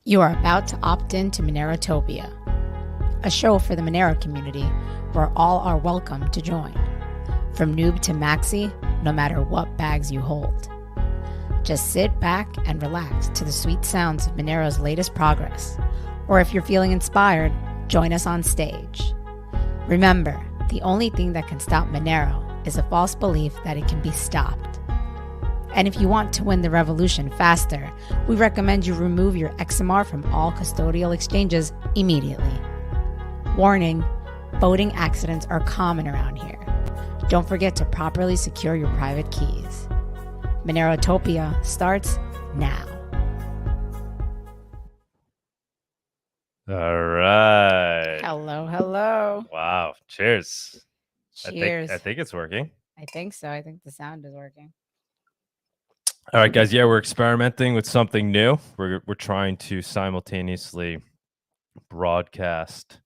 You are about to opt in to Monerotopia, a show for the Monero community where all are welcome to join. From noob to maxi, no matter what bags you hold. Just sit back and relax to the sweet sounds of Monero's latest progress. Or if you're feeling inspired, join us on stage. Remember, the only thing that can stop Monero is a false belief that it can be stopped. And if you want to win the revolution faster, we recommend you remove your XMR from all custodial exchanges immediately. Warning, voting accidents are common around here. Don't forget to properly secure your private keys. Monerotopia starts now. All right. Hello, hello. Wow. Cheers. Cheers. I think it's working. I think so. I think the sound is working. All right, guys. Yeah, we're experimenting with something new. We're trying to simultaneously broadcast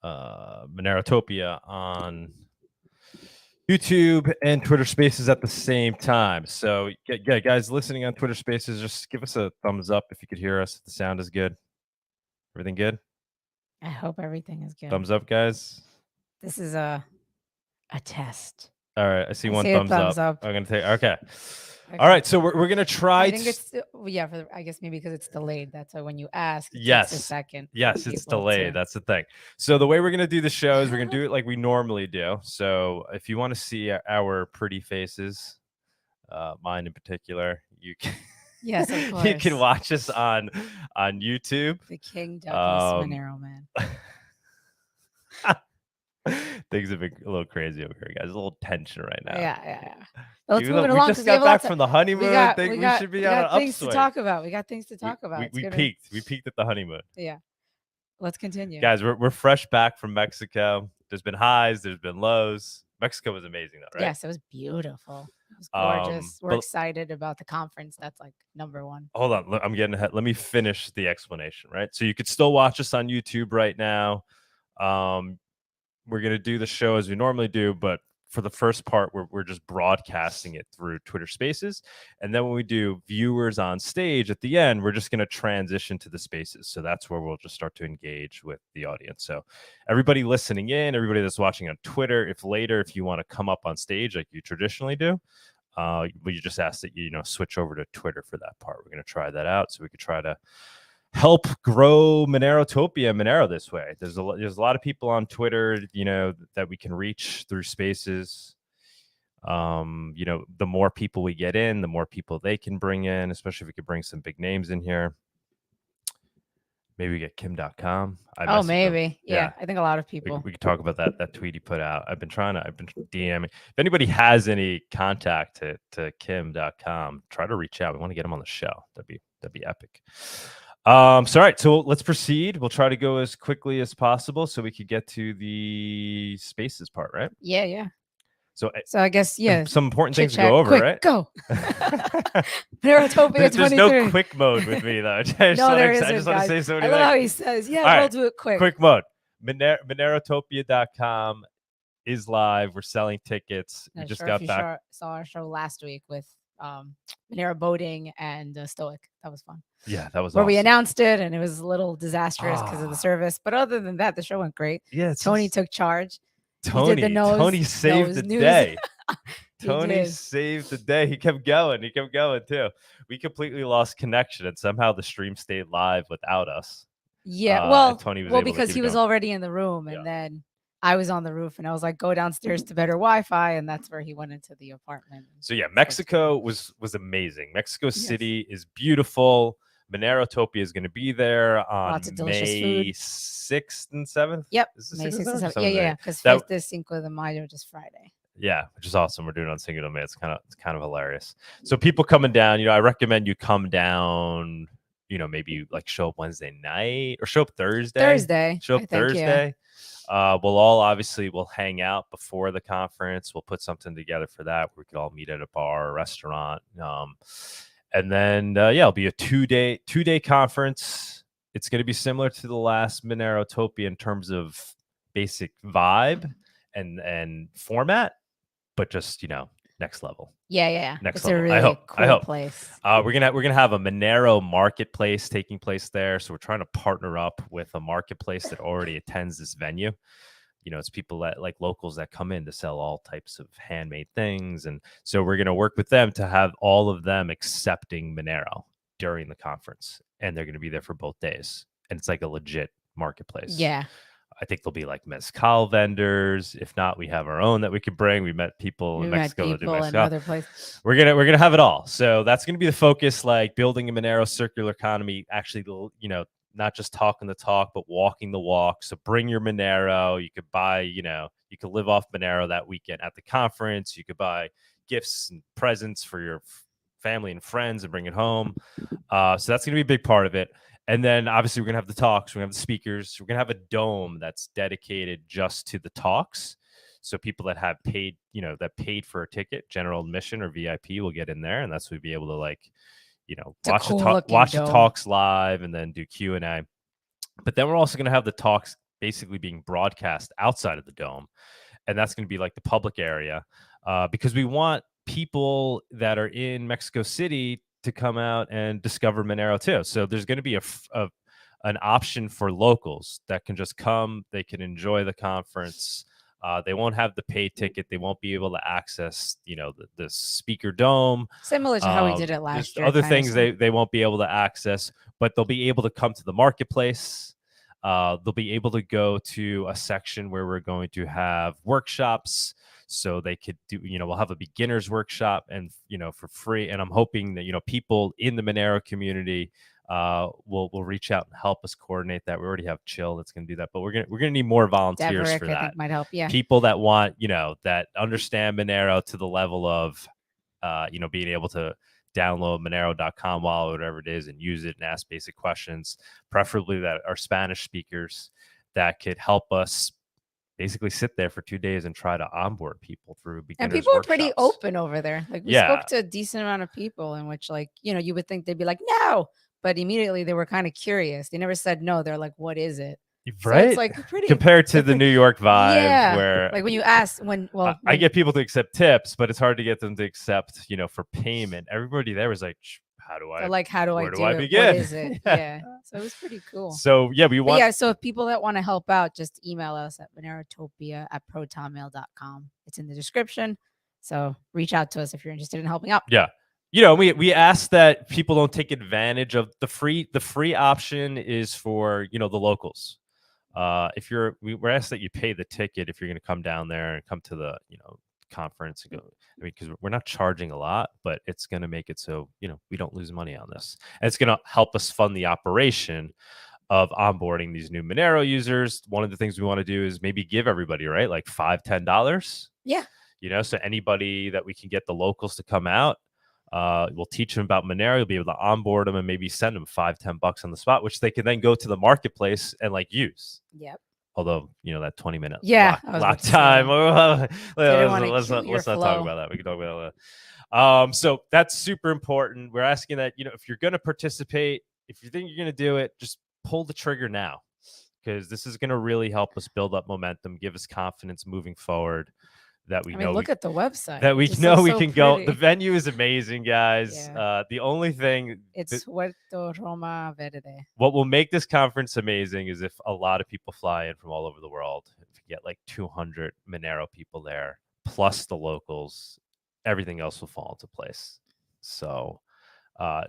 Monerotopia on YouTube and Twitter Spaces at the same time. So, yeah, guys listening on Twitter Spaces, just give us a thumbs up if you could hear us. If the sound is good. Everything good? I hope everything is good. Thumbs up, guys. This is a test. All right, I see one thumbs up. I'm gonna take. Okay. All right, so we're gonna try. I think it's I guess maybe because it's delayed. That's why when you ask, it yes, takes a second. Yes, it's delayed. That's the thing. So the way we're gonna do the show is we're gonna do it like we normally do. So if you want to see our pretty faces, mine in particular, you can. Yes, of course. You can watch us on YouTube. The King Douglas Monero man. Things have been a little crazy over here, guys. A little tension right now. Yeah. Let's move it along. We just got back from the honeymoon. We should be on an upswing. Things to talk about. We got things to talk about. We peaked. We peaked at the honeymoon. Yeah. Let's continue. Guys, we're fresh back from Mexico. There's been highs. There's been lows. Mexico was amazing, though, right? Yes, it was beautiful. It was gorgeous. We're excited about the conference. That's like number one. Hold on. I'm getting ahead. Let me finish the explanation, right? So you could still watch us on YouTube right now. We're going to do the show as we normally do, but for the first part, we're just broadcasting it through Twitter Spaces. And then when we do viewers on stage at the end, we're just going to transition to the Spaces. So that's where we'll just start to engage with the audience. So everybody listening in, everybody that's watching on Twitter, if you want to come up on stage like you traditionally do, we just ask that you switch over to Twitter for that part. We're going to try that out so we could try to help grow Monero this way. There's a lot of people on Twitter, that we can reach through Spaces. The more people we get in, the more people they can bring in, especially if we could bring some big names in here. Maybe we get Kim.com. Maybe. Yeah. I think a lot of people. We could talk about that tweet he put out. I've been DMing. If anybody has any contact to Kim.com, try to reach out. We want to get him on the show. That'd be epic. All right, so let's proceed. We'll try to go as quickly as possible so we could get to the Spaces part, right? Yeah. So I guess, some important things to go over, quick, right? Go. Monerotopia 23. There's no quick mode with me, though. There isn't, I just want to say so many things. I love how he says, we'll do it quick. Quick mode. Monerotopia.com is live. We're selling tickets. We just got back. Saw our show last week with Monero Boating and Stoic. That was fun. Yeah, that was where awesome. We announced it, and it was a little disastrous because of the service. But other than that, the show went great. Yeah, Tony took charge. Tony saved the day. Tony saved the day. He kept going too. We completely lost connection, and somehow the stream stayed live without us. Yeah, Tony was because he was already in the room, and then I was on the roof, and I was like, go downstairs to better Wi-Fi, and that's where he went into the apartment. So yeah, Mexico was amazing. Mexico City is beautiful. Monerotopia is going to be there on May 6th and 7th. Yep, May 6th and 7th. Yeah, because Fiesta Cinco de Mayo, just Friday. Yeah, which is awesome. We're doing it on Cinco de Mayo. It's kind of hilarious. So people coming down, I recommend you come down. Maybe like show up Wednesday night or show up Thursday. Show up Thursday. Yeah. We'll hang out before the conference. We'll put something together for that. We could all meet at a bar or restaurant. And then, it'll be a two-day conference. It's going to be similar to the last Monerotopia in terms of basic vibe and format, but just, next level. Yeah. Next It's level. a really I hope. cool place. We're gonna have a Monero marketplace taking place there. So we're trying to partner up with a marketplace that already attends this venue. It's people that like locals that come in to sell all types of handmade things. And so we're going to work with them to have all of them accepting Monero during the conference. And they're going to be there for both days. And it's like a legit marketplace. Yeah. I think there'll be like mezcal vendors. If not, we have our own that we could bring. We met people in Mexico that do mezcal. Other places. We're gonna have it all. So that's gonna be the focus, like building a Monero circular economy. Actually, not just talking the talk, but walking the walk. So bring your Monero. You could buy, you could live off Monero that weekend at the conference. You could buy gifts and presents for your family and friends and bring it home. So that's going to be a big part of it. And then obviously we're going to have the talks. We're going to have the speakers. We're going to have a dome that's dedicated just to the talks. So people that have paid, that paid for a ticket, general admission or VIP will get in there. And that's what we'll be able to watch the talks live and then do Q&A. But then we're also going to have the talks basically being broadcast outside of the dome. And that's going to be like the public area because we want people that are in Mexico City to come out and discover Monero too. So there's going to be an option for locals that can just come. They can enjoy the conference. They won't have the paid ticket. They won't be able to access, the speaker dome. Similar to how we did it last year. Other things they won't be able to access, but they'll be able to come to the marketplace. They'll be able to go to a section where we're going to have workshops. So they could do, we'll have a beginner's workshop and, for free. And I'm hoping that, people in the Monero community will reach out and help us coordinate that. We already have Chill that's going to do that, but we're going to need more volunteers Deverick, for that. I think might help. Yeah. People that want, that understand Monero to the level of, being able to download Monero.com wallet, whatever it is, and use it and ask basic questions, preferably that are Spanish speakers that could help us basically sit there for 2 days and try to onboard people through beginners. And people workshops. are pretty open over there. Like we spoke to a decent amount of people in which you would think they'd be like, no, but immediately they were kind of curious. They never said no. They're like, what is it? Right. So it's like pretty compared to the New York vibe where like when you ask I get people to accept tips, but it's hard to get them to accept, for payment. Everybody there was like, how do I begin? What is it? Yeah. So it was pretty cool. So so if people that want to help out, just email us at monerotopia@protonmail.com. It's in the description. So reach out to us if you're interested in helping out. Yeah. We ask that people don't take advantage of the free option is for, the locals. We're asked that you pay the ticket if you're going to come down there and come to the, conference and go. Because we're not charging a lot, but it's going to make it so, we don't lose money on this. And it's going to help us fund the operation of onboarding these new Monero users. One of the things we want to do is maybe give everybody, right? Like $5, $10. Yeah. So anybody that we can get the locals to come out, we'll teach them about Monero. You'll be able to onboard them and maybe send them $5, $10 on the spot, which they can then go to the marketplace and use. Yep. Although, that 20-minute lock time. Let's not talk about that. We can talk about that. So that's super important. We're asking that, if you're going to participate, if you think you're going to do it, just pull the trigger now, because this is going to really help us build up momentum, give us confidence moving forward. That we know. Look at the website. That we know we can go. The venue is amazing, guys. Yeah. The only thing it's Puerto Roma Verde. What will make this conference amazing is if a lot of people fly in from all over the world. If you get like 200 Monero people there, plus the locals, everything else will fall into place. So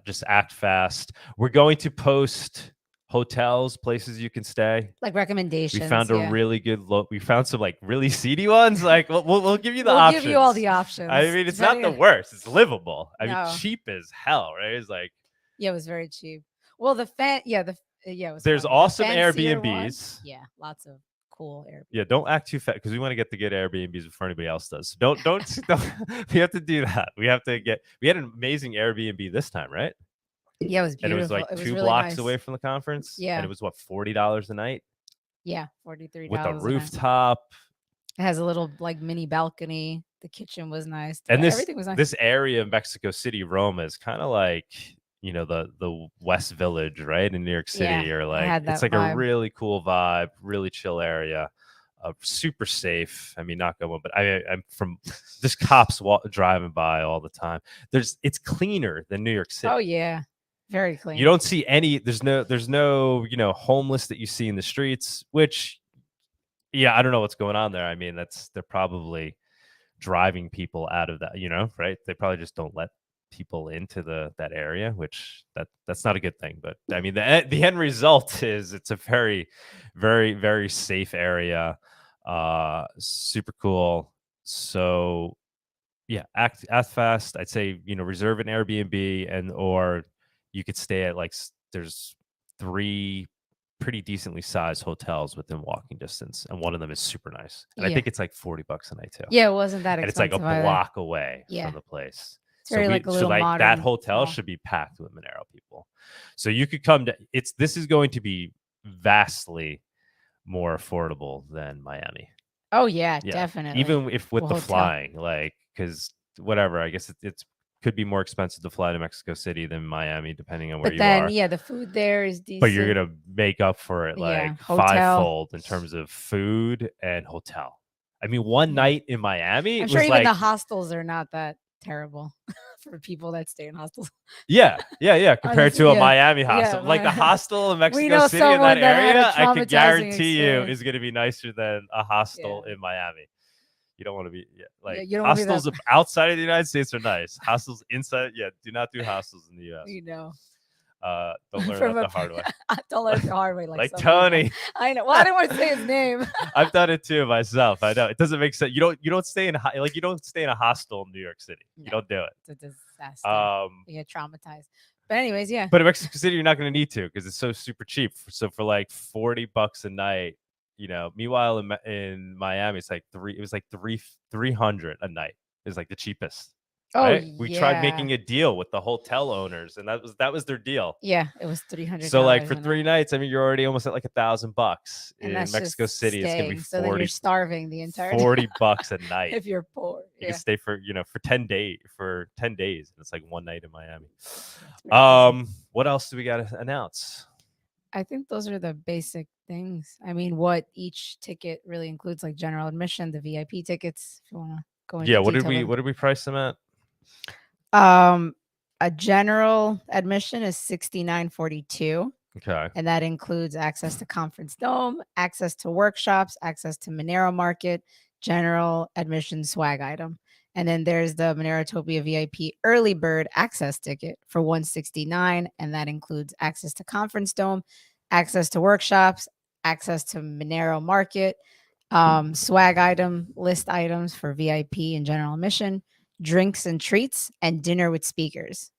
just act fast. We're going to post hotels, places you can stay, like recommendations. We found a really good look. We found some like really seedy ones. Like we'll give you the options. We'll give you all the options. I mean, it's not the worst. It's livable. I mean, cheap as hell, right? It's like it was very cheap. Well, it was. There's awesome Airbnbs. Yeah, lots of cool Airbnbs. Yeah, don't act too fat because we want to get the good Airbnbs before anybody else does. So don't. We have to do that. We had an amazing Airbnb this time, right? Yeah, it was beautiful. And it was like two blocks away from the conference. Yeah. And it was what, $40 a night? Yeah, $43. With a rooftop. It has a little like mini balcony. The kitchen was nice. And everything was nice. This area of Mexico City, Roma, is kind of like, the West Village, right? In New York City. Or like it's like a really cool vibe, really chill area. super safe. I mean, not going, but I'm from just cops driving by all the time. It's cleaner than New York City. Oh yeah, very clean. You don't see any. There's no homeless that you see in the streets. Which, yeah, I don't know what's going on there. I mean, they're probably driving people out of that. Right? They probably just don't let people into that area, which that's not a good thing. But I mean, the end result is it's a very, very, very safe area. Super cool. So yeah, act fast. I'd say reserve an Airbnb or you could stay at there's 3 pretty decently sized hotels within walking distance, and one of them is super nice. And I think it's like $40 a night too. Yeah, it wasn't that expensive. And it's like a block away from the place. That hotel should be packed with Monero people. So you could come to this is going to be vastly more affordable than Miami. Oh yeah, definitely. Even if with the flying, because whatever, I guess it's could be more expensive to fly to Mexico City than Miami, depending on where you are. Yeah, the food there is decent. But you're gonna make up for it fivefold in terms of food and hotel. I mean, one night in Miami, I'm sure even the hostels are not that terrible for people that stay in hostels. Yeah. Compared to a Miami hostel, the hostel in Mexico City in that area, I could guarantee you is going to be nicer than a hostel in Miami. You don't want to be hostels outside of the United States are nice. Hostels inside, do not do hostels in the U.S. Don't learn that the hard way. Don't learn it the hard way, like Tony. I know. Well, I didn't want to say his name. I've done it too myself. I know it doesn't make sense. You don't stay in you don't stay in a hostel in New York City. No, you don't do it. It's a disaster. You get traumatized. But anyways, yeah. But in Mexico City, you're not going to need to because it's so super cheap. So for like $40 a night, Meanwhile, in Miami, it's like $300 a night is like the cheapest. Right? We tried making a deal with the hotel owners, and that was their deal. Yeah, it was $300. So for 3 nights, I mean, you're already almost at like $1,000 in Mexico City. It's gonna be 40. So then you're starving the entire $40 a night if you're poor. You can stay for 10 days and it's like one night in Miami. What else do we got to announce? I think those are the basic things. I mean, what each ticket really includes, like general admission, the VIP tickets. If you want to go into what did we price them at? A general admission is $69.42. Okay. And that includes access to Conference Dome, access to workshops, access to Monero Market, general admission swag item. And then there's the Monerotopia VIP early bird access ticket for $169, and that includes access to Conference Dome, access to workshops, access to Monero Market, swag item, list items for VIP and general admission, drinks and treats, and dinner with speakers.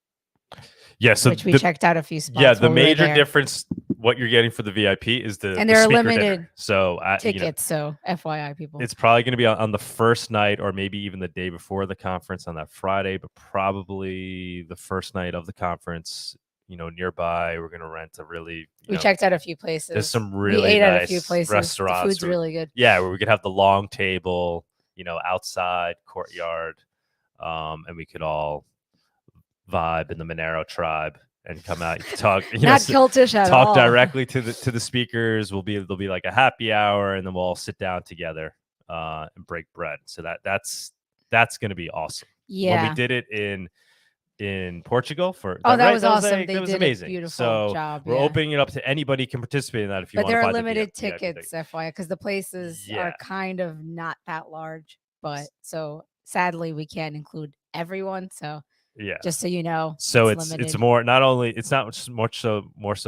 Yeah, so which we checked out a few spots. Yeah, the major difference, what you're getting for the VIP is and there are limited dinner. So tickets. So FYI, people, it's probably going to be on the first night, or maybe even the day before the conference on that Friday, but probably the first night of the conference. Nearby, we're going to rent a really. We checked out a few places. There's some really nice at a few places. Restaurants. The food's really good. Yeah, where we could have the long table, outside courtyard, and we could all vibe in the Monero tribe and come out. You can talk, not cultish at all. Talk directly to the speakers. There'll be like a happy hour, and then we'll all sit down together and break bread. So that's going to be awesome. Yeah, when we did it in Portugal that was awesome. That was amazing. Beautiful job. We're opening it up to anybody can participate in that if you want. But there are limited tickets, FYI, because the places are kind of not that large. But so sadly, we can't include everyone. So. Yeah, just so you know. So it's more, not only, it's not more so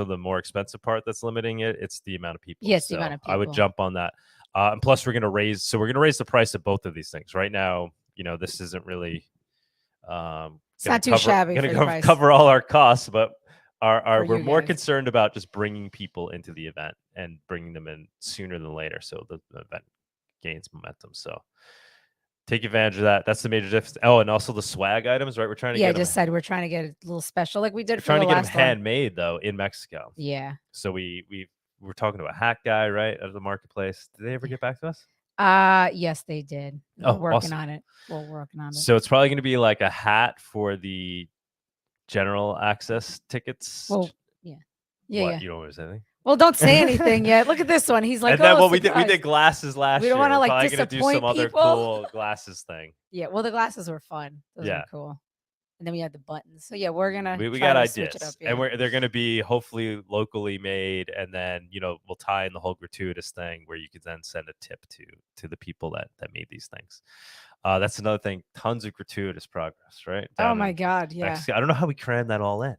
the more expensive part that's limiting it, it's the amount of people. Yes, the amount of people. I would jump on that. And plus we're going to raise the price of both of these things. Right now, this isn't really it's not too shabby. Going to cover all our costs, but we're more concerned about just bringing people into the event and bringing them in sooner than later, so the event gains momentum. So take advantage of that. That's the major difference. Oh, and also the swag items, right? We're trying to we're trying to get a little special, like we did. We're trying to get them handmade though in Mexico. Yeah. So we were talking to a hat guy, right, at the marketplace. Did they ever get back to us? Yes, they did. We're working on it. So it's probably going to be like a hat for the general access tickets. Well, yeah. You don't want to say anything? Well, don't say anything yet. Look at this one. He's like, and then oh, we surprise. did glasses last We year. don't want to We're like probably gonna do disappoint some other people. cool glasses thing. Yeah, well, the glasses were fun. Those were cool. And then we had the buttons. So yeah, we're gonna we try got to switch ideas, it up, and they're gonna be hopefully locally made, and then we'll tie in the whole gratuitous thing where you could then send a tip to the people that made these things. That's another thing. Tons of gratuitous progress, right? Oh my God, yeah. Mexico. I don't know how we crammed that all in.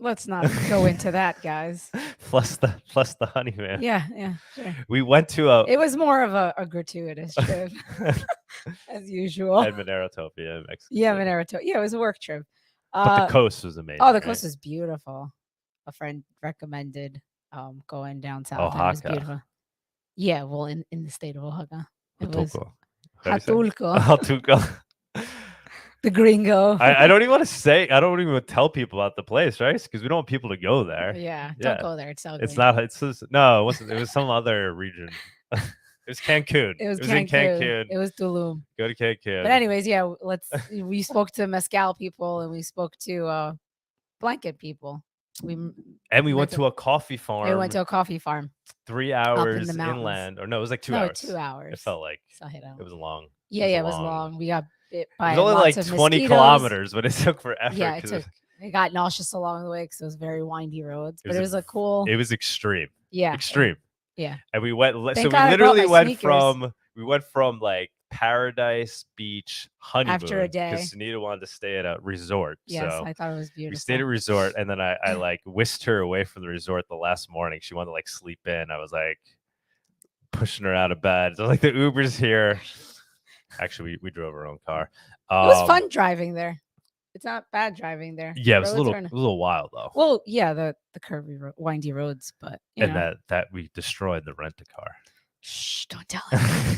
Let's not go into that, guys. plus the honeymoon. Yeah, sure. We went to it was more of a gratuitous trip as usual. At Monerotopia in Mexico. Yeah, Monerotopia. Yeah, it was a work trip. But the coast was amazing. Oh, the coast was beautiful. A friend recommended going down south. Oaxaca. It was beautiful. Yeah, well, in the state of Oaxaca. It was Hatulco. The gringo. I don't even want to say. I don't even tell people about the place, right? Because we don't want people to go there. Yeah, don't go there. It's ugly. It's not. It's just, no. It wasn't. It was some other region. It was Cancun. It was in Cancun. It was Tulum. Go to Cancun. But anyways, yeah. We spoke to mezcal people and we spoke to blanket people. We went to a coffee farm. We went to a coffee farm. 3 hours inland, or no, it was like 2 hours. 2 hours. It felt like it was long. Yeah, it was long. We got bit by it was only lots like of 20 mosquitoes. kilometers, but it took forever. Yeah, it took. It got nauseous along the way because it was very windy roads. But it was a cool. It was extreme. Yeah, extreme. Yeah, and we went. So we literally went from like paradise beach honeymoon after a day because Sunita wanted to stay at a resort. Yes, so I thought it was beautiful. We stayed at a resort, and then I like whisked her away from the resort the last morning. She wanted to like sleep in. I was like pushing her out of bed. So like the Uber's here. Actually, we drove our own car. It was fun driving there. It's not bad driving there. Yeah, it was a little wild though. Well, yeah, the curvy, windy roads, but that we destroyed the rent-a-car. Shh! Don't tell him.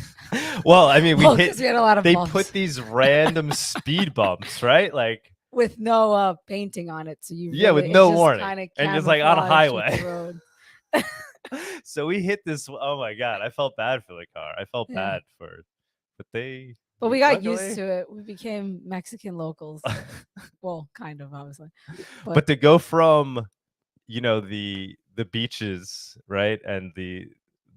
Well, I mean, we had a lot of. They bumps. put these random speed bumps, right? Like with no painting on it, so you with no warning, and it's like on a highway. So we hit this. Oh my God, I felt bad for the car. I felt bad for, but we got used to it. We became Mexican locals. Well, kind of, obviously. But to go from, the beaches, right, and the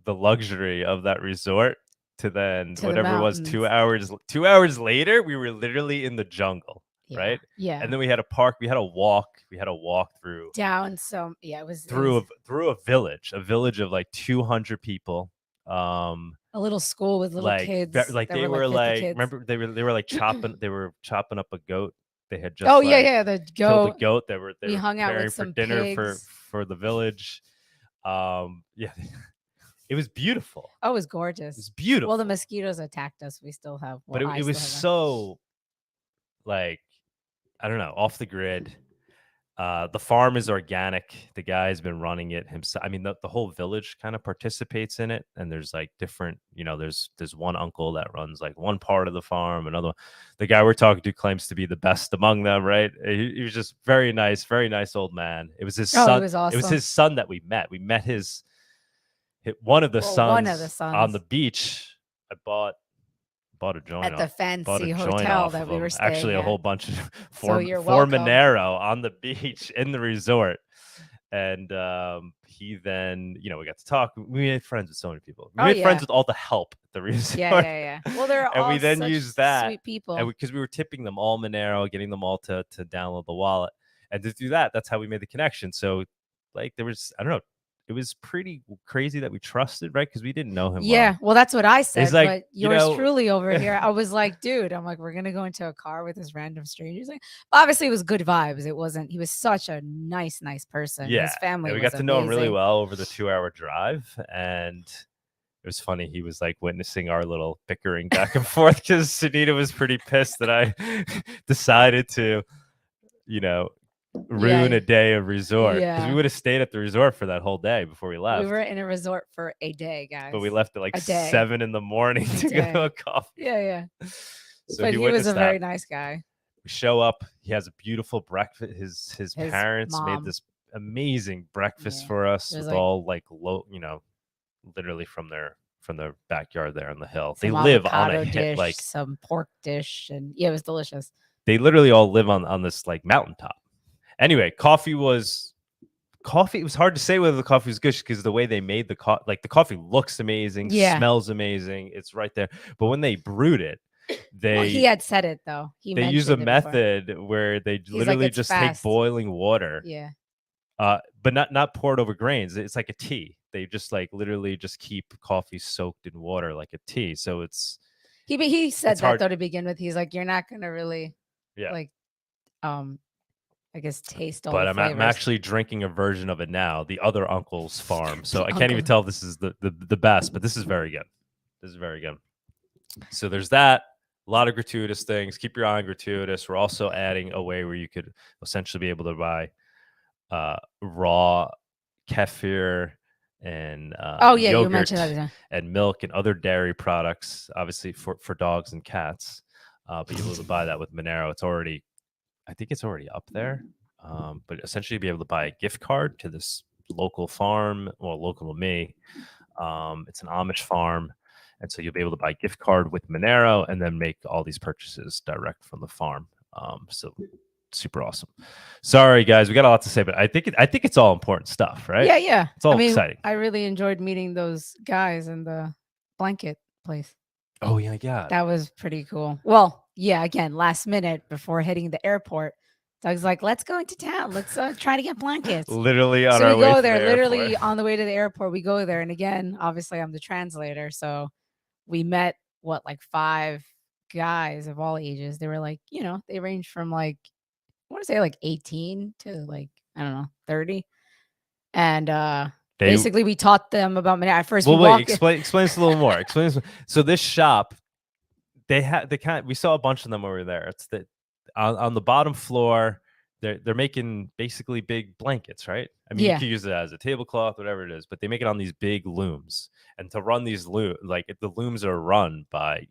luxury of that resort to then whatever it was 2 hours. 2 hours later, we were literally in the jungle. Yeah. Right. Yeah. And then we had a park. We had a walk. We had a walk through down. So yeah, it was through a village of like 200 people. A little school with little kids. Like they were like, remember they were like chopping. They were chopping up a goat. They had just the goat. Killed a goat. They were hung out with for some dinner pigs. for the village. It was beautiful. Oh, it was gorgeous. It was beautiful. Well, the mosquitoes attacked us. We still have. But it was so like, I don't know, off the grid. The farm is organic. The guy's been running it himself. I mean, the whole village kind of participates in it. And there's like different, there's one uncle that runs like one part of the farm. Another one. The guy we're talking to claims to be the best among them, right? He was just very nice old man. It was his son. It was awesome. It was his son that we met. We met one of the sons on the beach. I bought a joint at the fancy hotel that we were staying actually at. A whole bunch of for Monero on the beach in the resort. And he then, we got to talk. We made friends with so many people. We made friends with all the help at the resort. Yeah. Well, they're all we then used that sweet people. And because we were tipping them all Monero, getting them all to download the wallet. And to do that, that's how we made the connection. So like there was, I don't know, it was pretty crazy that we trusted, right? Because we didn't know him. Yeah, well, that's what I said. Like, but yours truly over here, I was like, dude, we're gonna go into a car with this random stranger. He's like, obviously, it was good vibes. It wasn't. He was such a nice person. Yeah, his family. And we got to know him really well over the 2-hour drive, and it was funny. He was like witnessing our little bickering back and forth because Sunita was pretty pissed that I decided to, ruin a day of resort because we would have stayed at the resort for that whole day before we left. We were in a resort for a day, guys, but we left at like 7 in the morning to go to a coffee. Yeah. So but he was a very nice guy. We show up. He has a beautiful breakfast. His parents made this amazing breakfast for us with all like low, literally from their backyard there on the hill. They live on a hill, like some pork dish, and it was delicious. They literally all live on this like mountaintop. Anyway, coffee was coffee, it was hard to say whether the coffee was good because the way they made the coffee, like the coffee looks amazing, smells amazing, it's right there. But when they brewed it, he had said it though. They use a method where they literally just take boiling water. Yeah. But not poured over grains. It's like a tea. They just like literally just keep coffee soaked in water like a tea. So it's he said that though to begin with. He's like, you're not gonna really like I guess taste all the flavors. But I'm actually drinking a version of it now, the other uncle's farm. So I can't even tell if this is the best, but this is very good. This is very good. So there's that. A lot of gratuitous things. Keep your eye on gratuitous. We're also adding a way where you could essentially be able to buy raw kefir and yogurt you mentioned that, and milk and other dairy products, obviously for dogs and cats. But you'll be able to buy that with Monero. I think it's already up there. But essentially be able to buy a gift card to this local farm, or local to me. It's an Amish farm. And so you'll be able to buy a gift card with Monero and then make all these purchases direct from the farm. So super awesome. Sorry, guys, we got a lot to say, but I think it's all important stuff, right? Yeah. It's all exciting. I really enjoyed meeting those guys in the blanket place. Oh yeah. That was pretty cool. Well, yeah, again, last minute before heading to the airport, Doug's like, let's go into town. Let's try to get blankets. Literally on our way to the airport. Literally on the way to the airport, we go there. And again, obviously I'm the translator. So we met like 5 guys of all ages. They were like, they range from like, I want to say like 18 to like, I don't know, 30. And basically we taught them about Monero. At first, explain this a little more. Explain this. So this shop, we saw a bunch of them over there. It's on the bottom floor, they're making basically big blankets, right? I mean, you can use it as a tablecloth, whatever it is, but they make it on these big looms. And to run these looms, like the looms are run by,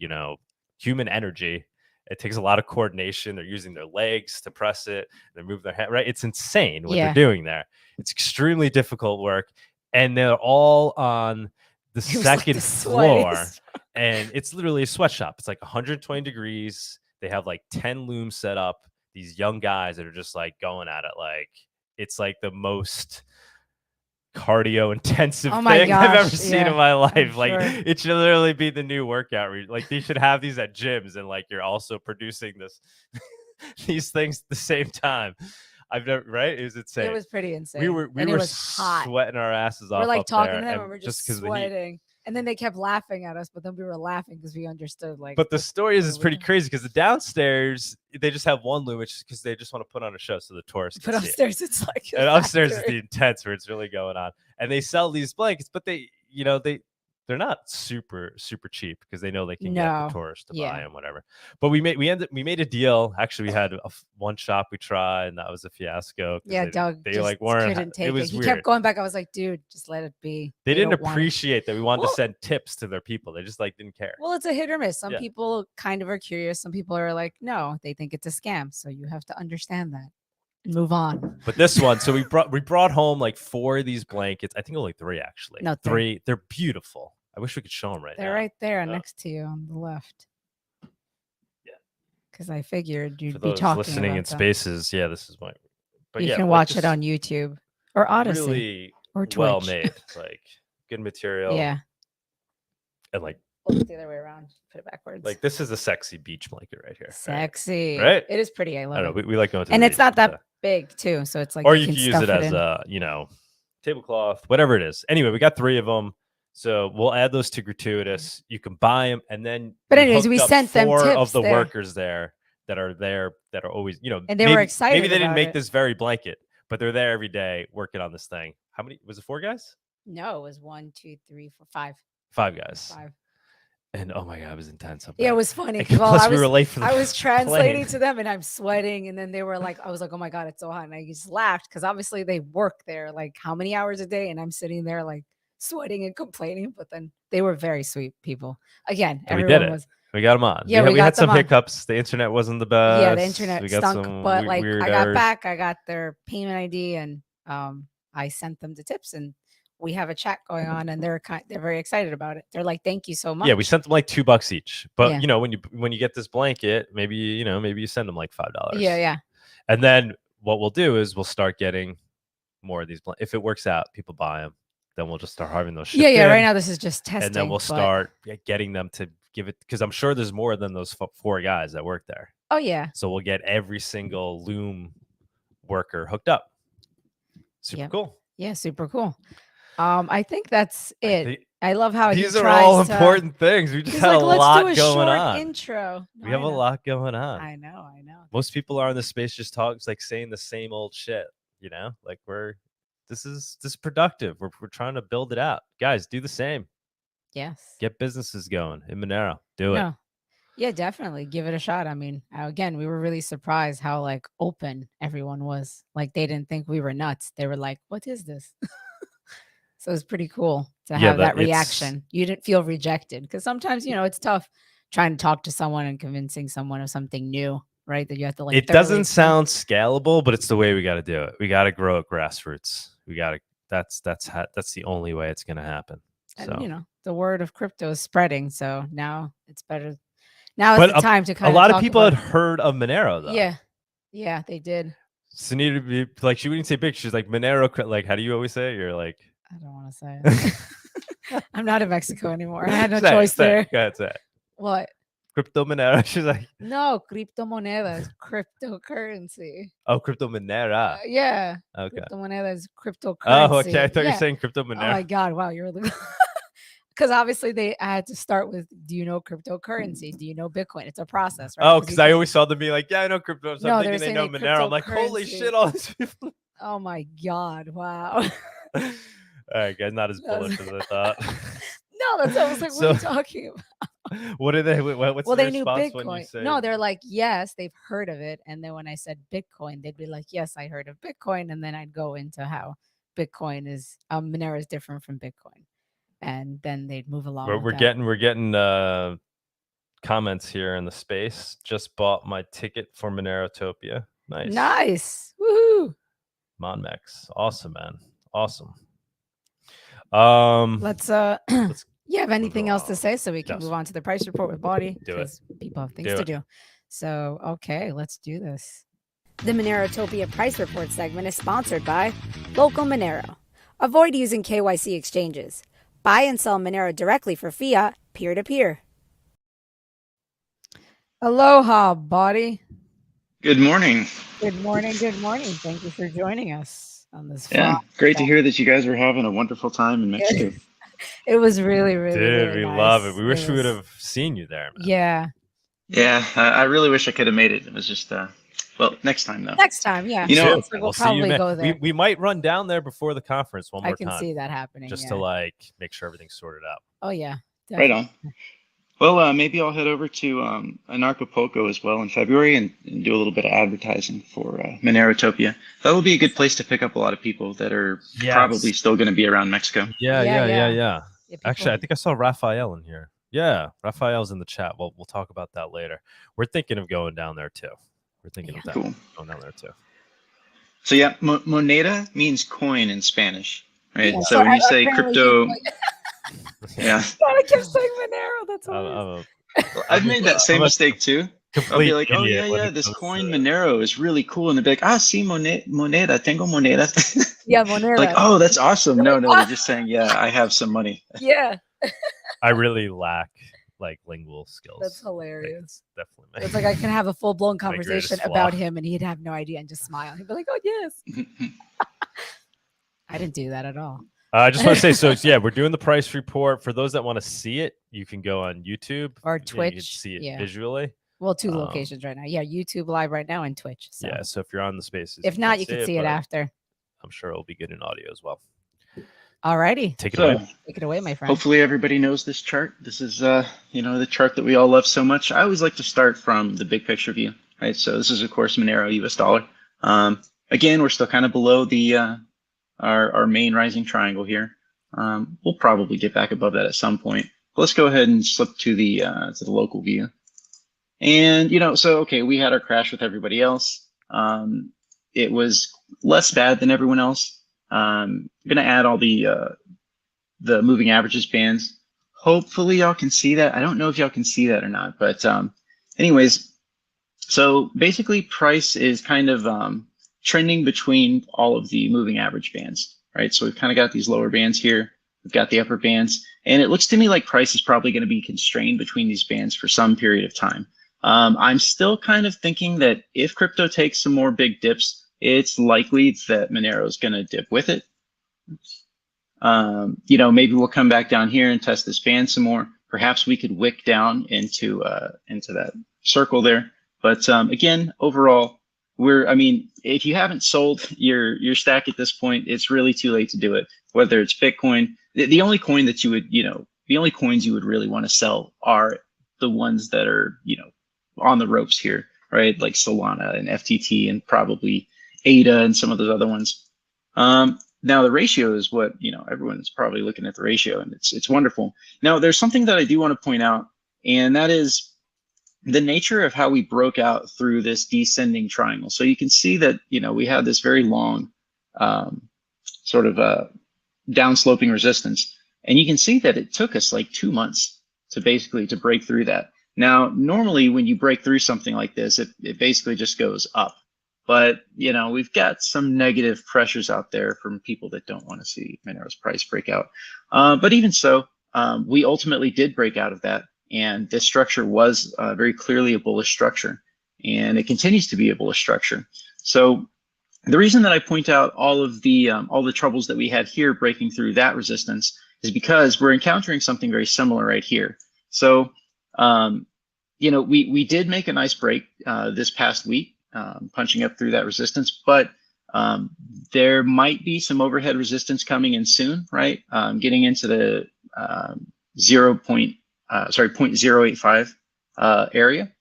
human energy. It takes a lot of coordination. They're using their legs to press it. They move their head, right? It's insane what they're doing there. It's extremely difficult work. And they're all on the second floor. And it's literally a sweatshop. It's like 120 degrees. They have like 10 looms set up. These young guys that are just like going at it. Like it's like the most cardio intensive thing I've ever seen in my life. Like it should literally be the new workout. Like they should have these at gyms, and like you're also producing these things at the same time. I've never, right? It was insane. It was pretty insane. We were sweating our asses off. We're like talking to them, and we're just sweating. And then they kept laughing at us, but then we were laughing because we understood. Like, but the story is pretty crazy because the downstairs they just have one loom, which because they just want to put on a show so the tourists can see upstairs it. It's like, and upstairs is the intense where it's really going on. And they sell these blankets, but they're not super cheap because they know they can get the tourists to buy them, whatever. But we made a deal. Actually, we had one shop we tried, and that was a fiasco. Yeah, Doug, they like weren't. Couldn't take it was He weird. kept going back. I was like, dude, just let it be. They didn't appreciate that we wanted to send tips to their people. They just like didn't care. Well, it's a hit or miss. Some people kind of are curious. Some people are like, no, they think it's a scam. So you have to understand that. Move on. But this one, so we brought home like 4 of these blankets. I think only 3 actually. No, 3. They're beautiful. I wish we could show them right now. They're right there next to you on the left. Yeah. Because I figured you'd be talking listening about in spaces. Yeah, this is why. But you can watch it on YouTube or Odyssey really or Twitch. Well made, like good material. Yeah. And like the other way around. Put it backwards. Like this is a sexy beach blanket right here. Sexy. Right? It is pretty. I love it. I don't know. We like going to and it's not that big too. So it's like or you can use it as a, tablecloth, whatever it is. Anyway, we got 3 of them. So we'll add those to gratuitous. You can buy them, and then. But anyways, we sent them 4 tips of the workers there that are always, and they were excited. Maybe they didn't make this very blanket, but they're there every day working on this thing. How many was it? 4 guys? No, it was 1, 2, 3, 4, 5. 5 guys. 5. And oh my god, it was intense. Yeah, it was funny. Plus, we were late for the I was translating to them, and I'm sweating, and then they were like, I was like, oh my god, it's so hot, and I just laughed because obviously they work there like how many hours a day, and I'm sitting there like sweating and complaining, but then they were very sweet people. Again, everyone was. We got them on. Yeah, we had some hiccups. The internet wasn't the best. Yeah, the internet stunk, but like I got back, I got their payment ID, and I sent them the tips, and we have a chat going on, and they're very excited about it. They're like, "Thank you so much." Yeah, we sent them like $2 each. But when you get this blanket, maybe you send them like $5. Yeah. And then what we'll do is we'll start getting more of these. If it works out, people buy them. Then we'll just start having those shipped Yeah. in, Right now, this is just testing. and then we'll start getting them to give it, because I'm sure there's more than those 4 guys that work there. Oh yeah. So we'll get every single loom worker hooked up. Super cool. Yeah, super cool. I think that's it. I love how these are all important things. We just had a lot going on. Intro. We have a lot going on. I know. Most people are in the space just talks like saying the same old shit. You know, like this is productive. We're trying to build it out. Guys, do the same. Yes. Get businesses going in Monero. Do it. Yeah, definitely. Give it a shot. I mean, again, we were really surprised how like open everyone was. Like they didn't think we were nuts. They were like, "What is this?" So it's pretty cool to have that reaction. You didn't feel rejected, because sometimes, it's tough trying to talk to someone and convincing someone of something new, right? That you have to like. It doesn't sound scalable, but it's the way we got to do it. We got to grow at grassroots. We got to. That's the only way it's going to happen. So. And the word of crypto is spreading, so now it's better. Now is the time to kind of. A lot of people had heard of Monero, though. Yeah, they did. Sunita would be like, she wouldn't say big. She's like, Monero. Like, how do you always say it? You're like, I don't want to say it. I'm not in Mexico anymore. I had no choice there. Go ahead, say it. What? Crypto Monero. She's like, no, criptomoneda is cryptocurrency. Oh, crypto Monera. Yeah. Okay. Cryptomoneda is cryptocurrency. Oh, okay. I thought you were saying crypto Monero. Oh my God! Wow, you're really. Because obviously I had to start with, do you know cryptocurrency? Do you know Bitcoin? It's a process, right? Oh, because I always saw them be like, yeah, I know crypto. So I'm thinking they know Monero. I'm like, holy shit, all these people. Oh my God! Wow. All right, guys, not as bullish as I thought. No, that's almost like, what are you talking about? What are they? What's well, the they knew response Bitcoin. when you say? No, they're like, yes, they've heard of it. And then when I said Bitcoin, they'd be like, yes, I heard of Bitcoin. And then I'd go into how Bitcoin is, Monero is different from Bitcoin. And then they'd move along. We're getting comments here in the space. Just bought my ticket for Monerotopia. Nice. Woohoo. Monmex. Awesome, man. Awesome. Let's you have anything else to say so we can move on to the price report with Bawdy? Because people have things to do. So okay, let's do this. The Monerotopia price report segment is sponsored by Local Monero. Avoid using KYC exchanges. Buy and sell Monero directly for fiat, peer-to-peer. Aloha, Bawdy. Good morning. Good morning. Thank you for joining us on this. Yeah, great to hear that you guys were having a wonderful time in Mexico. It was really, really, we nice. Love it. We wish we would have seen you there, man. Yeah, I really wish I could have made it. It was just, well, next time though. Next time, yeah. We'll probably go there. We might run down there before the conference one more time. I can see that happening. Just to like make sure everything's sorted out. Oh yeah. Definitely. Right on. Well, maybe I'll head over to Anarchapulco as well in February and do a little bit of advertising for Monerotopia. That will be a good place to pick up a lot of people that are probably still going to be around Mexico. Yeah. Actually, I think I saw Raphael in here. Yeah, Raphael's in the chat. We'll talk about that later. We're thinking of going down there too. We're thinking of that. Cool. Going down there too. So yeah, moneda means coin in Spanish, right? Yeah, so when you say crypto, yeah. I kept saying Monero. That's all. I've made that same mistake too. I'll be like, oh yeah, this coin Monero is really cool, and they'll be like, sí, moneda, tengo moneda. Yeah, Monero. Like, oh, that's awesome. No, they're just saying, yeah, I have some money. Yeah. I really lack like lingual skills. That's hilarious. Like, definitely. It's like I can have a full blown conversation about him, and he'd have no idea and just smile. He'd be like, oh yes. I didn't do that at all. I just want to say, so yeah, we're doing the price report. For those that want to see it, you can go on YouTube or Twitch. You can see it visually. Well, 2 locations right now. Yeah, YouTube live right now and Twitch. So. Yeah, so if you're on the spaces, if not, you can see it after. I'm sure it'll be good in audio as well. All righty, take it away. Take it away, my friend. Hopefully, everybody knows this chart. This is, the chart that we all love so much. I always like to start from the big picture view, right? So this is, of course, Monero US dollar. Again, we're still kind of below the our main rising triangle here. We'll probably get back above that at some point. But let's go ahead and slip to the local view. And, so, okay, we had our crash with everybody else. It was less bad than everyone else. I'm going to add all the moving averages bands. Hopefully y'all can see that. I don't know if y'all can see that or not, but anyways, so basically price is kind of trending between all of the moving average bands, right? So we've kind of got these lower bands here. We've got the upper bands, and it looks to me like price is probably going to be constrained between these bands for some period of time. I'm still kind of thinking that if crypto takes some more big dips, it's likely that Monero is going to dip with it. You know, maybe we'll come back down here and test this band some more. Perhaps we could wick down into that circle there. But again, overall, I mean, if you haven't sold your stack at this point, it's really too late to do it. Whether it's Bitcoin, the only coin that you would, the only coins you would really want to sell are the ones that are, on the ropes here, right? Like Solana and FTT and probably ADA and some of those other ones. Now the ratio is what, everyone's probably looking at the ratio, and it's wonderful. Now there's something that I do want to point out, and that is the nature of how we broke out through this descending triangle. So you can see that, we had this very long sort of downsloping resistance. And you can see that it took us like 2 months to break through that. Now, normally when you break through something like this, it basically just goes up. But, we've got some negative pressures out there from people that don't want to see Monero's price break out. But even so, we ultimately did break out of that. And this structure was very clearly a bullish structure. And it continues to be a bullish structure. So the reason that I point out all the troubles that we had here breaking through that resistance is because we're encountering something very similar right here. So, we did make a nice break this past week, punching up through that resistance, but there might be some overhead resistance coming in soon, right? Getting into the 0.085 area.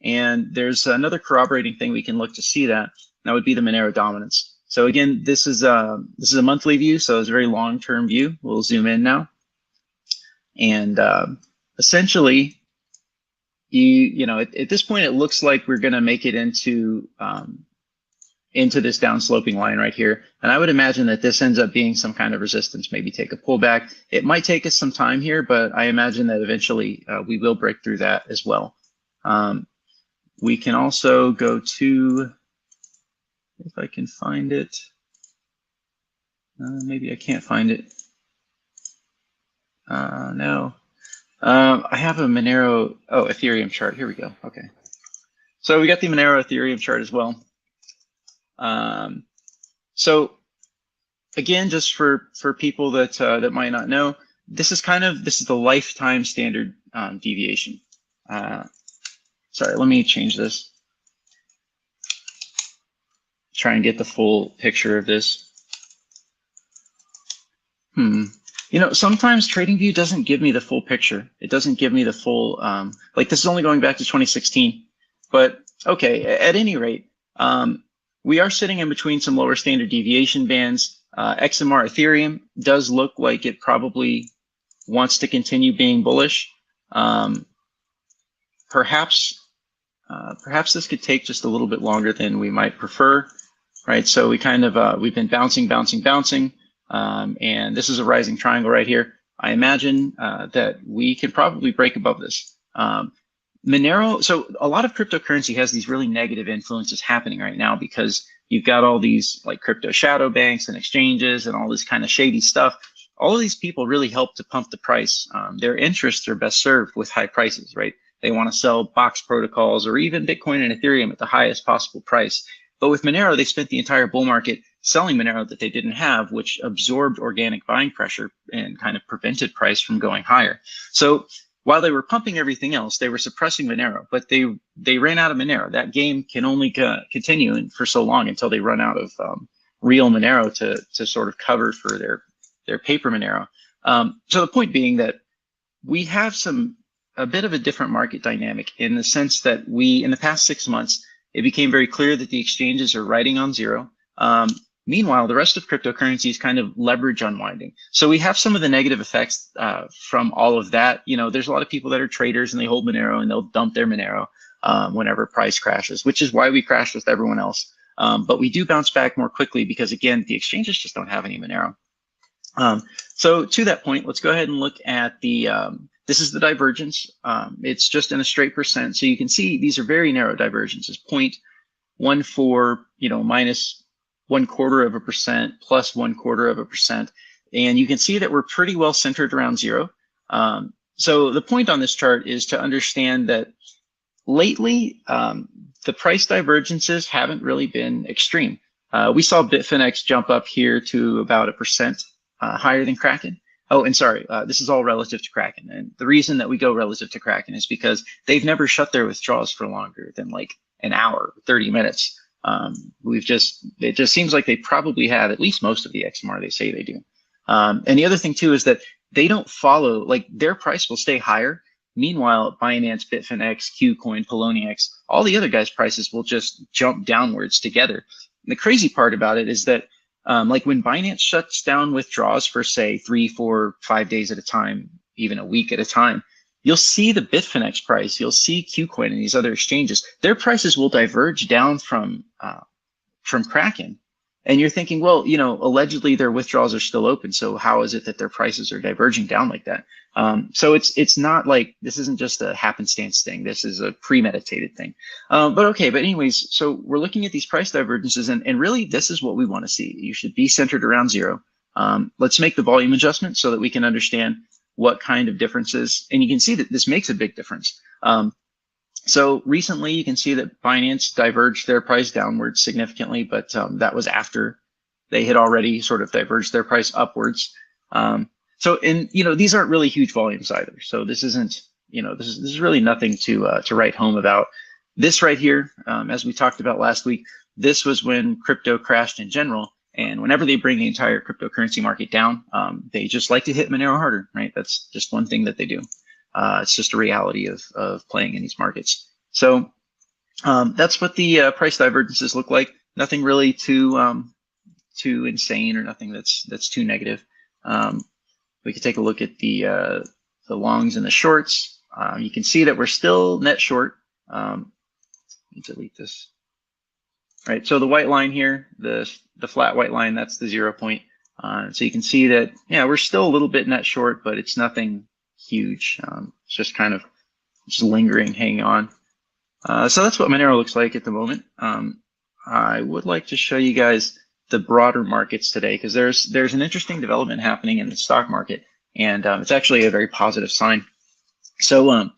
And there's another corroborating thing we can look to see that would be the Monero dominance. So again, this is a monthly view, so it's a very long-term view. We'll zoom in now. And essentially, at this point, it looks like we're going to make it into this downsloping line right here. And I would imagine that this ends up being some kind of resistance, maybe take a pullback. It might take us some time here, but I imagine that eventually we will break through that as well. We can also go to, if I can find it, maybe I can't find it. No. I have a Monero, Ethereum chart. Here we go. Okay. So we got the Monero Ethereum chart as well. So again, just for people that might not know, this is the lifetime standard deviation. Sorry, let me change this. Try and get the full picture of this. Sometimes TradingView doesn't give me the full picture. It doesn't give me the full, like this is only going back to 2016. But okay, at any rate, we are sitting in between some lower standard deviation bands. XMR Ethereum does look like it probably wants to continue being bullish. Perhaps this could take just a little bit longer than we might prefer, right? So we we've been bouncing, and this is a rising triangle right here. I imagine that we can probably break above this. Monero, so a lot of cryptocurrency has these really negative influences happening right now because you've got all these like crypto shadow banks and exchanges and all this kind of shady stuff. All of these people really help to pump the price. Their interests are best served with high prices, right? They want to sell box protocols or even Bitcoin and Ethereum at the highest possible price. But with Monero, they spent the entire bull market selling Monero that they didn't have, which absorbed organic buying pressure and kind of prevented price from going higher. So while they were pumping everything else, they were suppressing Monero, but they ran out of Monero. That game can only continue for so long until they run out of real Monero to sort of cover for their paper Monero. So the point being that we have a bit of a different market dynamic in the sense that in the past 6 months, it became very clear that the exchanges are riding on zero. Meanwhile, the rest of cryptocurrency is kind of leverage unwinding. So we have some of the negative effects from all of that. There's a lot of people that are traders and they hold Monero and they'll dump their Monero whenever price crashes, which is why we crashed with everyone else. But we do bounce back more quickly because, again, the exchanges just don't have any Monero. So to that point, let's go ahead and look at this is the divergence. It's just in a straight percent. So you can see these are very narrow divergences, 0.14, minus 0.25% plus 0.25%. And you can see that we're pretty well centered around zero. So the point on this chart is to understand that lately, the price divergences haven't really been extreme. We saw Bitfinex jump up here to about 1% higher than Kraken. Oh, and sorry, this is all relative to Kraken. And the reason that we go relative to Kraken is because they've never shut their withdrawals for longer than like an hour, 30 minutes. It just seems like they probably have at least most of the XMR they say they do. And the other thing too is that they don't follow, like their price will stay higher. Meanwhile, Binance, Bitfinex, Qcoin, Poloniex, all the other guys' prices will just jump downwards together. And the crazy part about it is that like when Binance shuts down withdrawals for say 3, 4, 5 days at a time, even a week at a time, you'll see the Bitfinex price, you'll see Qcoin and these other exchanges, their prices will diverge down from Kraken. And you're thinking, well, you know, allegedly their withdrawals are still open. So how is it that their prices are diverging down like that? So it's not like, this isn't just a happenstance thing. This is a premeditated thing. But anyways, so we're looking at these price divergences and really this is what we want to see. You should be centered around zero. Let's make the volume adjustment so that we can understand what kind of differences, and you can see that this makes a big difference. So recently you can see that Binance diverged their price downwards significantly, but that was after they had already sort of diverged their price upwards. These aren't really huge volumes either. So this isn't, this is really nothing to write home about. This right here, as we talked about last week, this was when crypto crashed in general. And whenever they bring the entire cryptocurrency market down, they just like to hit Monero harder, right? That's just one thing that they do. It's just a reality of playing in these markets. So that's what the price divergences look like. Nothing really too insane or nothing that's too negative. We could take a look at the longs and the shorts. You can see that we're still net short. Let me delete this. All right, so the white line here, the flat white line, that's the 0 point. So you can see that, yeah, we're still a little bit net short, but it's nothing huge. It's just kind of just lingering, hanging on. So that's what Monero looks like at the moment. I would like to show you guys the broader markets today because there's an interesting development happening in the stock market, and it's actually a very positive sign. So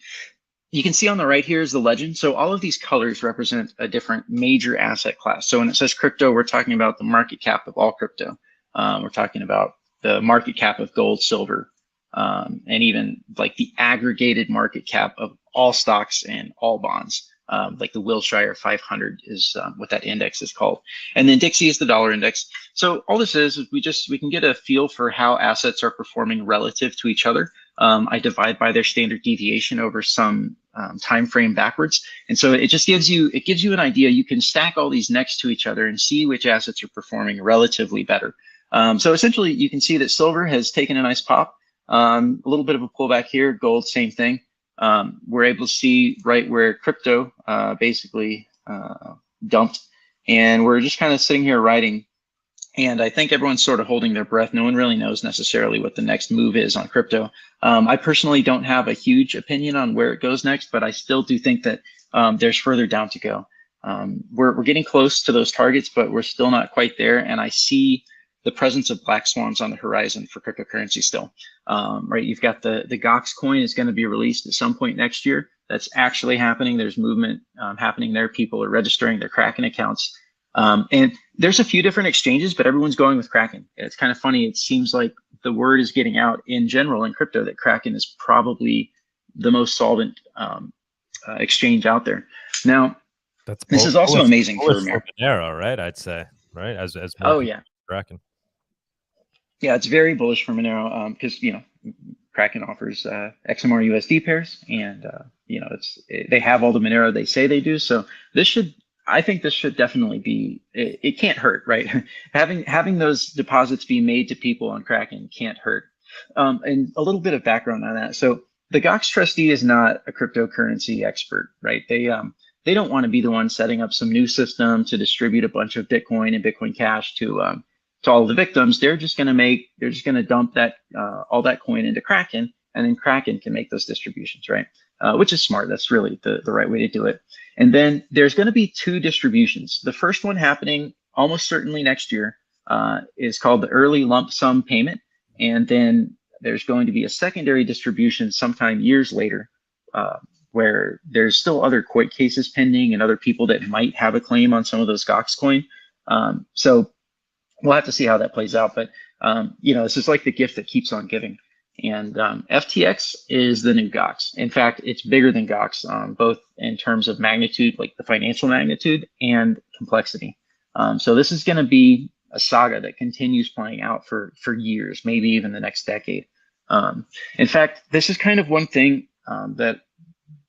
you can see on the right here is the legend. So all of these colors represent a different major asset class. So when it says crypto, we're talking about the market cap of all crypto. We're talking about the market cap of gold, silver, and even like the aggregated market cap of all stocks and all bonds. Like the Wilshire 500 is what that index is called. And then Dixie is the dollar index. So all this is we can get a feel for how assets are performing relative to each other. I divide by their standard deviation over some time frame backwards. And so it just gives you an idea. You can stack all these next to each other and see which assets are performing relatively better. So essentially you can see that silver has taken a nice pop, a little bit of a pullback here, gold, same thing. We're able to see right where crypto basically dumped, and we're just kind of sitting here writing. And I think everyone's sort of holding their breath. No one really knows necessarily what the next move is on crypto. I personally don't have a huge opinion on where it goes next, but I still do think that there's further down to go. We're getting close to those targets, but we're still not quite there. And I see the presence of black swans on the horizon for cryptocurrency still. Right, you've got the Gox coin is going to be released at some point next year. That's actually happening. There's movement happening there. People are registering their Kraken accounts. And there's a few different exchanges, but everyone's going with Kraken. It's kind of funny. It seems like the word is getting out in general in crypto that Kraken is probably the most solvent exchange out there. Now, this is also amazing for Monero, right? I'd say, right? As Kraken. Yeah, it's very bullish for Monero because Kraken offers XMR USD pairs, and they have all the Monero they say they do. So I think this should definitely be. It can't hurt, right? having those deposits be made to people on Kraken can't hurt. And a little bit of background on that. So the Gox trustee is not a cryptocurrency expert, right? They don't want to be the one setting up some new system to distribute a bunch of Bitcoin and Bitcoin Cash to all of the victims. They're just going to dump that all that coin into Kraken, and then Kraken can make those distributions, right? Which is smart. That's really the right way to do it. And then there's going to be two distributions. The first one happening almost certainly next year is called the early lump sum payment. And then there's going to be a secondary distribution sometime years later, where there's still other court cases pending and other people that might have a claim on some of those Gox coin. So we'll have to see how that plays out. But this is like the gift that keeps on giving. And FTX is the new Gox. In fact, it's bigger than Gox, both in terms of magnitude, like the financial magnitude, and complexity. So this is going to be a saga that continues playing out for years, maybe even the next decade. In fact, this is kind of one thing that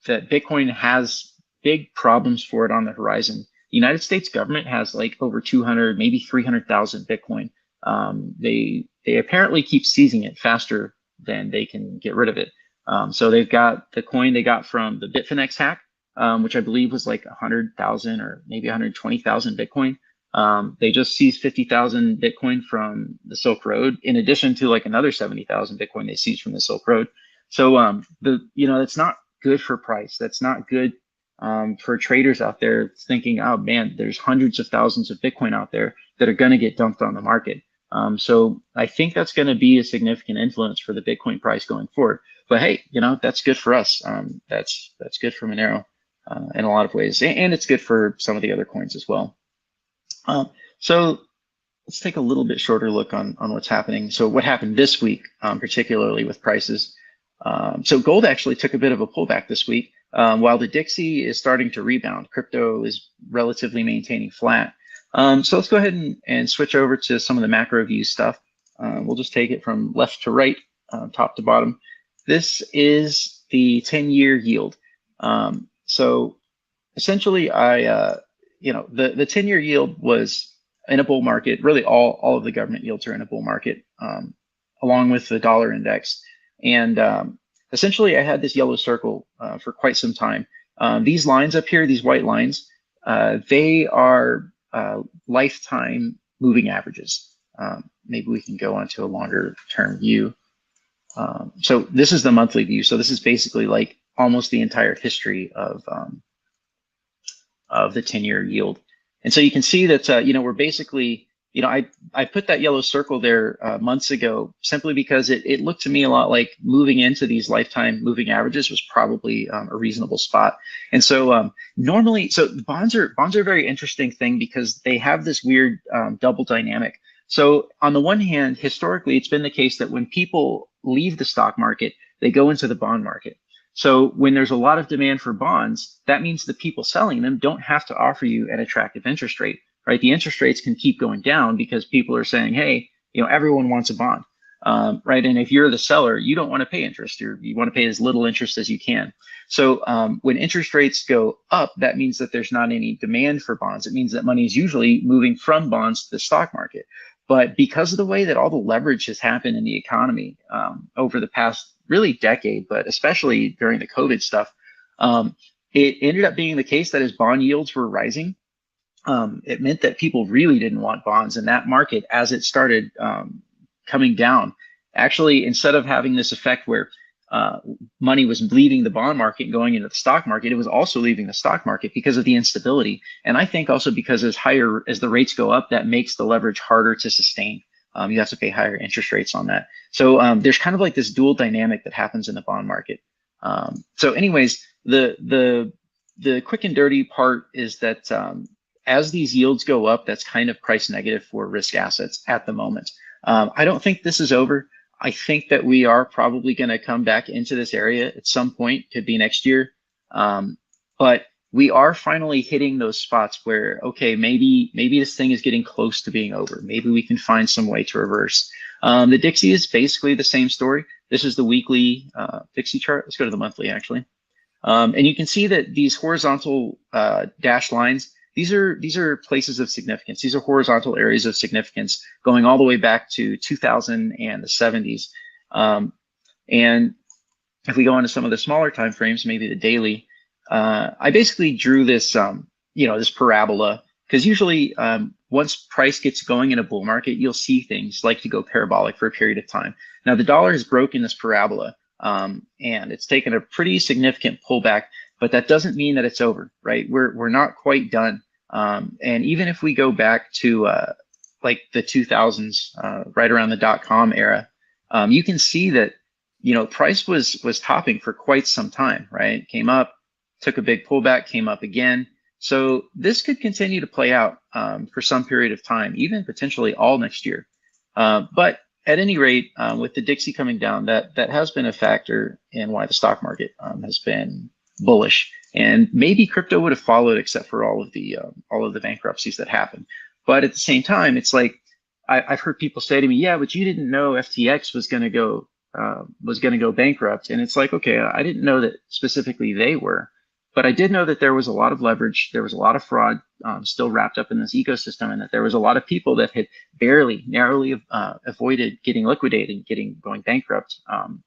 Bitcoin has big problems for it on the horizon. The United States government has like over 200, maybe 300,000 Bitcoin. They apparently keep seizing it faster than they can get rid of it. So they've got the coin they got from the Bitfinex hack, which I believe was like 100,000 or maybe 120,000 Bitcoin. They just seized 50,000 Bitcoin from the Silk Road, in addition to like another 70,000 Bitcoin they seized from the Silk Road. So it's not good for price. That's not good for traders out there thinking, oh man, there's hundreds of thousands of Bitcoin out there that are going to get dumped on the market. So I think that's going to be a significant influence for the Bitcoin price going forward. But hey, that's good for us. That's good for Monero in a lot of ways, and it's good for some of the other coins as well. So let's take a little bit shorter look on what's happening. So what happened this week, particularly with prices. So gold actually took a bit of a pullback this week, while the Dixie is starting to rebound. Crypto is relatively maintaining flat. So let's go ahead and switch over to some of the macro view stuff. We'll just take it from left to right, top to bottom. This is the 10-year yield. So essentially, the 10-year yield was in a bull market. Really, all of the government yields are in a bull market, along with the dollar index. And essentially, I had this yellow circle for quite some time. These lines up here, these white lines, they are lifetime moving averages. Maybe we can go on to a longer term view. So this is the monthly view. So this is basically like almost the entire history of the 10-year yield. And so you can see that, we're basically, I put that yellow circle there months ago simply because it looked to me a lot like moving into these lifetime moving averages was probably a reasonable spot. And so normally, so bonds are a very interesting thing because they have this weird double dynamic. So on the one hand, historically, it's been the case that when people leave the stock market, they go into the bond market. So when there's a lot of demand for bonds, that means the people selling them don't have to offer you an attractive interest rate, right? The interest rates can keep going down because people are saying, hey, everyone wants a bond, right? And if you're the seller, you don't want to pay interest. You want to pay as little interest as you can. So when interest rates go up, that means that there's not any demand for bonds. It means that money is usually moving from bonds to the stock market. But because of the way that all the leverage has happened in the economy over the past really decade, but especially during the COVID stuff, it ended up being the case that as bond yields were rising, it meant that people really didn't want bonds in that market as it started coming down. Actually, instead of having this effect where money was leaving the bond market and going into the stock market, it was also leaving the stock market because of the instability. And I think also because as the rates go up, that makes the leverage harder to sustain. You have to pay higher interest rates on that. So there's kind of like this dual dynamic that happens in the bond market. So anyways, the quick and dirty part is that as these yields go up, that's kind of price negative for risk assets at the moment. I don't think this is over. I think that we are probably going to come back into this area at some point, could be next year. But we are finally hitting those spots where, okay, maybe this thing is getting close to being over. Maybe we can find some way to reverse. The Dixie is basically the same story. This is the weekly Dixie chart. Let's go to the monthly, actually. And you can see that these horizontal dashed lines, these are places of significance. These are horizontal areas of significance going all the way back to 2000 and the 70s. And if we go into some of the smaller time frames, maybe the daily, I basically drew this, this parabola, because usually once price gets going in a bull market, you'll see things like to go parabolic for a period of time. Now the dollar has broken this parabola, and it's taken a pretty significant pullback, but that doesn't mean that it's over, right? We're not quite done. And even if we go back to like the 2000s, right around the .com era, you can see that, you know, price was topping for quite some time, right? Came up, took a big pullback, came up again. So this could continue to play out for some period of time, even potentially all next year. But at any rate, with the Dixie coming down, that has been a factor in why the stock market has been bullish. And maybe crypto would have followed, except for all of the bankruptcies that happened. But at the same time, it's like I've heard people say to me, "Yeah, but you didn't know FTX was going to go bankrupt." And it's like, okay, I didn't know that specifically they were. But I did know that there was a lot of leverage, there was a lot of fraud still wrapped up in this ecosystem, and that there was a lot of people that had narrowly avoided getting liquidated, going bankrupt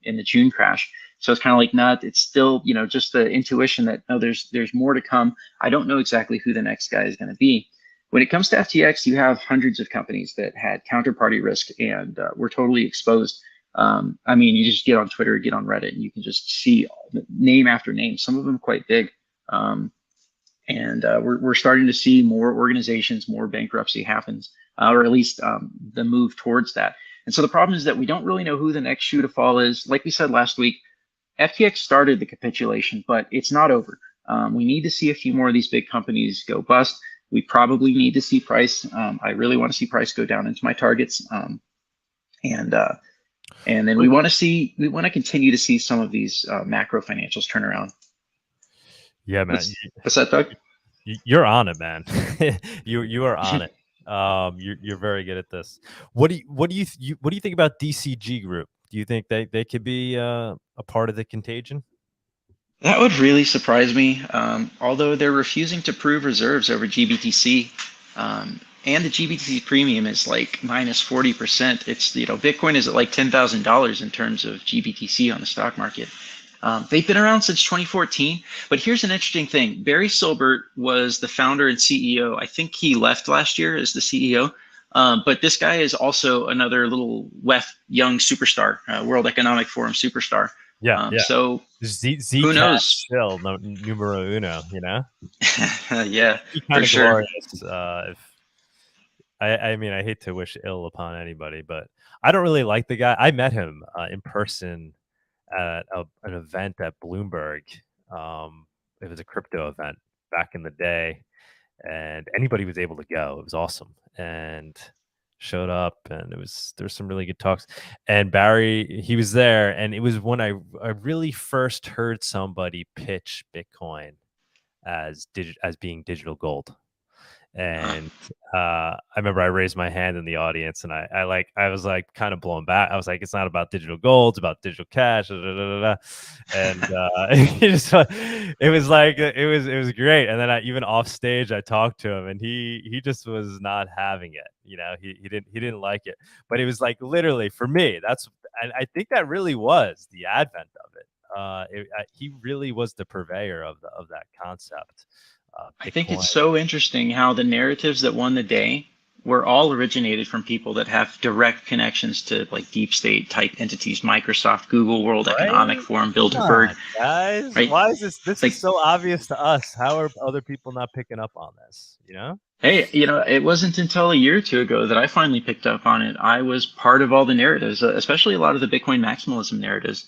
in the June crash. So it's kind of like, nah, it's still, you know, just the intuition that, no, there's more to come. I don't know exactly who the next guy is going to be. When it comes to FTX, you have hundreds of companies that had counterparty risk and were totally exposed. I mean, you just get on Twitter, get on Reddit, and you can just see name after name, some of them quite big. We're starting to see more organizations, more bankruptcy happens, or at least the move towards that. And so the problem is that we don't really know who the next shoe to fall is. Like we said last week, FTX started the capitulation, but it's not over. We need to see a few more of these big companies go bust. We probably need to see price. I really want to see price go down into my targets. And then we want to continue to see some of these macro financials turn around. Yeah, man. What's that, Doug? You're on it, man. you are on it. You're very good at this. What do you think about DCG Group? Do you think they could be a part of the contagion? That would really surprise me. Although they're refusing to prove reserves over GBTC. And the GBTC premium is like minus 40%. It's, you know, Bitcoin is at like $10,000 in terms of GBTC on the stock market. They've been around since 2014, but here's an interesting thing. Barry Silbert was the founder and CEO. I think he left last year as the CEO, but this guy is also another little young superstar, World Economic Forum superstar. Yeah. So Z who knows? Still numero uno, you know? Yeah, for sure. Glorious, I mean, I hate to wish ill upon anybody, but I don't really like the guy. I met him in person at an event at Bloomberg. It was a crypto event back in the day, and anybody was able to go. It was awesome, and showed up, and there's some really good talks. And Barry, he was there, and it was when I really first heard somebody pitch Bitcoin as being digital gold. And I remember I raised my hand in the audience, and I was like kind of blown back. I was like, it's not about digital gold, it's about digital cash. And it was great. And then even off stage, I talked to him, and he just was not having it. You know, he didn't like it. But it was like, literally, for me, and I think that really was the advent of it. He really was the purveyor of that concept. I think it's so interesting how the narratives that won the day were all originated from people that have direct connections to like deep state type entities, Microsoft, Google, World Economic Forum, Bilderberg. Guys, right? Why is this is so obvious to us? How are other people not picking up on this? You know? Hey, you know, it wasn't until a year or two ago that I finally picked up on it. I was part of all the narratives, especially a lot of the Bitcoin maximalism narratives.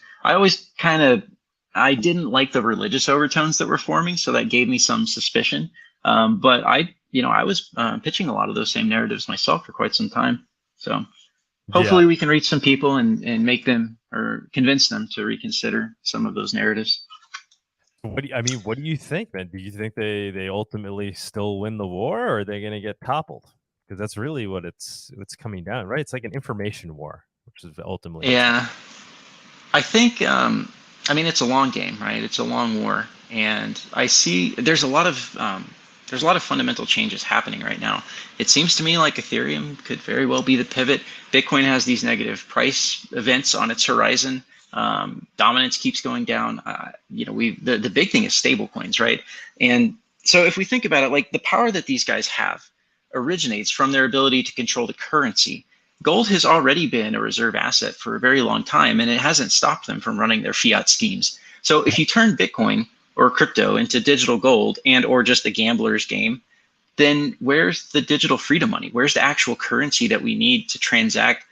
I didn't like the religious overtones that were forming, so that gave me some suspicion. But I was pitching a lot of those same narratives myself for quite some time. So hopefully we can reach some people and make them or convince them to reconsider some of those narratives. What do you think, man? Do you think they ultimately still win the war, or are they going to get toppled? Because that's really what it's coming down, right? It's like an information war, which is ultimately. Yeah, I think. It's a long game, right? It's a long war, and I see there's a lot of fundamental changes happening right now. It seems to me like Ethereum could very well be the pivot. Bitcoin has these negative price events on its horizon. Dominance keeps going down. The big thing is stable coins, right? And so if we think about it, like the power that these guys have originates from their ability to control the currency. Gold has already been a reserve asset for a very long time, and it hasn't stopped them from running their fiat schemes. So if you turn Bitcoin or crypto into digital gold or just a gambler's game, then where's the digital freedom money? Where's the actual currency that we need to transact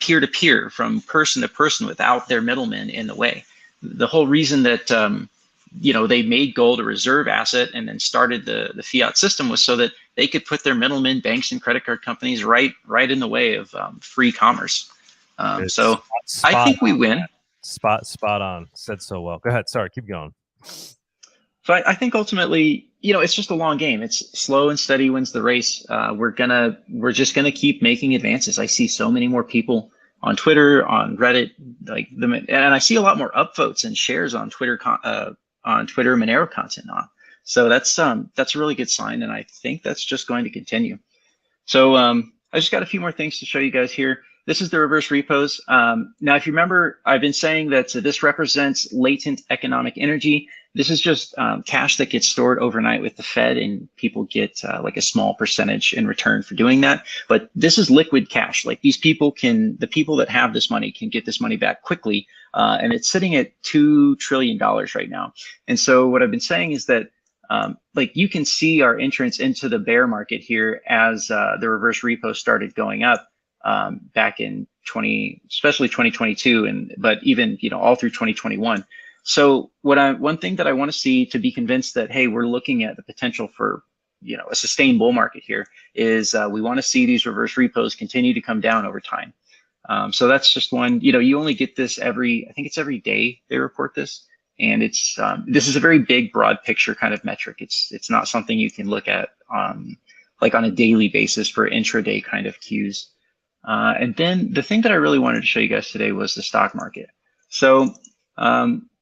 peer to peer, from person to person, without their middlemen in the way? The whole reason that they made gold a reserve asset and then started the fiat system was so that they could put their middlemen, banks and credit card companies, right in the way of free commerce. So I think we win. Spot on. Said so well. Go ahead. Sorry, keep going. So I think ultimately, it's just a long game. It's slow and steady wins the race. We're just gonna keep making advances. I see so many more people on Twitter, on Reddit, and I see a lot more upvotes and shares on Twitter Monero content now. So that's a really good sign, and I think that's just going to continue. So I just got a few more things to show you guys here. This is the reverse repos. Now, if you remember, I've been saying that this represents latent economic energy. This is just cash that gets stored overnight with the Fed, and people get like a small percentage in return for doing that. But this is liquid cash. Like the people that have this money can get this money back quickly, and it's sitting at $2 trillion right now. And so what I've been saying is that like you can see our entrance into the bear market here as the reverse repo started going up back in especially 2022, but even all through 2021. So one thing that I want to see to be convinced that, hey, we're looking at the potential for a sustained bull market here is we want to see these reverse repos continue to come down over time. So that's just one. You only get this I think it's every day they report this, and it's this is a very big, broad picture kind of metric. It's not something you can look at like on a daily basis for intraday kind of cues. And then the thing that I really wanted to show you guys today was the stock market. So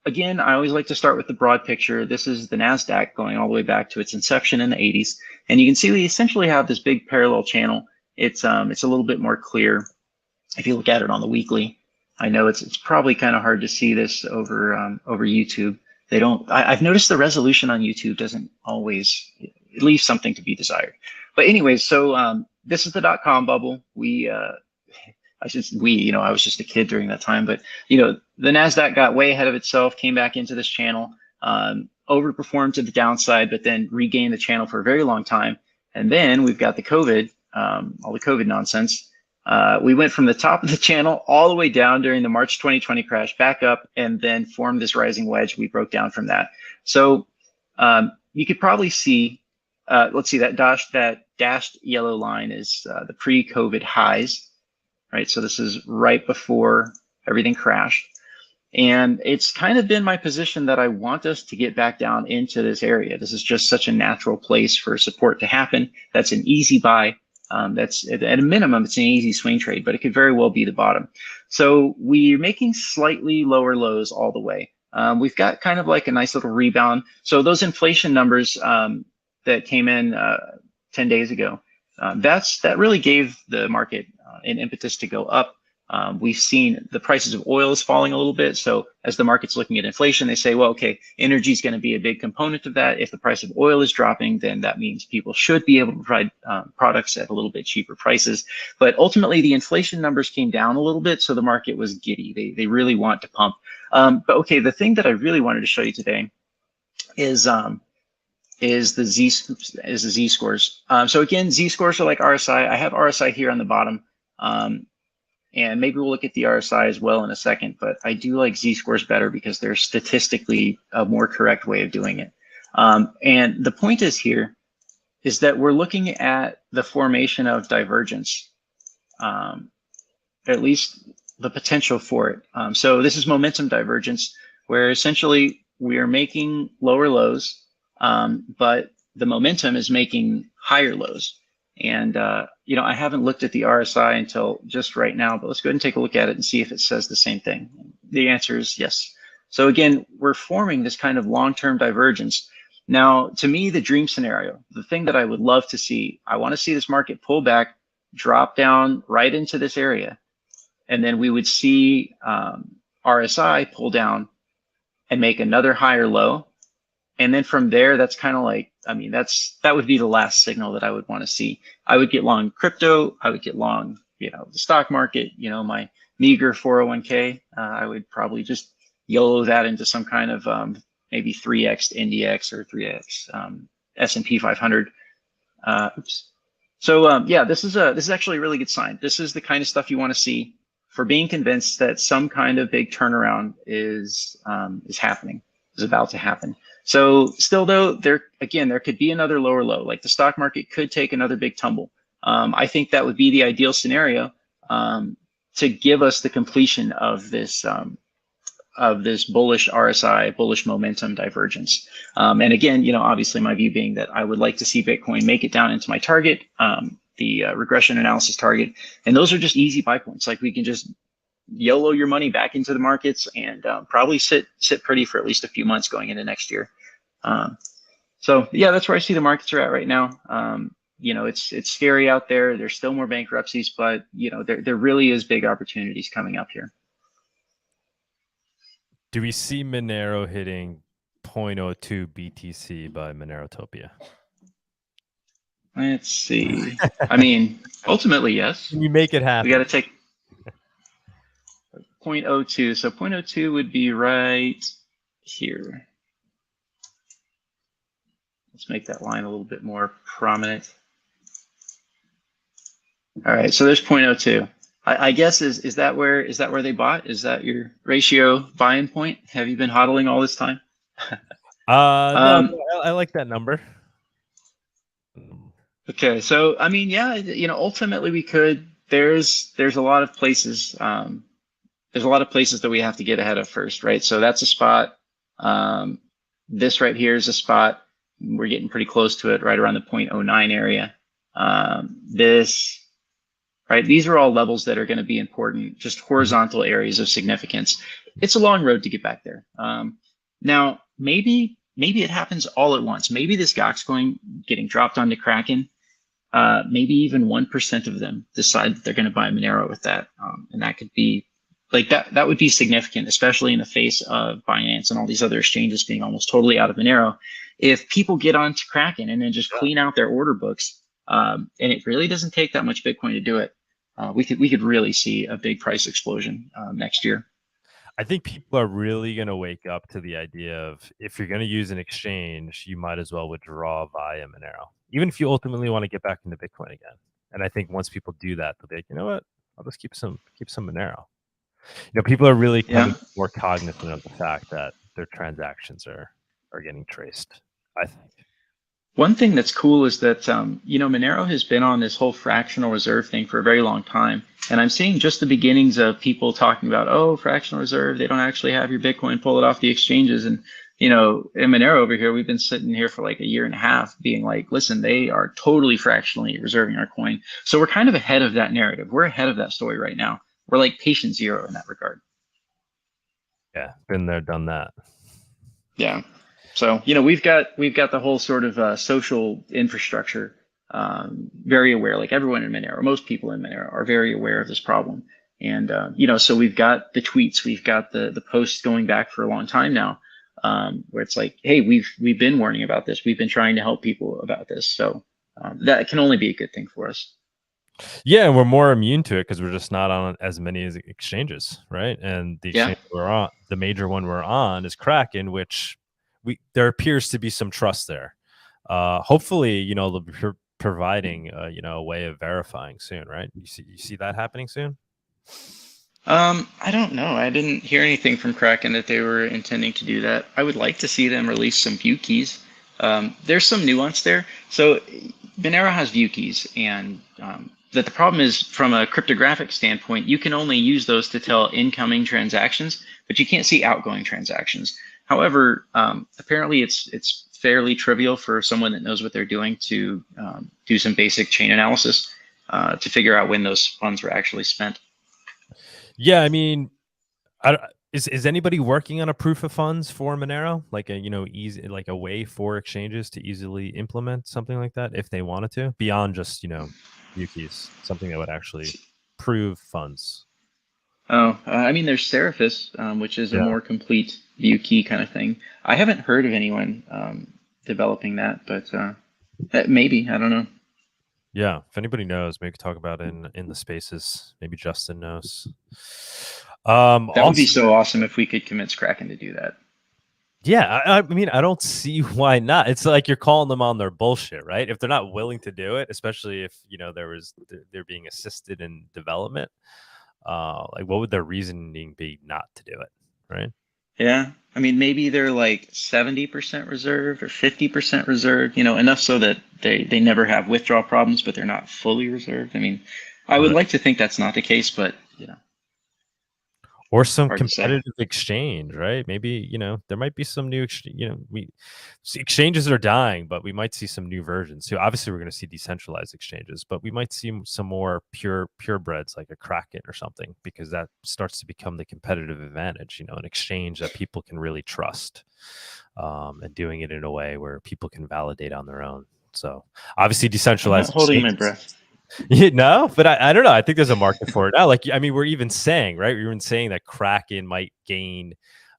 again, I always like to start with the broad picture. This is the NASDAQ going all the way back to its inception in the 80s. And you can see we essentially have this big parallel channel. It's a little bit more clear if you look at it on the weekly. I know it's probably kind of hard to see this over YouTube. I've noticed the resolution on YouTube doesn't always, it leaves something to be desired. But anyways, so this is the .com bubble. I was just a kid during that time, but the NASDAQ got way ahead of itself, came back into this channel, overperformed to the downside, but then regained the channel for a very long time. And then we've got the COVID, all the COVID nonsense. We went from the top of the channel all the way down during the March 2020 crash, back up, and then formed this rising wedge. We broke down from that. So you could probably see, let's see, that dashed yellow line is the pre-COVID highs. Right, so this is right before everything crashed. And it's kind of been my position that I want us to get back down into this area. This is just such a natural place for support to happen. That's an easy buy. That's at a minimum, it's an easy swing trade, but it could very well be the bottom. So we're making slightly lower lows all the way. We've got kind of like a nice little rebound. So those inflation numbers that came in 10 days ago, that really gave the market an impetus to go up. We've seen the prices of oil is falling a little bit. So as the market's looking at inflation, they say, well, okay, energy is going to be a big component of that. If the price of oil is dropping, then that means people should be able to provide products at a little bit cheaper prices. But ultimately, the inflation numbers came down a little bit, so the market was giddy. They really want to pump. But okay, the thing that I really wanted to show you today is the Z scores. So again, Z scores are like RSI. I have RSI here on the bottom. And maybe we'll look at the RSI as well in a second, but I do like Z scores better because they're statistically a more correct way of doing it. And the point is here is that we're looking at the formation of divergence, at least the potential for it. So this is momentum divergence, where essentially we are making lower lows, but the momentum is making higher lows. And I haven't looked at the RSI until just right now, but let's go ahead and take a look at it and see if it says the same thing. The answer is yes. So again, we're forming this kind of long-term divergence. Now, to me, the dream scenario, the thing that I would love to see, I want to see this market pull back, drop down right into this area, and then we would see RSI pull down and make another higher low. And then from there, that's kind of like, that would be the last signal that I would want to see. I would get long crypto. I would get long, the stock market, my meager 401k. I would probably just YOLO that into some kind of maybe 3x NDX or 3x S&P 500. Oops. So yeah, this is actually a really good sign. This is the kind of stuff you want to see for being convinced that some kind of big turnaround is happening, is about to happen. So still though, there could be another lower low. Like the stock market could take another big tumble. I think that would be the ideal scenario to give us the completion of this bullish RSI, bullish momentum divergence. And again, obviously my view being that I would like to see Bitcoin make it down into my target, the regression analysis target. And those are just easy buy points. Like we can just YOLO your money back into the markets and probably sit pretty for at least a few months going into next year. So yeah, that's where I see the markets are at right now. It's scary out there. There's still more bankruptcies, but there really is big opportunities coming up here. Do we see Monero hitting 0.02 BTC by Monerotopia? Let's see. I mean, ultimately, yes. Can you make it happen? We got to take 0.02. So 0.02 would be right here. Let's make that line a little bit more prominent. All right, so there's 0.02. I guess is that where they bought? Is that your ratio buy-in point? Have you been hodling all this time? No, I like that number. Okay, so I mean, yeah, ultimately we could. There's a lot of places. There's a lot of places that we have to get ahead of first, right? So that's a spot. This right here is a spot. We're getting pretty close to it, right around the 0.09 area. Right, these are all levels that are going to be important, just horizontal areas of significance. It's a long road to get back there. Now, maybe it happens all at once. Maybe this Gox getting dropped onto Kraken, maybe even 1% of them decide that they're going to buy Monero with that. And that could be like that would be significant, especially in the face of Binance and all these other exchanges being almost totally out of Monero. If people get onto Kraken and then just clean out their order books, and it really doesn't take that much Bitcoin to do it, we could really see a big price explosion next year. I think people are really going to wake up to the idea of if you're going to use an exchange, you might as well withdraw via Monero, even if you ultimately want to get back into Bitcoin again. And I think once people do that, they'll be like, you know what, I'll just keep some Monero. People are really becoming more cognizant of the fact that their transactions are getting traced, I think. One thing that's cool is that, Monero has been on this whole fractional reserve thing for a very long time. And I'm seeing just the beginnings of people talking about, oh, fractional reserve, they don't actually have your Bitcoin, pull it off the exchanges. And, in Monero over here, we've been sitting here for like a year and a half being like, listen, they are totally fractionally reserving our coin. So we're kind of ahead of that narrative. We're ahead of that story right now. We're like patient zero in that regard. Yeah, been there, done that. Yeah. So, we've got the whole sort of social infrastructure very aware, like everyone in Monero, most people in Monero are very aware of this problem. And, so we've got the tweets, we've got the posts going back for a long time now, where it's like, hey, we've been warning about this. We've been trying to help people about this. So that can only be a good thing for us. Yeah, we're more immune to it because we're just not on as many exchanges, right? And the exchange we're on, the major one we're on is Kraken, which there appears to be some trust there. Hopefully, they'll be providing a way of verifying soon, right? You see that happening soon? I don't know. I didn't hear anything from Kraken that they were intending to do that. I would like to see them release some view keys. There's some nuance there. So Monero has view keys, and that the problem is from a cryptographic standpoint, you can only use those to tell incoming transactions, but you can't see outgoing transactions. However, apparently it's fairly trivial for someone that knows what they're doing to do some basic chain analysis to figure out when those funds were actually spent. Yeah, I mean, is anybody working on a proof of funds for Monero, like easy, like a way for exchanges to easily implement something like that if they wanted to, beyond just view keys, something that would actually prove funds? Oh, I mean, there's Seraphis, which is a more complete view key kind of thing. I haven't heard of anyone developing that, but maybe, I don't know. Yeah, if anybody knows, maybe talk about it in the spaces. Maybe Justin knows. That would be so awesome if we could convince Kraken to do that. Yeah, I mean, I don't see why not. It's like you're calling them on their bullshit, right? If they're not willing to do it, especially if they're being assisted in development, like what would their reasoning be not to do it, right? Yeah. I mean, maybe they're like 70% reserved or 50% reserved, enough so that they never have withdrawal problems, but they're not fully reserved. I mean, I would like to think that's not the case, but Or some hard to say. competitive exchange, right? Maybe, there might be some new, exchanges are dying, but we might see some new versions. So obviously we're going to see decentralized exchanges, but we might see some more purebreds like a Kraken or something, because that starts to become the competitive advantage, an exchange that people can really trust, and doing it in a way where people can validate on their own. So obviously decentralized. I'm not holding my breath. No, but I don't know. I think there's a market for it now. Like, I mean, we're even saying, right? We're even saying that Kraken might gain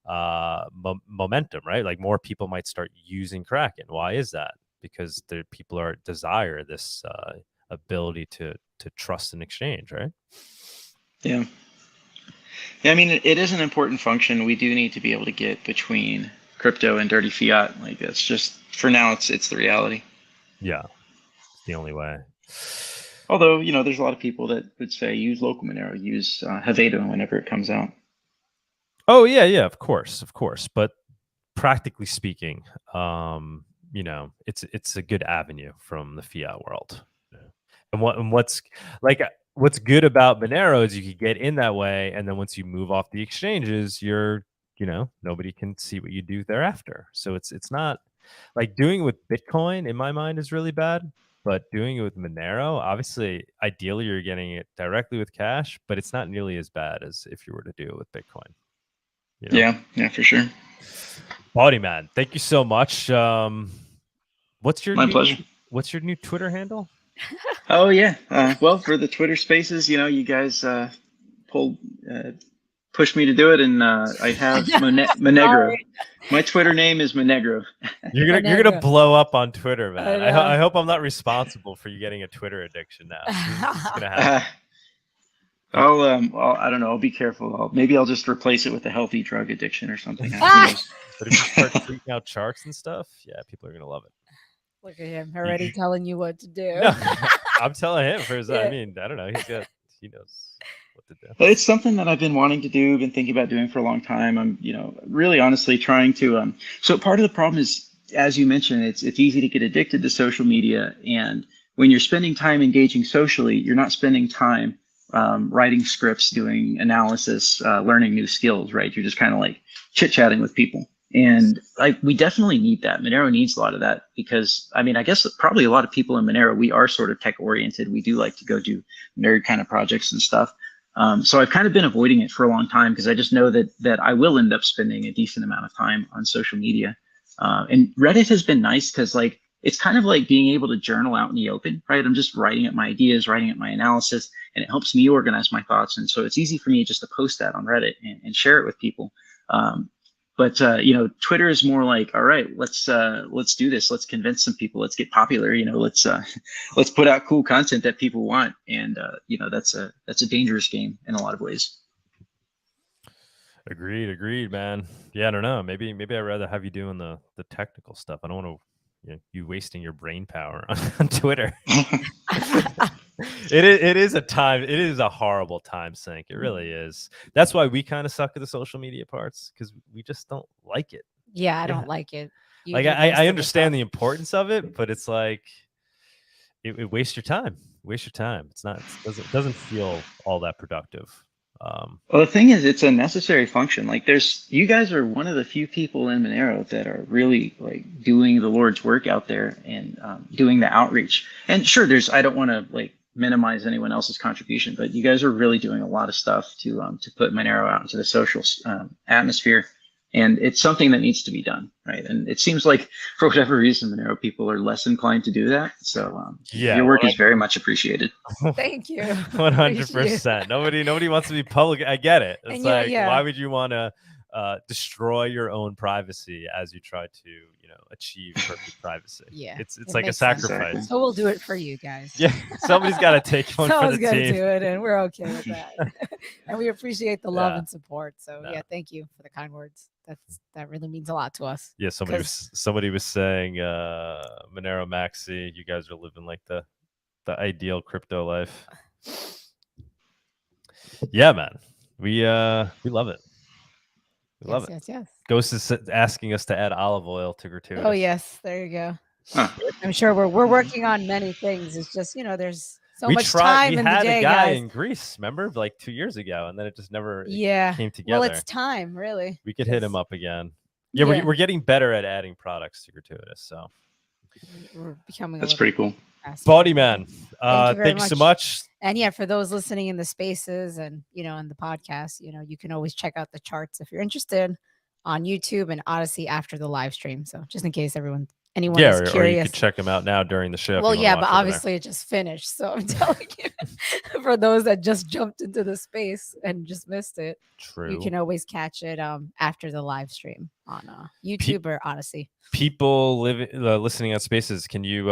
momentum, right? Like more people might start using Kraken. Why is that? Because people desire this ability to trust an exchange, right? Yeah. Yeah, I mean, it is an important function. We do need to be able to get between crypto and dirty fiat. Like that's just, for now, it's the reality. Yeah, it's the only way. Although, there's a lot of people that would say use local Monero, use Haveda whenever it comes out. Oh, yeah, of course. But practically speaking, it's a good avenue from the fiat world. And what's good about Monero is you can get in that way, and then once you move off the exchanges, nobody can see what you do thereafter. So it's not like doing it with Bitcoin, in my mind, is really bad. But doing it with Monero, obviously, ideally, you're getting it directly with cash, but it's not nearly as bad as if you were to do it with Bitcoin. Yeah, for sure. Bawdy man, thank you so much. What's your pleasure. What's your new Twitter handle? Oh yeah. Well, for the Twitter Spaces, you guys pushed me to do it, and I have Monegro. My Twitter name is Monegro. You're gonna blow up on Twitter, man. I hope I'm not responsible for you getting a Twitter addiction now. It's gonna happen. I don't know. I'll be careful. Maybe I'll just replace it with a healthy drug addiction or something. But if you start tweeting out charts and stuff, yeah, people are gonna love it. Look at him already telling you what to do. No, I'm telling him for his. I mean, I don't know. He knows what to do. It's something that I've been wanting to do, been thinking about doing for a long time. I'm, really honestly trying to. So part of the problem is, as you mentioned, it's easy to get addicted to social media, and when you're spending time engaging socially, you're not spending time writing scripts, doing analysis, learning new skills, right? You're just kind of like chit-chatting with people. And we definitely need that. Monero needs a lot of that because, I mean, I guess probably a lot of people in Monero, we are sort of tech oriented. We do like to go do nerd kind of projects and stuff. So I've kind of been avoiding it for a long time because I just know that I will end up spending a decent amount of time on social media. And Reddit has been nice because it's kind of like being able to journal out in the open, right? I'm just writing up my ideas, writing up my analysis, and it helps me organize my thoughts. And so it's easy for me just to post that on Reddit and share it with people. But Twitter is more like, all right, let's do this. Let's convince some people. Let's get popular. Let's put out cool content that people want. And that's a dangerous game in a lot of ways. Agreed, man. Yeah, I don't know. Maybe I'd rather have you doing the technical stuff. I don't want to you wasting your brain power on Twitter. It is a horrible time sink. It really is. That's why we kind of suck at the social media parts, because we just don't like it. Yeah, I don't like it. I understand the importance of it, but it's like it wastes your time. It doesn't feel all that productive. Well, the thing is, it's a necessary function. You guys are one of the few people in Monero that are really doing the Lord's work out there and doing the outreach. And sure, I don't want to minimize anyone else's contribution, but you guys are really doing a lot of stuff to put Monero out into the social atmosphere. And it's something that needs to be done, right? And it seems like for whatever reason, Monero people are less inclined to do that. So your work is very much appreciated. Thank you. 100%. Nobody wants to be public. I get it. It's why would you want to destroy your own privacy as you try to, achieve perfect privacy? Yeah, it's like a sacrifice. Sense. So we'll do it for you guys. Yeah, somebody's got to take one for the team. Someone's got to do it, and we're okay with that. And we appreciate the love and support. So yeah, thank you for the kind words. that really means a lot to us. Yeah, somebody was saying, Monero Maxi, you guys are living like the ideal crypto life. Yeah, man. We love it. We love it. Yes. Ghost is asking us to add olive oil to gratuitous. Oh yes, there you go. Huh. I'm sure we're working on many things. It's just, there's so much We time in the had day, a guy guys. in Greece, remember, like 2 years ago, and then it just never came together. Well, it's time, really. We could hit him up again. Yeah, we're getting better at adding products to gratuitous, so we're becoming. That's pretty cool. Bawdy man, thank you so much. And yeah, for those listening in the spaces and in the podcast, you can always check out the charts if you're interested on YouTube and Odyssey after the live stream. So just in case anyone is curious, or you could check them out now during the show. Well, yeah, but obviously it just finished, so I'm telling you, for those that just jumped into the space and just missed it, you can always catch it after the live stream on YouTube or Odyssey. People listening on Spaces, can you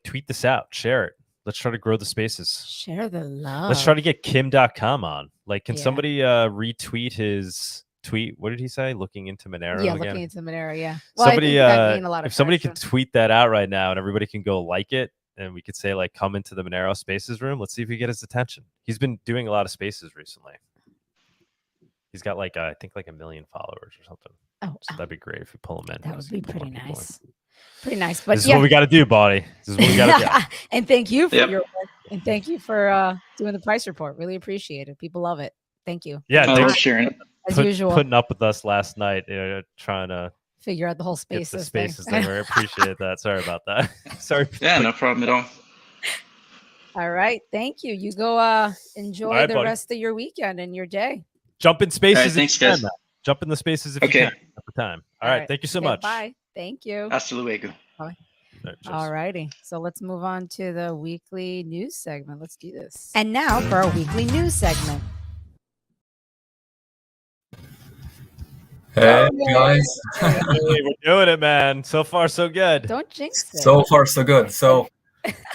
tweet this out, share it? Let's try to grow the spaces. Share the love. Let's try to get Kim.com on. Can somebody retweet his tweet? What did he say? Looking into Monero. Yeah, again? Looking into Monero. Yeah. Well, somebody, if somebody could tweet that out right now, and everybody can go like it, and we could say come into the Monero Spaces room. Let's see if we get his attention. He's been doing a lot of spaces recently. He's got I think 1 million followers or something. Oh, so that'd be great if we pull him in. That would be pretty nice. Pretty nice. But this is what we got to do, Bawdy. This is what we got to do. And thank you for your work, and thank you for doing the price report. Really appreciate it. People love it. Thank you. Yeah, thanks for sharing it. As usual, putting up with us last night, trying to figure out the whole spaces thing. I appreciate that. Sorry about that. Sorry. Yeah, no problem at all. All right, thank you. You go enjoy the buddy. Rest of your weekend and your day. Jump in spaces. All right, thanks, guys. Jump in the spaces if you can at the time. All right. Thank you so much. Bye. Thank you. Hasta luego. Bye. All righty. So let's move on to the weekly news segment. Let's do this. And now for our weekly news segment. Hey guys. Hey, we're doing it, man. So far, so good. Don't jinx it. So far, so good. So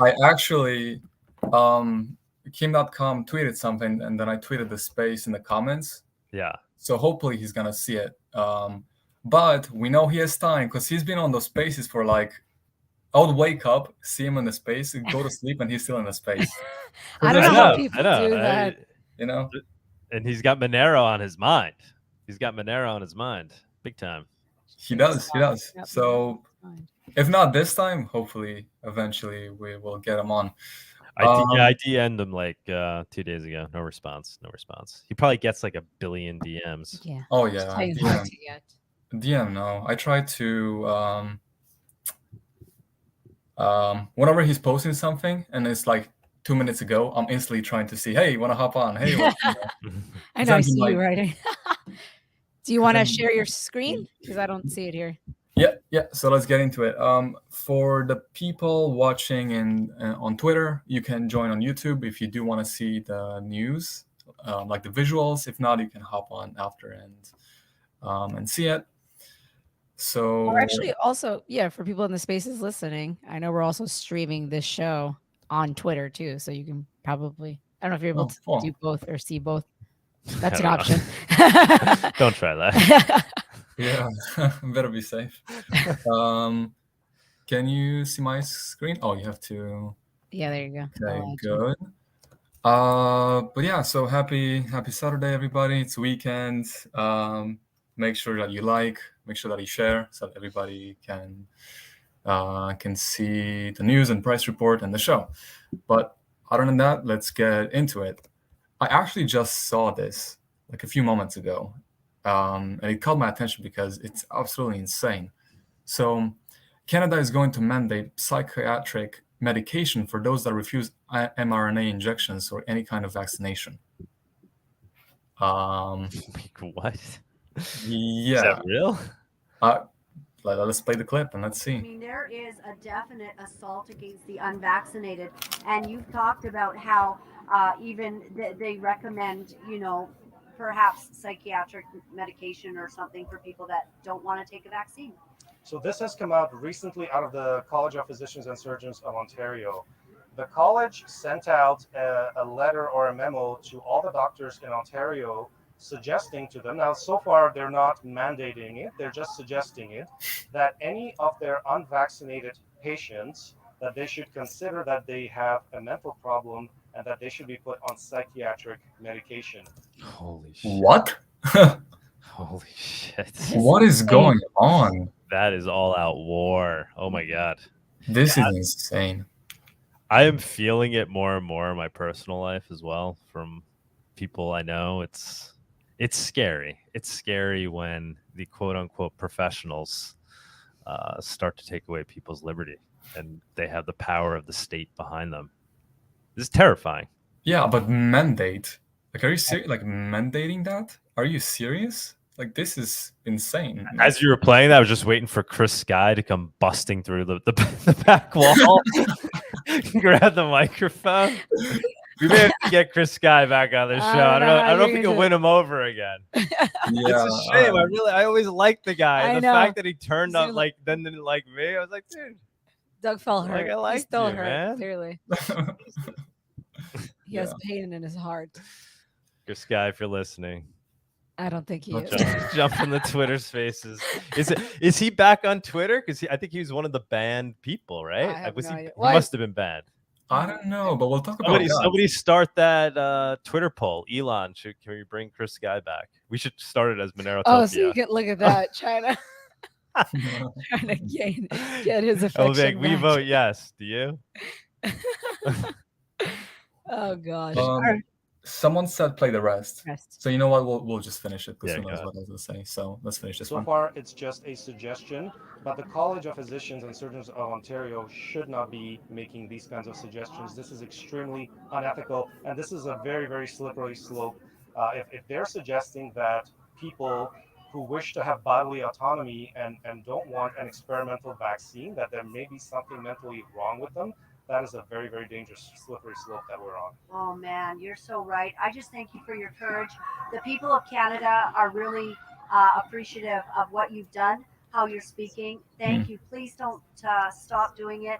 I actually, Kim.com tweeted something, and then I tweeted the space in the comments. Yeah. So hopefully he's going to see it. But we know he has time because he's been on those spaces for I would wake up, see him in the space, go to sleep, and he's still in the space. I don't know how people do that. And he's got Monero on his mind. Big time. He does. So if not this time, hopefully, eventually we will get him on. I DM'd him 2 days ago. No response. He probably gets 1 billion DMs. Yeah. Oh yeah. DM. No, I try to whenever he's posting something and it's 2 minutes ago, I'm instantly trying to see, hey, you want to hop on? Hey, I know. I see you writing. Do you want to share your screen? Because I don't see it here. Yeah. So let's get into it. For the people watching on Twitter, you can join on YouTube if you do want to see the news, the visuals. If not, you can hop on after and see it. So or actually, also, for people in the spaces listening, I know we're also streaming this show on Twitter too, so you can probably, I don't know if you're able to do both or see both. That's an option. Don't try that. Yeah, better be safe. Can you see my screen? Oh, you have to. Yeah, there you go. Okay, good. But yeah, so happy Saturday, everybody. It's weekend. Make sure that you make sure that you share, so that everybody can see the news and price report and the show. But other than that, let's get into it. I actually just saw this a few moments ago, and it caught my attention because it's absolutely insane. So Canada is going to mandate psychiatric medication for those that refuse mRNA injections or any kind of vaccination. What? Yeah. Is that real? Let's play the clip and let's see. I mean, there is a definite assault against the unvaccinated, and you've talked about how even they recommend, perhaps psychiatric medication or something for people that don't want to take a vaccine. So this has come out recently out of the College of Physicians and Surgeons of Ontario. The college sent out a letter or a memo to all the doctors in Ontario suggesting to them, now so far they're not mandating it, they're just suggesting it, that any of their unvaccinated patients, that they should consider that they have a mental problem and that they should be put on psychiatric medication. Holy shit. What? Holy shit. What is going on? That is all out war. Oh my God. This is insane. I am feeling it more and more in my personal life as well from people I know. It's scary. It's scary when the quote unquote professionals start to take away people's liberty and they have the power of the state behind them. This is terrifying. Yeah, but mandate. Like, are you serious? Like, mandating that? Are you serious? Like, this is insane. As you were playing that, I was just waiting for Chris Sky to come busting through the back wall, grab the microphone. We may have to get Chris Sky back on the show. I don't know if we can win him over again. It's a shame. I always liked the guy. And the fact that he turned up then didn't like me, I was like, dude. Doug felt hurt. Like, I liked He's still you, hurt, man. clearly. He has pain in his heart. Chris Sky, if you're listening. I don't think he is. Jump in the Twitter spaces. Is he back on Twitter? Because I think he was one of the banned people, right? I have no idea. He must have been banned. I don't know, but we'll talk about that. Somebody start that Twitter poll. Elon, can we bring Chris Sky back? We should start it as Monerotopia. Oh, so you can look at that, China. Trying to get his affection we vote yes. Do you? Oh gosh. Someone said play the rest. So you know what? We'll just finish it because who knows what I was going to say. So let's finish this one. So far, it's just a suggestion, but the College of Physicians and Surgeons of Ontario should not be making these kinds of suggestions. This is extremely unethical, and this is a very, very slippery slope. If they're suggesting that people who wish to have bodily autonomy and don't want an experimental vaccine, that there may be something mentally wrong with them, that is a very, very dangerous, slippery slope that we're on. Oh, man, you're so right. I just thank you for your courage. The people of Canada are really appreciative of what you've done, how you're speaking. Thank you. Please don't stop doing it.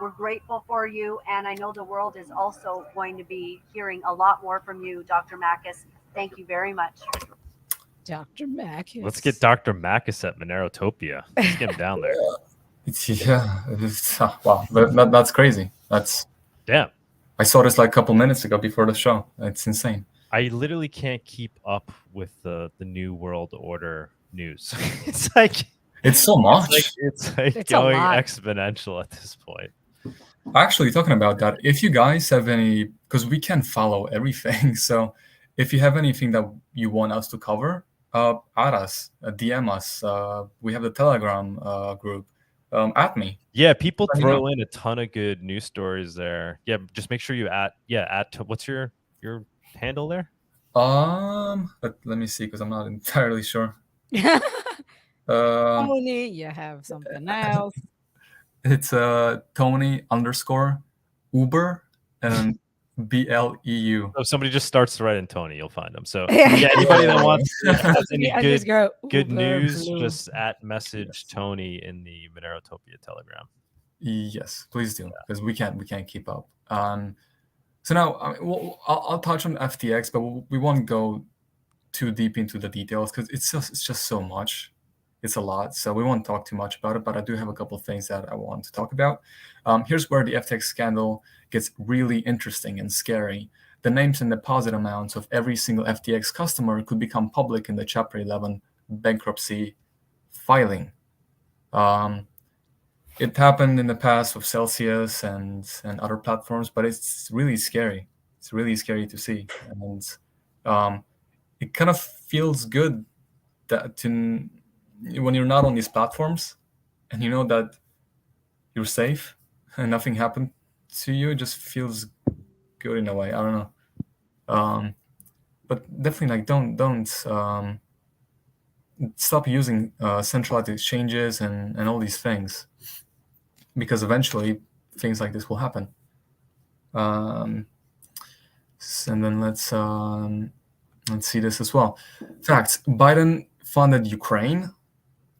We're grateful for you, and I know the world is also going to be hearing a lot more from you, Dr. Makis. Thank you very much. Dr. Makis. Let's get Dr. Makis at Monerotopia. Let's get him down there. Wow, that's crazy. Damn. I saw this like a couple minutes ago before the show. It's insane. I literally can't keep up with the New World Order news. It's so much. It's going exponential at this point. Actually, talking about that, if you guys have any, because we can follow everything. So if you have anything that you want us to cover, add us, DM us. We have the Telegram group. At me. Yeah, people throw in a ton of good news stories there. Yeah, just make sure you what's your handle there? Let me see, because I'm not entirely sure. Tony, you have something else. It's Tony_Uber and BLEU. So if somebody just starts to write in Tony, you'll find them. So anybody that wants has any good news, just @message Tony in the Monerotopia Telegram. Yes, please do, because we can't keep up. So now I'll touch on FTX, but we won't go too deep into the details because it's just so much. It's a lot, so we won't talk too much about it, but I do have a couple of things that I want to talk about. Here's where the FTX scandal gets really interesting and scary. The names and deposit amounts of every single FTX customer could become public in the Chapter 11 bankruptcy filing. It happened in the past with Celsius and other platforms, but it's really scary. It's really scary to see. And it kind of feels good that when you're not on these platforms and you know that you're safe and nothing happened to you, it just feels good in a way. I don't know. But definitely don't stop using centralized exchanges and all these things, because eventually things like this will happen. And then let's see this as well. Facts. Biden funded Ukraine,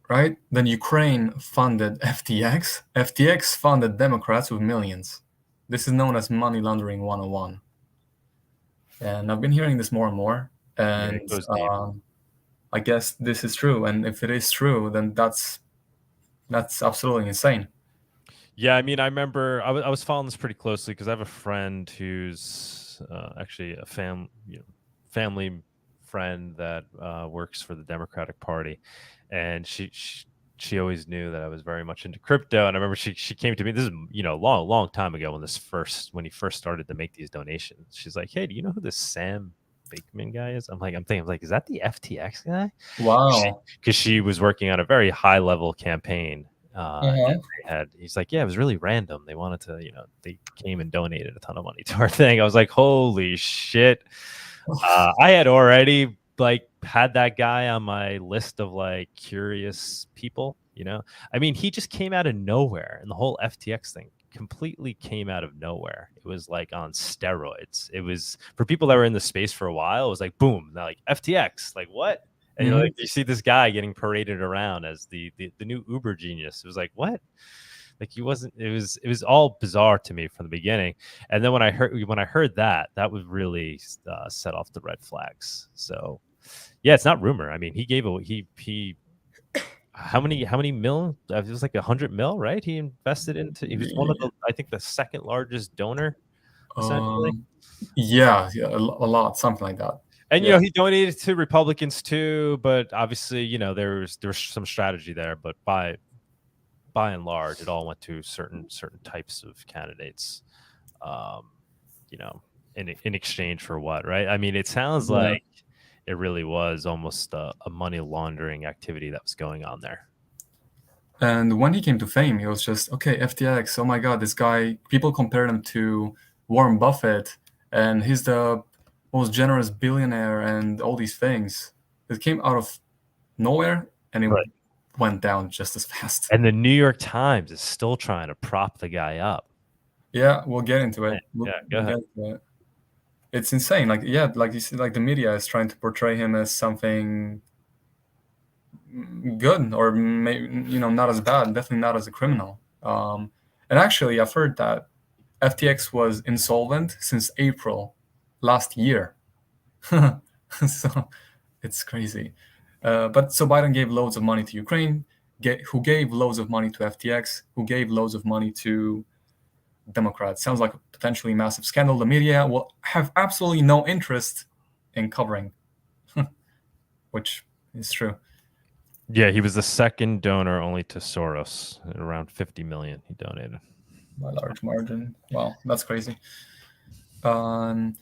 right? Then Ukraine funded FTX. FTX funded Democrats with millions. This is known as money laundering 101. And I've been hearing this more and more. And it goes deep. I guess this is true. And if it is true, then that's absolutely insane. Yeah, I mean, I remember I was following this pretty closely because I have a friend who's actually a family friend that works for the Democratic Party, and she always knew that I was very much into crypto. And I remember she came to me. This is long time ago when he first started to make these donations. She's like, "Hey, do you know who this Sam Bankman guy is?" I'm thinking, is that the FTX guy? Wow. Because she was working on a very high level campaign. He's like, yeah, it was really random. They wanted to, they came and donated a ton of money to our thing. I was like, holy shit. I had already had that guy on my list of curious people, I mean, he just came out of nowhere, and the whole FTX thing completely came out of nowhere. It was on steroids. It was for people that were in the space for a while. It was like, boom, they're like FTX, what? And you see this guy getting paraded around as the new Uber genius. It was like, what? He wasn't. It was all bizarre to me from the beginning. And then when I heard that would really set off the red flags. So yeah, it's not rumor. I mean, he gave he how many mil? It was like 100 mil, right? He invested into. He was one of I think the second largest donor, essentially. Yeah, a lot, something like that. And he donated to Republicans too, but obviously, there's some strategy there. But by and large, it all went to certain types of candidates. In exchange for what, right? I mean, it sounds like it really was almost a money laundering activity that was going on there. And when he came to fame, he was just, okay, FTX, oh my God, this guy, people compared him to Warren Buffett, and he's the most generous billionaire and all these things. It came out of nowhere, and it went down just as fast. And the New York Times is still trying to prop the guy up. Yeah, we'll get into it. Go ahead. It's insane. Like you see, the media is trying to portray him as something good, or maybe not as bad. Definitely not as a criminal. And actually, I've heard that FTX was insolvent since April last year. So it's crazy. But so Biden gave loads of money to Ukraine, who gave loads of money to FTX, who gave loads of money to Democrats. Sounds like a potentially massive scandal. The media will have absolutely no interest in covering, which is true. Yeah, he was the second donor only to Soros. Around 50 million he donated. By large margin. Wow, that's crazy. Sam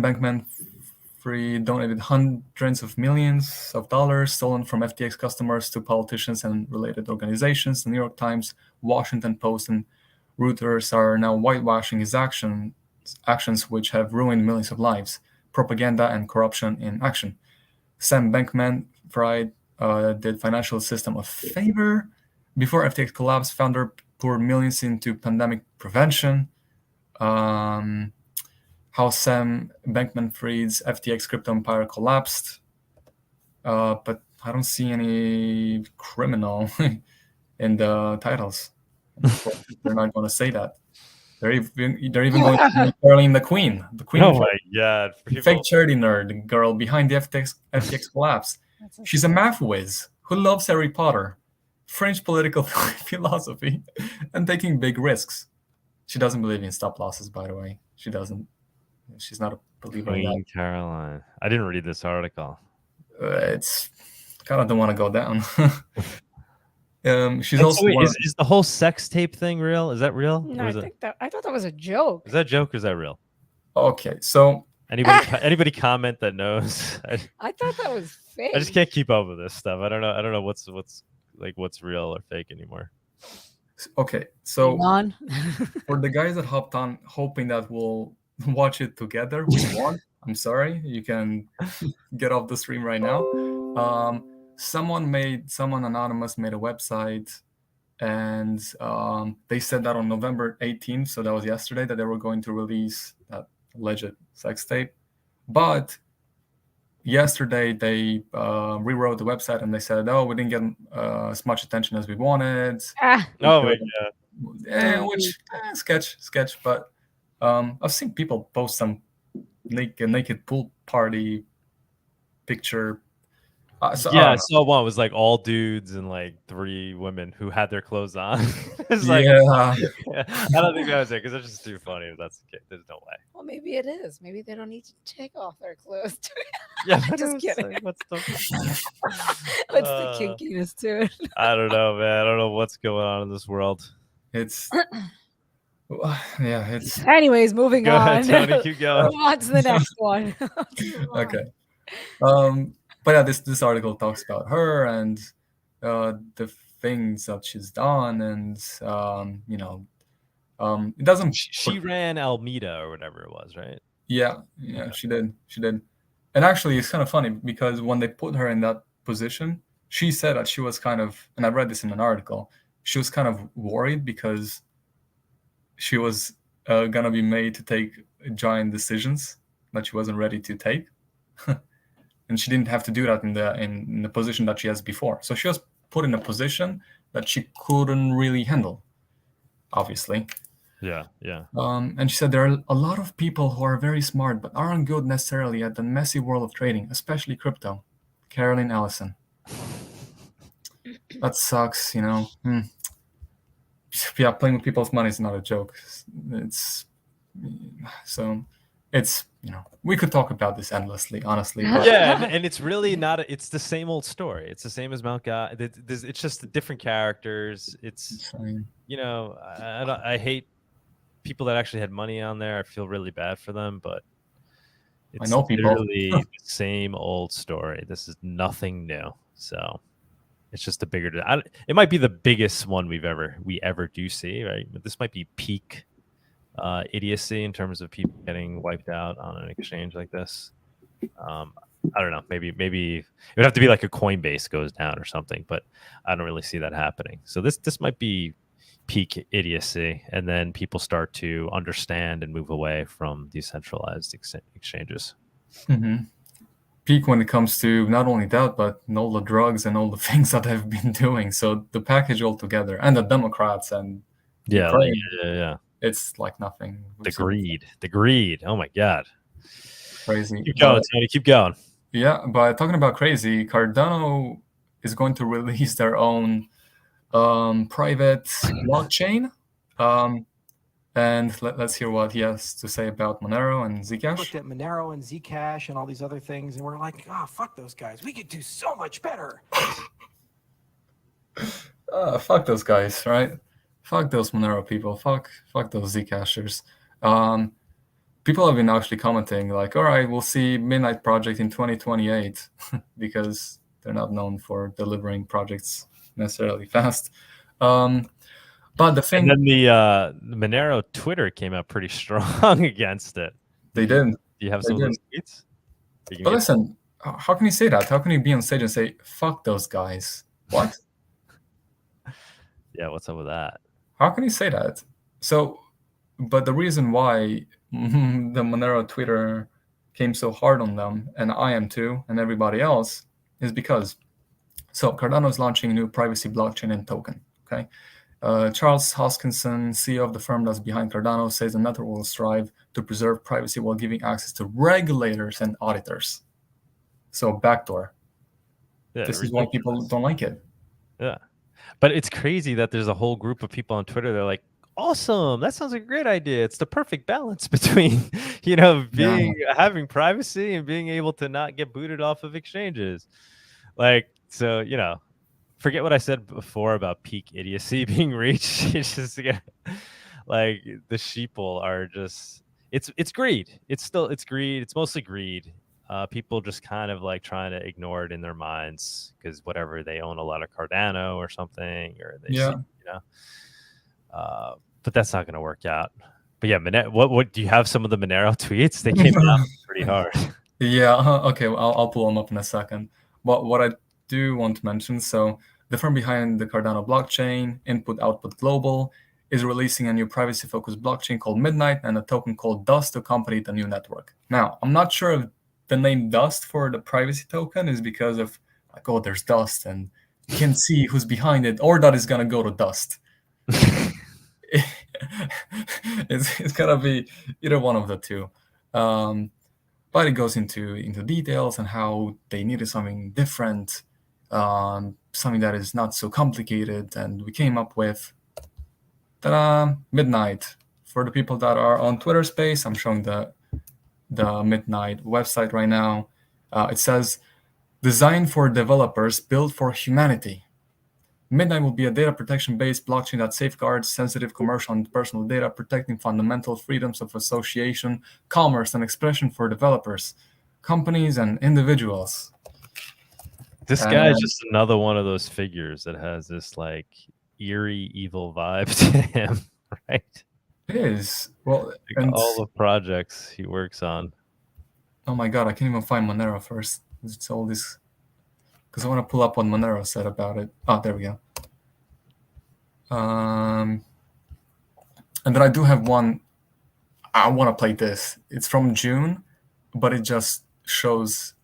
Bankman-Fried donated hundreds of millions of dollars stolen from FTX customers to politicians and related organizations. The New York Times, Washington Post, and Reuters are now whitewashing his actions which have ruined millions of lives. Propaganda and corruption in action. Sam Bankman-Fried did financial system a favor. Before FTX collapsed, founder poured millions into pandemic prevention. How Sam Bankman-Fried's FTX crypto empire collapsed. But I don't see any criminal in the titles. They're not going to say that. They're even going to be Caroline the Queen. The Queen. Oh my God! Fake charity nerd, the girl behind the FTX collapse. She's a math whiz who loves Harry Potter, French political philosophy, and taking big risks. She doesn't believe in stop losses, by the way. She doesn't. She's not a believer in that. Queen Caroline. I didn't read this article. It's kind of don't want to go down. She's and also. So wait, is the whole sex tape thing real? Is that real? No, I thought that was a joke. Is that a joke or is that real? Okay, so anybody comment that knows? I thought that was fake. I just can't keep up with this stuff. I don't know what's real or fake anymore. Okay, so for the guys that hopped on hoping that we'll watch it together, we won't. I'm sorry. You can get off the stream right now. Someone anonymous made a website, and they said that on November 18th, so that was yesterday, that they were going to release that alleged sex tape. But yesterday they rewrote the website and they said, "Oh, we didn't get as much attention as we wanted." Oh wait, which sketch. But I've seen people post some naked pool party picture. Yeah, I saw one. It was like all dudes and like 3 women who had their clothes on. It's like, yeah. I don't think that was it because it's just too funny. If that's the case, there's no way. Well, maybe it is. Maybe they don't need to take off their clothes. Yeah, Just kidding. Like, what's the kinkiness to it? I don't know, man. I don't know what's going on in this world. It's yeah. It's Anyways, moving Go on. ahead, Tony. Keep going. Move on to the next one. okay. But yeah, this article talks about her and the things that she's done, and it doesn't. She ran Almeida or whatever it was, right? Yeah, she did. And actually, it's kind of funny because when they put her in that position, she said that she was kind of, and I read this in an article, she was kind of worried because she was gonna be made to take giant decisions that she wasn't ready to take. And she didn't have to do that in the position that she has before. So she was put in a position that she couldn't really handle, obviously. Yeah. And she said there are a lot of people who are very smart but aren't good necessarily at the messy world of trading, especially crypto. Caroline Ellison. That sucks, Yeah, playing with people's money is not a joke. It's we could talk about this endlessly, honestly. But Yeah, and it's really not. It's the same old story. It's the same as Mount God. It's just the different characters. It's I hate people that actually had money on there. I feel really bad for them, but it's I know people. Literally the same old story. This is nothing new. So it's just a bigger. It might be the biggest one we ever do see. Right, but this might be peak idiocy in terms of people getting wiped out on an exchange like this. I don't know. Maybe it would have to be like a Coinbase goes down or something, but I don't really see that happening. So this might be peak idiocy, and then people start to understand and move away from decentralized exchanges. Mm-hmm. Peak when it comes to not only that, but all the drugs and all the things that they've been doing. So the package altogether, and the Democrats and Ukraine, yeah. It's like nothing. The greed. Oh my God. Crazy. Keep going, Tony. Keep going. Yeah, but talking about crazy, Cardano is going to release their own private blockchain. And let's hear what he has to say about Monero and Zcash. Looked at Monero and Zcash and all these other things, and we're like, fuck those guys. We could do so much better. Fuck those guys, right? Fuck those Monero people. Fuck those Zcashers. People have been actually commenting like, all right, we'll see Midnight Project in 2028 because they're not known for delivering projects necessarily fast. But the thing, and then the Monero Twitter came out pretty strong against it. They did. Do you have some of those tweets? But listen, how can you say that? How can you be on stage and say, fuck those guys? What? Yeah, what's up with that? How can you say that? So, but the reason why the Monero Twitter came so hard on them, and I am too, and everybody else, is because, so Cardano is launching a new privacy blockchain and token, okay? Charles Hoskinson, CEO of the firm that's behind Cardano, says the network will strive to preserve privacy while giving access to regulators and auditors. So backdoor. Yeah, this is why people don't like it. Yeah. But it's crazy that there's a whole group of people on Twitter. They're like, awesome. That sounds like a great idea. It's the perfect balance between, having privacy and being able to not get booted off of exchanges. Like, so, forget what I said before about peak idiocy being reached. It's just like the sheeple are just, it's greed. It's greed. It's mostly greed. People just kind of like trying to ignore it in their minds because whatever, they own a lot of Cardano or something, or they see, but that's not going to work out. But yeah, what do you have some of the Monero tweets? They came out pretty hard. Yeah. Okay. Well, I'll pull them up in a second. But what I do want to mention, so the firm behind the Cardano blockchain, Input Output Global, is releasing a new privacy-focused blockchain called Midnight and a token called Dust to accompany the new network. Now, I'm not sure if the name Dust for the privacy token is because of like, oh, there's dust and you can see who's behind it, or that is gonna go to dust. It's gonna be either one of the two. But it goes into details and how they needed something different, something that is not so complicated, and we came up with Midnight. For the people that are on Twitter Space, I'm showing the Midnight website right now. It says, designed for developers, built for humanity. Midnight will be a data protection-based blockchain that safeguards sensitive commercial and personal data, protecting fundamental freedoms of association, commerce, and expression for developers, companies, and individuals. This guy is just another one of those figures that has this like eerie, evil vibe to him, right? It is. Well, Like and all the projects he works on. oh my god, I can't even find Monero first. It's all this, because I want to pull up what Monero said about it. Oh, there we go. And then I do have one. I want to play this. It's from June, but it just shows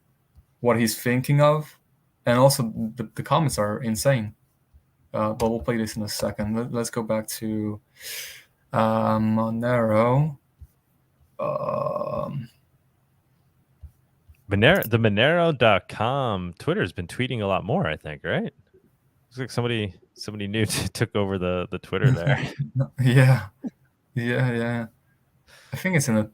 what he's thinking of, and also the comments are insane. But we'll play this in a second. Let's go back to Monero. The Monero.com Twitter has been tweeting a lot more, I think, right? Looks like somebody new took over the Twitter there. Yeah. I think it's in a.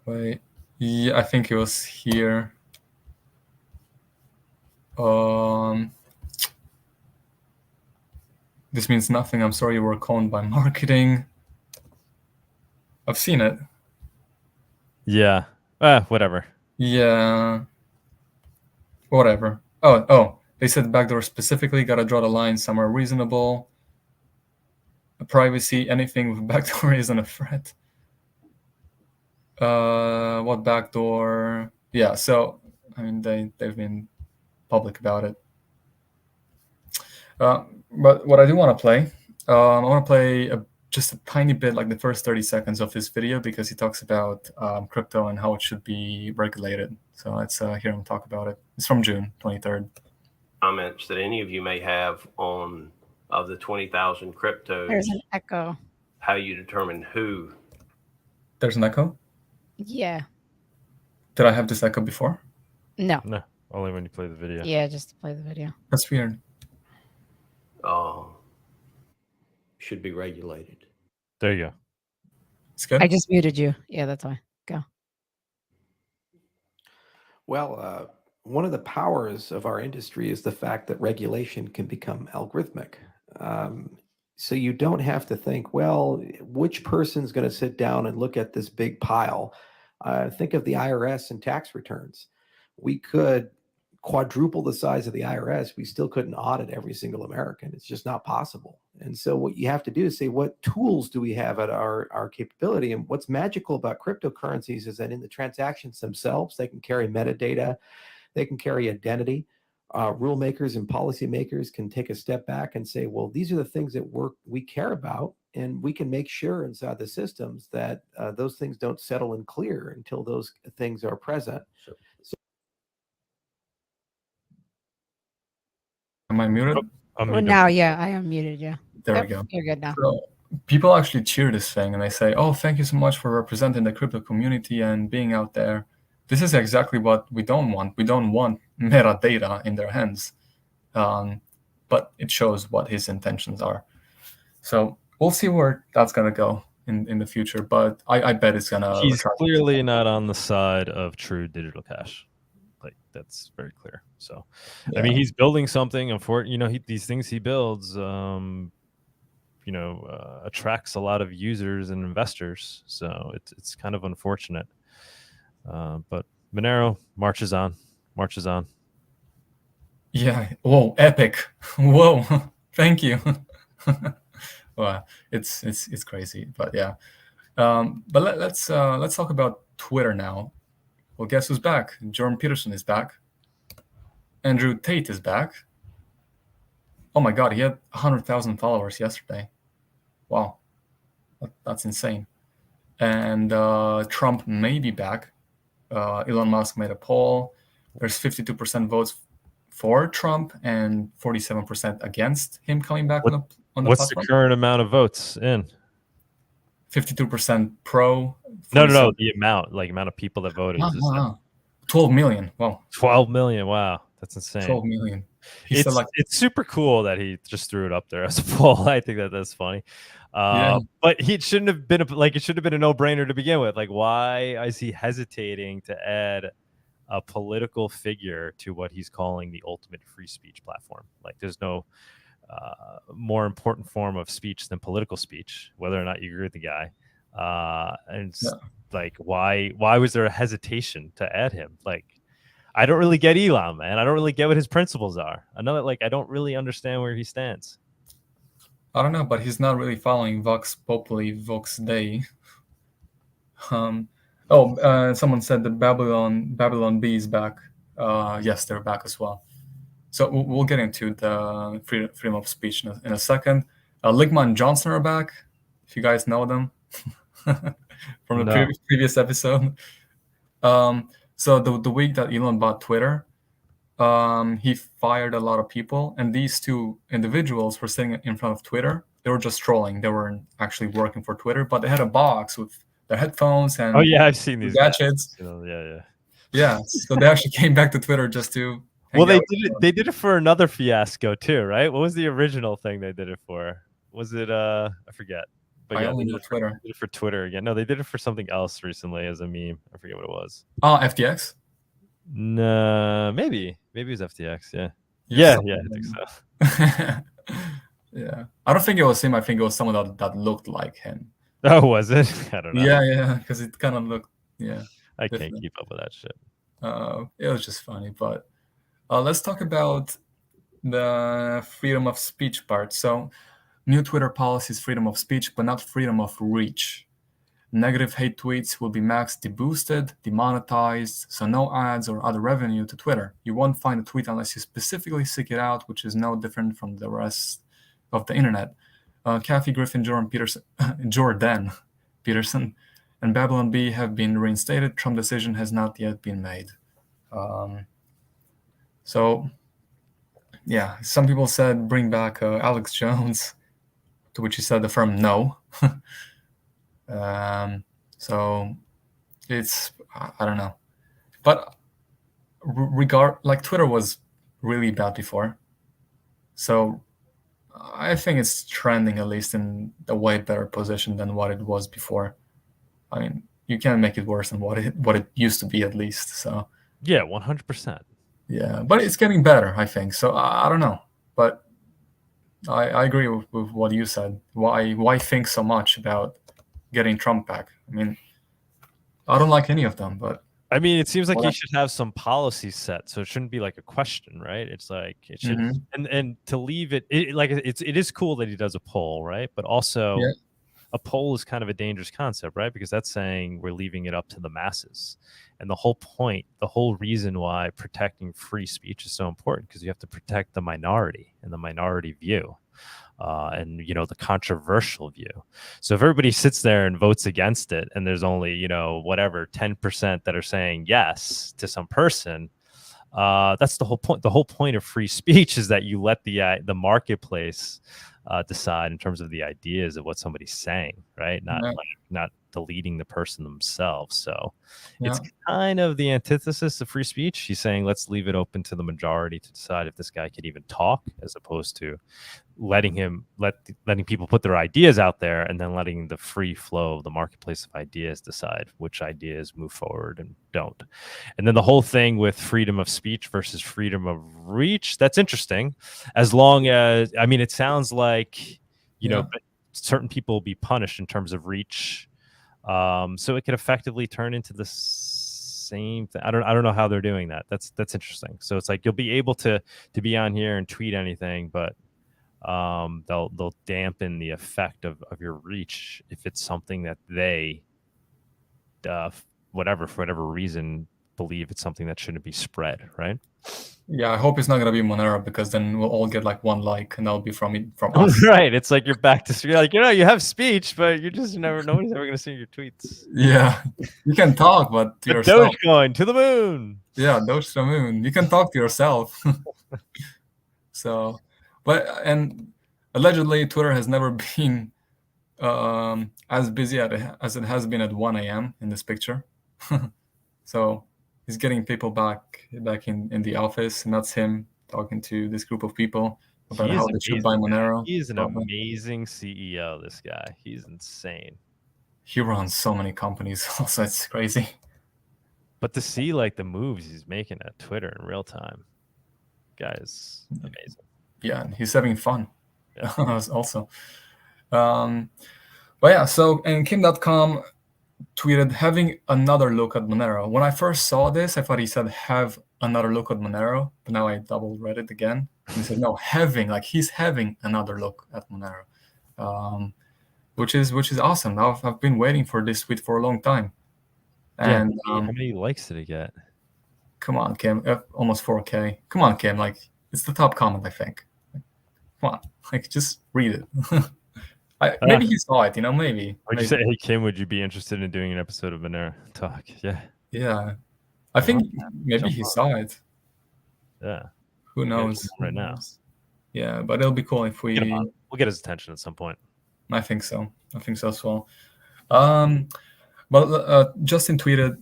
Wait. Yeah, I think it was here. This means nothing. I'm sorry you were conned by marketing. I've seen it. Yeah. Whatever. Yeah. Whatever. Oh. They said backdoor specifically. Got to draw the line somewhere reasonable. Privacy. Anything with backdoor isn't a threat. What backdoor? Yeah. So I mean, they've been public about it. But what I do want to play, I want to play just a tiny bit, like the first 30 seconds of this video, because he talks about crypto and how it should be regulated. So let's hear him talk about it. It's from June 23rd. Comments that any of you may have on of the 20,000 cryptos. There's an echo. How you determine who. There's an echo? Yeah. Did I have this echo before? No. No, only when you play the video. Yeah, just to play the video. That's weird. Should be regulated. There you go. It's good. I just muted you. Yeah, that's why. Go. Well, one of the powers of our industry is the fact that regulation can become algorithmic. So you don't have to think, well, which person's going to sit down and look at this big pile? Think of the IRS and tax returns. We could quadruple the size of the IRS. We still couldn't audit every single American. It's just not possible. And so what you have to do is say, what tools do we have at our capability? And what's magical about cryptocurrencies is that in the transactions themselves, they can carry metadata, they can carry identity. Rule makers and policymakers can take a step back and say, well, these are the things that we care about, and we can make sure inside the systems that those things don't settle and clear until those things are present. Sure. Am I muted? Well, now, yeah, I unmuted you. There we go. You're good now. So people actually cheer this thing and they say, oh, thank you so much for representing the crypto community and being out there. This is exactly what we don't want. We don't want metadata in their hands. But it shows what his intentions are. So we'll see where that's going to go in the future. But I bet it's going to... He's clearly not on the side of true digital cash. Like, that's very clear. So, yeah. I mean, he's building something. These things he builds, attracts a lot of users and investors. So it's kind of unfortunate. But Monero marches on. Yeah. Whoa, epic. Whoa. Thank you. Wow, it's crazy. But yeah. But let's talk about Twitter now. Well, guess who's back? Jordan Peterson is back. Andrew Tate is back. Oh my God, he had 100,000 followers yesterday. Wow, that's insane. And Trump may be back. Elon Musk made a poll. There's 52% votes for Trump and 47% against him coming back on the What's platform. the current amount of votes in? 52% pro. No. The amount of people that voted. 12 million. Wow. 12 million. Wow, that's insane. 12 million. It's super cool that he just threw it up there as a poll. I think that's funny. But he shouldn't have been it should have been a no-brainer to begin with. Like, why is he hesitating to add a political figure to what he's calling the ultimate free speech platform? Like, there's no more important form of speech than political speech, whether or not you agree with the guy. Like, why was there a hesitation to add him? Like, I don't really get Elon, man. I don't really get what his principles are. I don't really understand where he stands. I don't know, but he's not really following Vox Populi, Vox Dei. Someone said that Babylon B is back. Yes, they're back as well. So we'll get into the freedom of speech in a second. Ligma and Johnson are back, if you guys know them from the previous episode. So the week that Elon bought Twitter, he fired a lot of people, and these two individuals were sitting in front of Twitter. They were just trolling. They weren't actually working for Twitter, but they had a box with their headphones and I've seen these gadgets. Yeah. So they actually came back to Twitter just to. Well, they did it for another fiasco too, right? What was the original thing they did it for? Was it I forget. But I only know Twitter. They did it for Twitter again. No, they did it for something else recently as a meme. I forget what it was. Oh, FTX? No, maybe it was FTX. Yeah, I think so. Yeah, I don't think it was him. I think it was someone that looked like him. Oh, was it? I don't know. Yeah, because it kind of looked. Yeah, I can't keep up with that shit. It was just funny, but let's talk about the freedom of speech part. So, new Twitter policy is freedom of speech, but not freedom of reach. Negative hate tweets will be max deboosted, demonetized, so no ads or other revenue to Twitter. You won't find a tweet unless you specifically seek it out, which is no different from the rest of the internet. Kathy Griffin, Jordan Peterson, and Babylon B have been reinstated. Trump decision has not yet been made. So, yeah, some people said bring back Alex Jones, to which he said the firm no. So it's, I don't know, but Twitter was really bad before, so I think it's trending at least in a way better position than what it was before. I mean, you can't make it worse than what it used to be, at least. So yeah, 100%. Yeah, but it's getting better, I think. So I don't know, but I agree with what you said. Why think so much about getting Trump back? I mean, I don't like any of them, but I mean, it seems like he should have some policy set, so it shouldn't be like a question, right? It's like it should, and to leave it is cool that he does a poll, right? But also, a poll is kind of a dangerous concept, right? Because that's saying we're leaving it up to the masses, and the whole point, the whole reason why protecting free speech is so important, because you have to protect the minority and the minority view. And the controversial view. So if everybody sits there and votes against it, and there's only 10% that are saying yes to some person, that's the whole point. The whole point of free speech is that you let the marketplace decide in terms of the ideas of what somebody's saying, right? Not deleting the person themselves. So it's kind of the antithesis of free speech. He's saying let's leave it open to the majority to decide if this guy could even talk, as opposed to letting people put their ideas out there and then letting the free flow of the marketplace of ideas decide which ideas move forward and don't. And then the whole thing with freedom of speech versus freedom of reach, that's interesting. As long as, I mean, it sounds like, certain people will be punished in terms of reach. So it could effectively turn into the same thing. I don't know how they're doing that. That's interesting. So it's like you'll be able to be on here and tweet anything, but they'll dampen the effect of your reach if it's something that they for whatever reason believe it's something that shouldn't be spread, right? Yeah, I hope it's not gonna be Monero, because then we'll all get like one like, and that'll be from us. Right. It's like you're back to like, you have speech, but you're just nobody's ever gonna see your tweets. Yeah, you can talk, but to yourself. Dogecoin to the moon. Yeah, Doge to the moon. You can talk to yourself. So, and allegedly Twitter has never been as busy as it has been at 1 a.m. in this picture. So he's getting people back in the office, and that's him talking to this group of people about how they should buy Monero. He's an amazing CEO, this guy. He's insane. He runs so many companies also. It's crazy. But to see like the moves he's making at Twitter in real time, guys, amazing. Yeah, and he's having fun. Yeah. Also. But yeah, so, and Kim.com tweeted, having another look at Monero. When I first saw this, I thought he said have another look at Monero, but now I double read it again. And he said, no, having, like he's having another look at Monero, which is awesome. Now I've been waiting for this tweet for a long time. And how many likes did it get? Come on, Kim, almost 4K. Come on, Kim, like it's the top comment, I think. Come on, like just read it. Maybe he saw it, maybe. Would you say, hey, Kim, would you be interested in doing an episode of Monero Talk? Yeah. Yeah. I think maybe he saw it. Yeah. Who knows? Right now. Yeah, but it'll be cool if we'll get his attention at some point. I think so. I think so as well. But Justin tweeted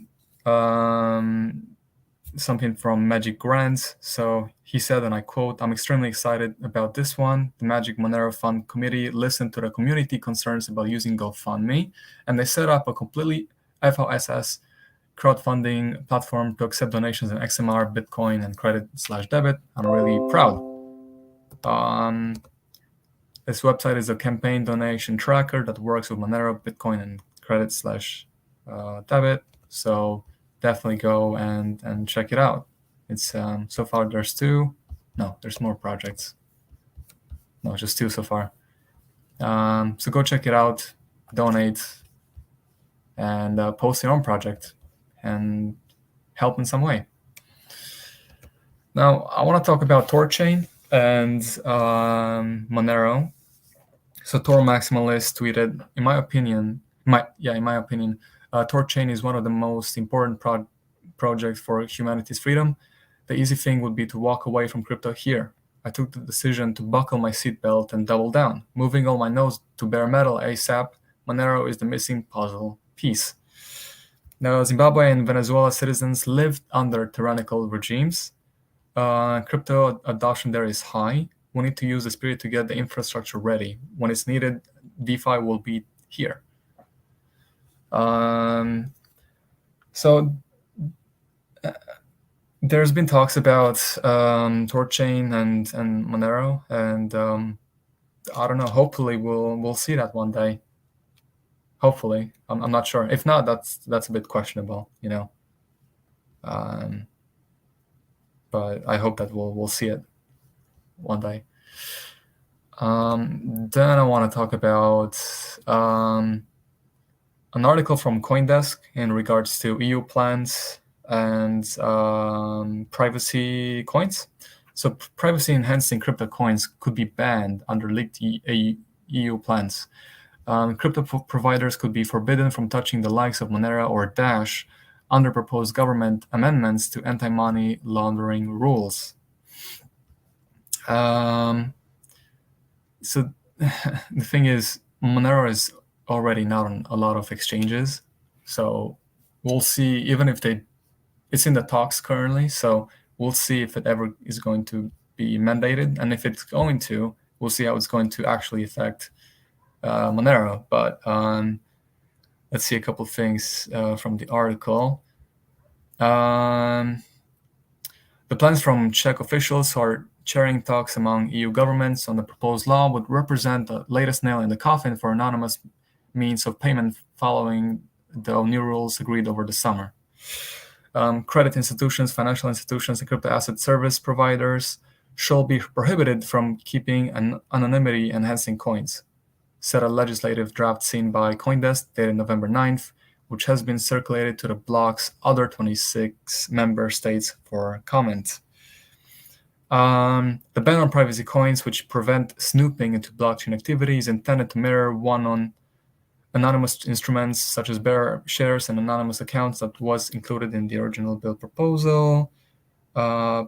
something from Magic Grants. So he said, and I quote, "I'm extremely excited about this one. The Magic Monero Fund Committee listened to the community concerns about using GoFundMe, and they set up a completely FOSS crowdfunding platform to accept donations in XMR, Bitcoin, and credit/debit. I'm really proud. This website is a campaign donation tracker that works with Monero, Bitcoin, and credit/debit. So definitely go and check it out. It's so far there's 2. No, there's more projects. No, just 2 so far. So go check it out, donate, and post your own project and help in some way. Now I want to talk about TorChain and Monero. So Tor Maximalist tweeted, in my opinion, TorChain is one of the most important projects for humanity's freedom. The easy thing would be to walk away from crypto here. I took the decision to buckle my seatbelt and double down, moving all my nodes to bare metal ASAP. Monero is the missing puzzle piece. Now, Zimbabwe and Venezuela citizens lived under tyrannical regimes. Crypto adoption there is high. We need to use the spirit to get the infrastructure ready. When it's needed, DeFi will be here. So there's been talks about TorChain and Monero, and I don't know. Hopefully, we'll see that one day. Hopefully, I'm not sure. If not, that's a bit questionable, But I hope that we'll see it one day. Then I want to talk about an article from CoinDesk in regards to EU plans and privacy coins. So privacy-enhancing crypto coins could be banned under leaked EU plans. Crypto providers could be forbidden from touching the likes of Monero or Dash under proposed government amendments to anti-money laundering rules. So the thing is, Monero is already not on a lot of exchanges. So we'll see, even if it's in the talks currently. So we'll see if it ever is going to be mandated. And if it's going to, we'll see how it's going to actually affect Monero. But let's see a couple of things from the article. The plans from Czech officials who are chairing talks among EU governments on the proposed law would represent the latest nail in the coffin for anonymous means of payment following the new rules agreed over the summer. Credit institutions, financial institutions, and crypto asset service providers shall be prohibited from keeping an anonymity-enhancing coins, said a legislative draft seen by CoinDesk dated November 9th, which has been circulated to the bloc's other 26 member states for comment. The ban on privacy coins, which prevent snooping into blockchain activity, is intended to mirror one on anonymous instruments such as bearer shares and anonymous accounts that was included in the original bill proposal.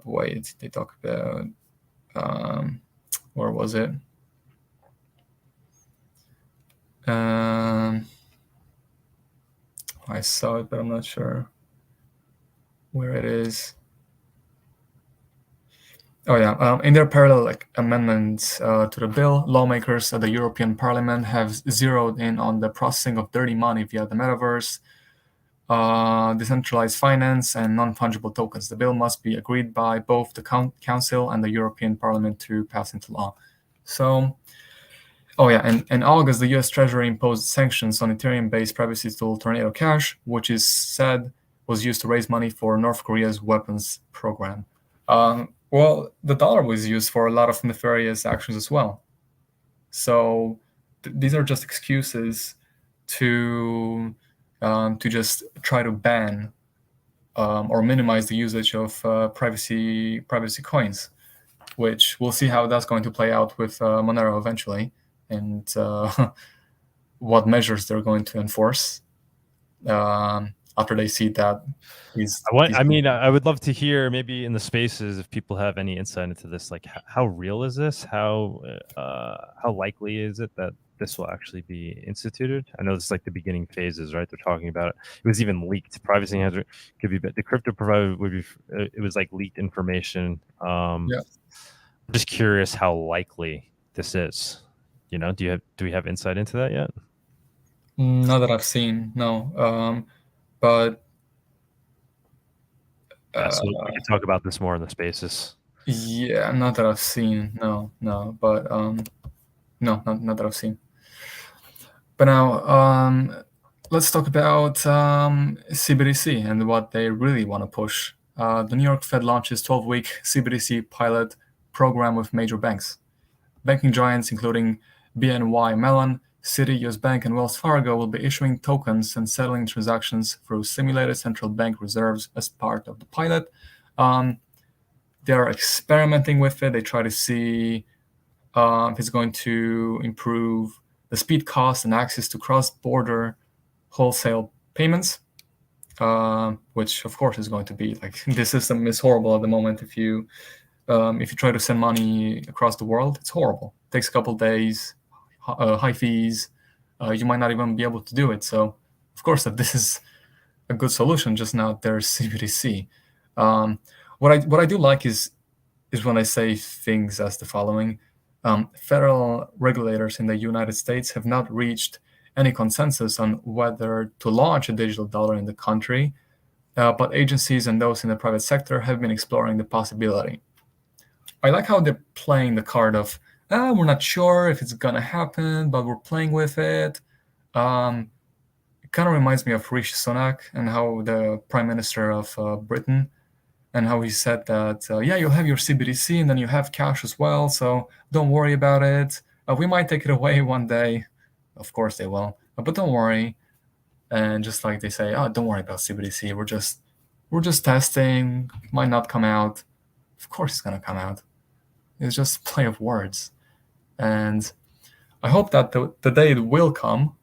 Wait, they talk about, where was it? I saw it, but I'm not sure where it is. Oh yeah, in their parallel amendments to the bill, lawmakers at the European Parliament have zeroed in on the processing of dirty money via the metaverse, decentralized finance, and non-fungible tokens. The bill must be agreed by both the Council and the European Parliament to pass into law. So, oh yeah, and in August, the U.S. Treasury imposed sanctions on Ethereum-based privacy tool Tornado Cash, which is said was used to raise money for North Korea's weapons program. Well, the dollar was used for a lot of nefarious actions as well. So these are just excuses to just try to ban or minimize the usage of privacy coins, which we'll see how that's going to play out with Monero eventually, and what measures they're going to enforce after they see that. I would love to hear maybe in the spaces if people have any insight into this, like how real is this? How likely is it that this will actually be instituted? I know this is like the beginning phases, right? They're talking about it. It was even leaked. Privacy hazard could be, the crypto provider would be. It was like leaked information. I'm just curious how likely this is. You know, do we have insight into that yet? Not that I've seen, no. But so we can talk about this more in the spaces. Yeah, not that I've seen. No. But no, not that I've seen. But now, let's talk about CBDC and what they really want to push. The New York Fed launches 12-week CBDC pilot program with major banks. Banking giants including BNY Mellon, Citi, US Bank, and Wells Fargo will be issuing tokens and settling transactions through simulated central bank reserves as part of the pilot. They're experimenting with it. They try to see if it's going to improve the speed, cost, and access to cross-border wholesale payments, which of course is going to be like, the system is horrible at the moment. If you try to send money across the world, it's horrible. It takes a couple days, high fees. You might not even be able to do it. So, of course, that this is a good solution. Just not there's CBDC. What I do like is when I say things as the following. Federal regulators in the United States have not reached any consensus on whether to launch a digital dollar in the country, but agencies and those in the private sector have been exploring the possibility. I like how they're playing the card of, we're not sure if it's going to happen, but we're playing with it. It kind of reminds me of Rishi Sunak and how the Prime Minister of Britain, and how he said that, you'll have your CBDC and then you have cash as well, so don't worry about it. We might take it away one day. Of course they will, but don't worry. And just like they say, don't worry about CBDC. We're just testing. It might not come out. Of course it's going to come out. It's just a play of words. And I hope that the day it will come,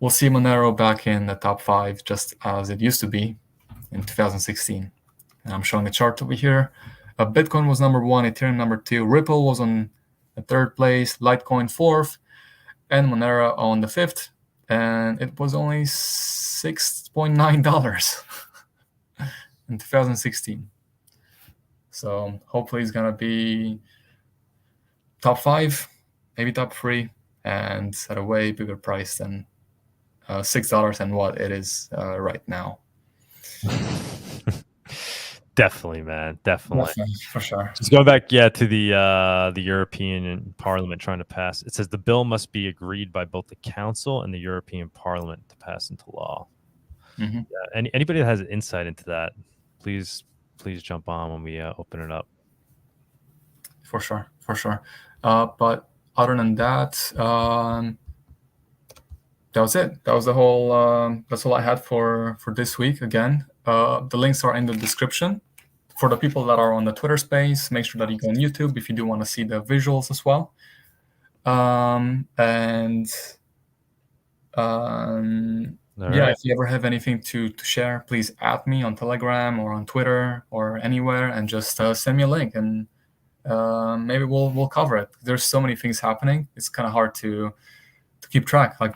we'll see Monero back in the top 5, just as it used to be in 2016. And I'm showing a chart over here. Bitcoin was number 1, Ethereum number 2, Ripple was on the 3rd place, Litecoin 4th, and Monero on the 5th. And it was only $6.9 in 2016. So hopefully it's going to be top 5, maybe top 3, and at a way bigger price than $6 and what it is right now. Definitely, man. Definitely, for sure. Just going back, to the European Parliament trying to pass. It says the bill must be agreed by both the Council and the European Parliament to pass into law. Mm-hmm. Yeah, anybody that has insight into that, please jump on when we open it up. For sure. But other than that, that was it. That was the whole. That's all I had for this week. Again, the links are in the description. For the people that are on the Twitter space, make sure that you go on YouTube if you do want to see the visuals as well. If you ever have anything to share, please add me on Telegram or on Twitter or anywhere, and just send me a link, and maybe we'll cover it. There's so many things happening. It's kind of hard to keep track. Like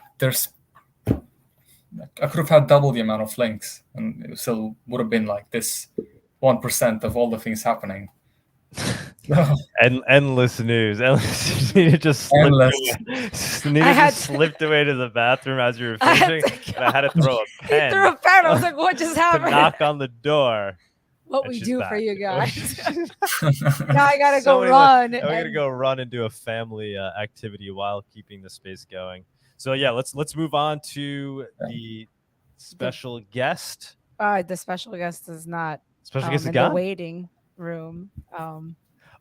I could have had double the amount of links, and it still would have been like this 1% of all the things happening. And endless news. It just slipped away to the bathroom as you were finishing, and I had to throw a pen. He threw a pen. I was like, "What just happened?" To knock on the door. What we do for you guys. Now I gotta go run. We're gonna go run and do a family activity while keeping the space going. So yeah, let's move on to the special guest. The special guest is not special guest is in gone? the waiting room. All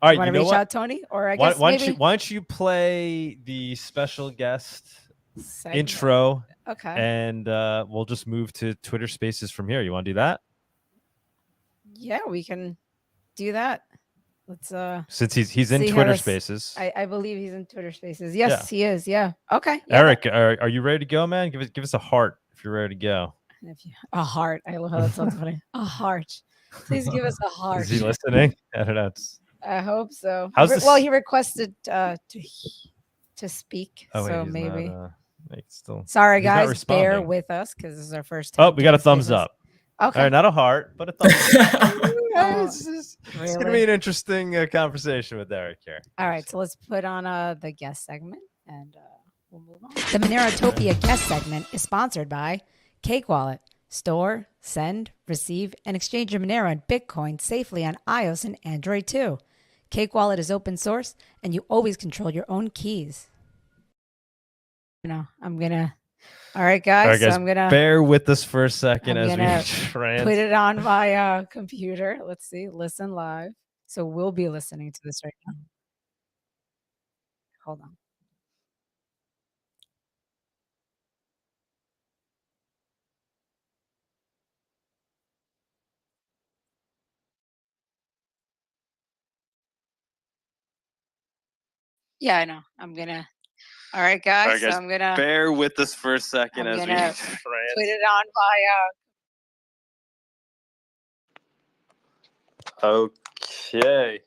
right, you want to reach out, Tony? Or I guess why don't you play the special guest segment intro? Okay. And we'll just move to Twitter Spaces from here. You want to do that? Yeah, we can do that. Let's since he's in Twitter Spaces. I believe he's in Twitter Spaces. Yes, he is. Yeah. Okay. Yeah. Eric, are you ready to go, man? Give us a heart if you're ready to go. A heart. I love how that sounds funny. A heart. Please give us a heart. Is he listening? I don't know. I hope so. Well, he requested to speak, so maybe. Not, sorry, guys. Bear with us because this is our first time. Oh, we got a thumbs up. Okay. All right, not a heart, but a thumbs up. It's going to be an interesting conversation with Eric here. All right, so let's put on the guest segment and we'll move on. The Monerotopia guest segment is sponsored by Cake Wallet. Store, send, receive, and exchange your Monero and Bitcoin safely on iOS and Android too. Cake Wallet is open source, and you always control your own keys. I'm gonna. All right, guys. So I'm gonna bear with us for a second as we put it on my computer. Let's see. Listen live. So we'll be listening to this right now. Hold on. Yeah, I know. I'm gonna. All right, guys. So I'm gonna bear with us for a second as we put it on my. Okay.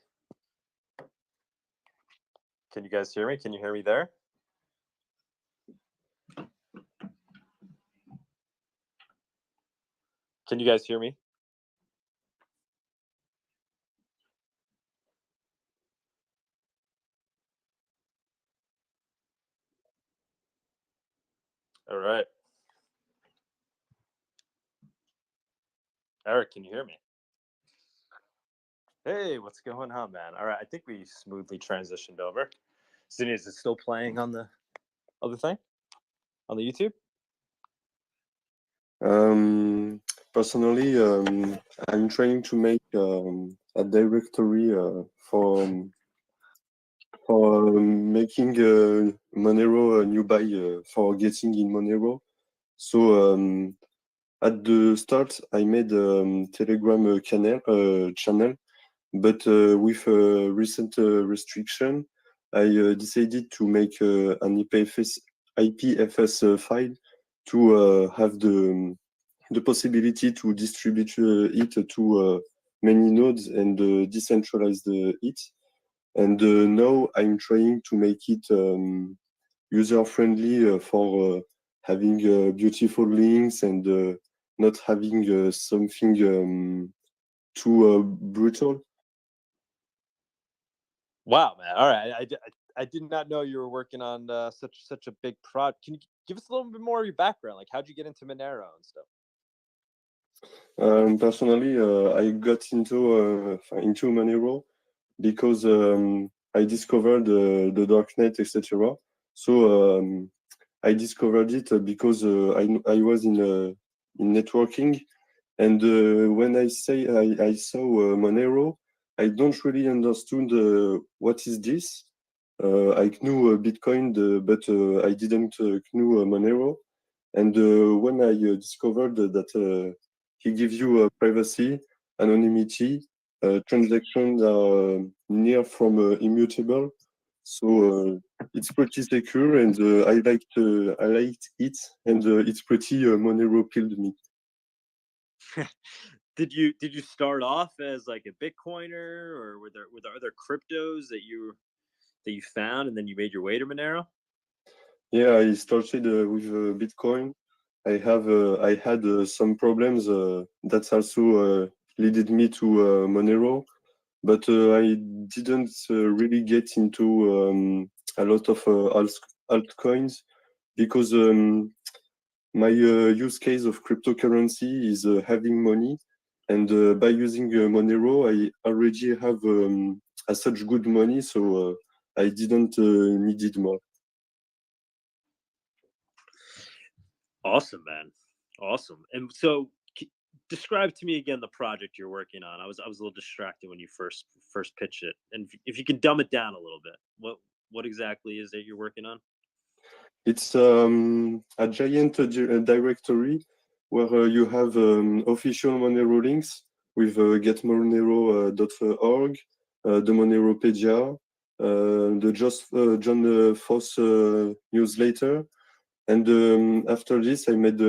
Can you guys hear me? Can you hear me there? Can you guys hear me? All right. Eric, can you hear me? Hey, what's going on, man? All right, I think we smoothly transitioned over. Sydney, is it still playing on the other thing? On the YouTube? Personally, I'm trying to make a directory for making Monero a new buy for getting in Monero. So at the start, I made a Telegram channel, but with a recent restriction, I decided to make an IPFS file to have the possibility to distribute it to many nodes and decentralize it. And now I'm trying to make it user-friendly for having beautiful links and not having something too brutal. Wow, man! All right, I did not know you were working on such a big project. Can you give us a little bit more of your background? Like, how'd you get into Monero and stuff? Personally, I got into Monero because I discovered the darknet, etc. So I discovered it because I was in networking, and when I saw Monero, I don't really understood what is this. I knew Bitcoin, but I didn't know Monero. And when I discovered that he gives you privacy, anonymity, transactions are near from immutable, so it's pretty secure, and I liked it, and it's pretty Monero killed me. Did you start off as like a Bitcoiner, or were there other cryptos that you found and then you made your way to Monero? Yeah, I started with Bitcoin. I had some problems. That's also leaded me to Monero, but I didn't really get into a lot of altcoins because my use case of cryptocurrency is having money, and by using Monero, I already have such good money, so I didn't need it more. Awesome, man. Awesome. And so describe to me again the project you're working on. I was a little distracted when you first pitched it. And if you can dumb it down a little bit, what exactly is it you're working on? It's a giant directory where you have official Monero links with getmonero.org, the Moneropedia, the John Foss newsletter. And after this, I made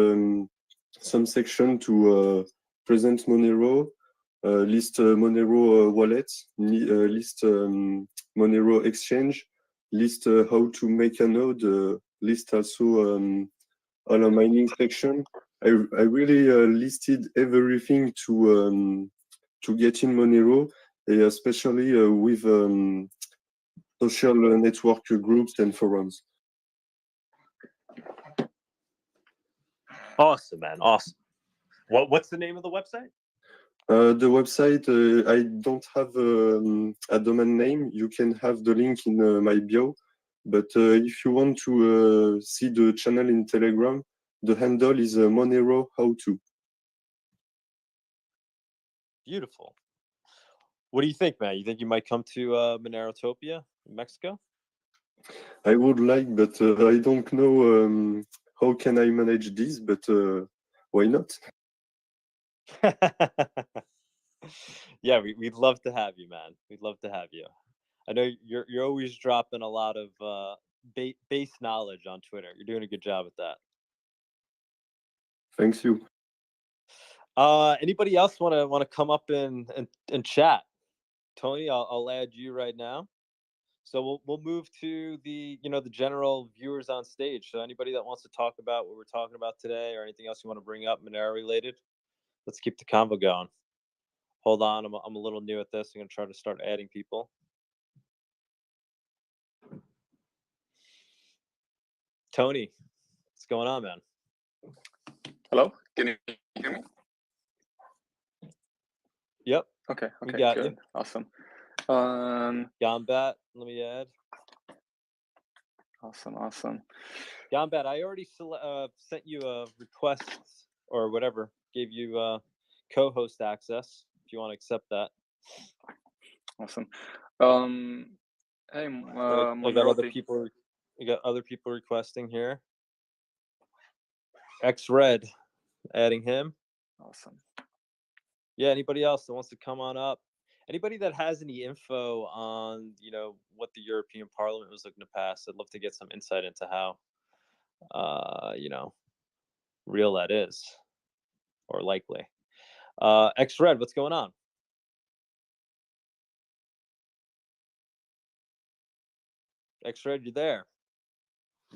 some section to present Monero, list Monero wallets, list Monero exchange, list how to make a node, list also on a mining section. I really listed everything to get in Monero, especially with social network groups and forums. Awesome, man. Awesome. What's the name of the website? The website, I don't have a domain name. You can have the link in my bio. But if you want to see the channel in Telegram, the handle is Monero How To. Beautiful. What do you think, man? You think you might come to Monerotopia in Mexico? I would like, but I don't know how can I manage this, but why not? Yeah, we'd love to have you, man. We'd love to have you. I know you're always dropping a lot of base knowledge on Twitter. You're doing a good job with that. Thanks you. Anybody else want to come up and chat? Tony, I'll add you right now. So we'll move to the the general viewers on stage. So anybody that wants to talk about what we're talking about today or anything else you want to bring up Monero related, let's keep the convo going. Hold on, I'm a little new at this. I'm gonna try to start adding people. Tony, what's going on, man? Hello, can you hear me? Yep. Okay. We got good. you. Awesome. Gombat, let me add. Awesome. Gombat, I already sent you a request or whatever, gave you co-host access if you want to accept that. Awesome. Hey, I got other people. We got other people requesting here. X-Red, adding him. Awesome. Yeah, anybody else that wants to come on up? Anybody that has any info on, what the European Parliament was looking to pass? I'd love to get some insight into how, real that is, or likely. X-Red, what's going on? X-Red, you there?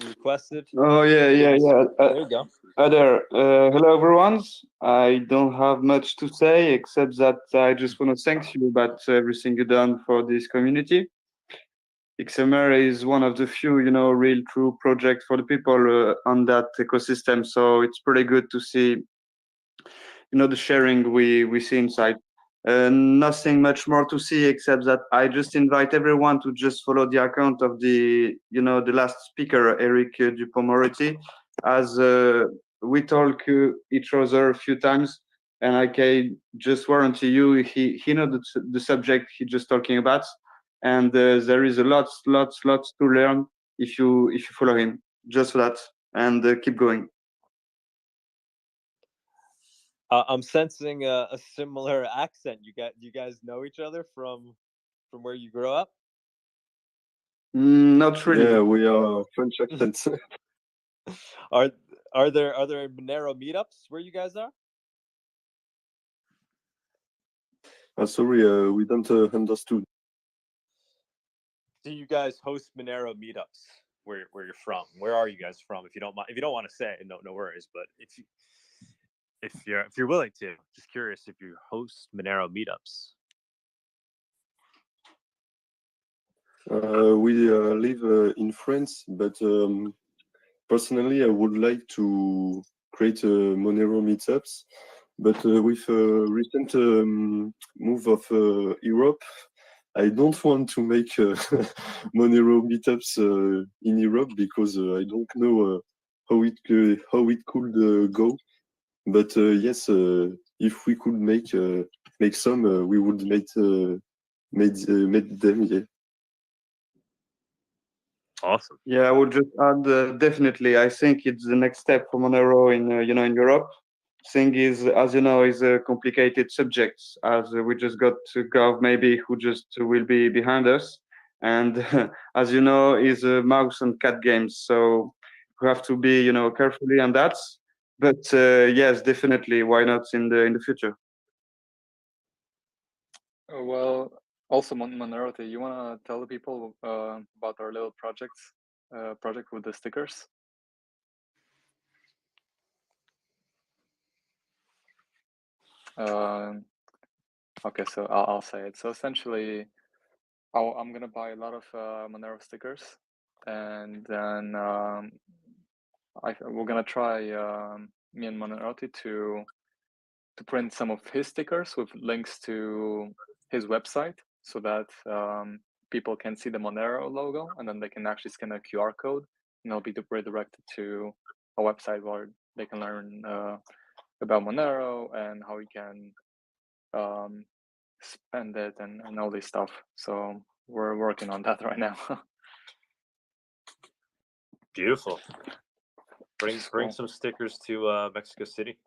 You requested? Oh, yeah. There you go. Hi there. Hello, everyone. I don't have much to say except that I just want to thank you about everything you've done for this community. XMR is one of the few, real true projects for the people on that ecosystem. So it's pretty good to see, the sharing we see inside. Nothing much more to see except that I just invite everyone to just follow the account of the last speaker, Éric Dupond, as we talk each other a few times, and I can just warranty you he knows the subject he just talking about, and there is a lots to learn if you follow him. Just for that, and keep going. I'm sensing a similar accent. You guys know each other from where you grew up? Not really. Yeah, we are French accents. Are there Monero meetups where you guys are? Sorry, we don't understood. Do you guys host Monero meetups where you're from. Where are you guys from? If you don't mind, if you don't want to say, no worries. But if you're willing to, just curious if you host Monero meetups. We live in France, but personally, I would like to create Monero meetups. But with recent move of Europe, I don't want to make Monero meetups in Europe because I don't know how it could go. But yes, if we could make some, we would make them. Yeah. Awesome. Yeah, I would just add definitely. I think it's the next step for Monero in in Europe. Thing is, as you know, is a complicated subject. As we just got to Gov, maybe who just will be behind us, and as you know, is a mouse and cat games. So we have to be carefully on that. But yes, definitely. Why not in the future? Well, also Monerotty, you want to tell the people about our little project with the stickers? Okay, so I'll say it. So essentially, I'm gonna buy a lot of Monero stickers, and then we're gonna try me and Monerotti to print some of his stickers with links to his website, so that people can see the Monero logo, and then they can actually scan a QR code, and they'll be redirected to a website where they can learn about Monero and how you can spend it and all this stuff. So we're working on that right now. Beautiful. Bring Cool. some stickers to Mexico City.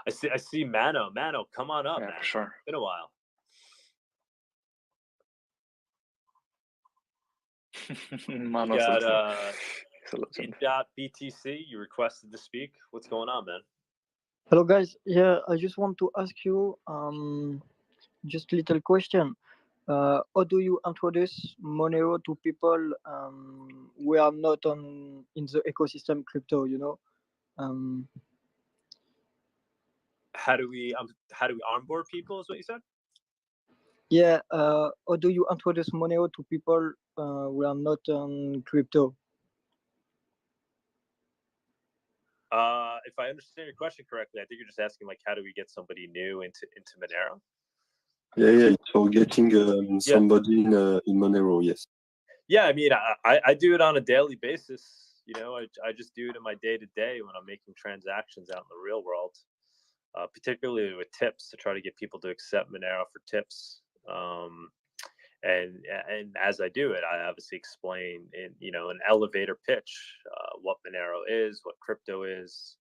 I see Mano. Mano, come on up, Yeah, man. for sure. It's been a while. Mano You got BTC. You requested to speak. What's going on, man? Hello guys, yeah, I just want to ask you just a little question. How do you introduce Monero to people who are not in the ecosystem crypto, How do we onboard people is what you said? Yeah, how do you introduce Monero to people who are not on crypto? If I understand your question correctly, I think you're just asking like how do we get somebody new into Monero? Yeah. So getting somebody in Monero, yes. Yeah, I mean, I do it on a daily basis. I just do it in my day-to-day when I'm making transactions out in the real world, particularly with tips to try to get people to accept Monero for tips. And as I do it, I obviously explain in an elevator pitch what Monero is, what crypto is,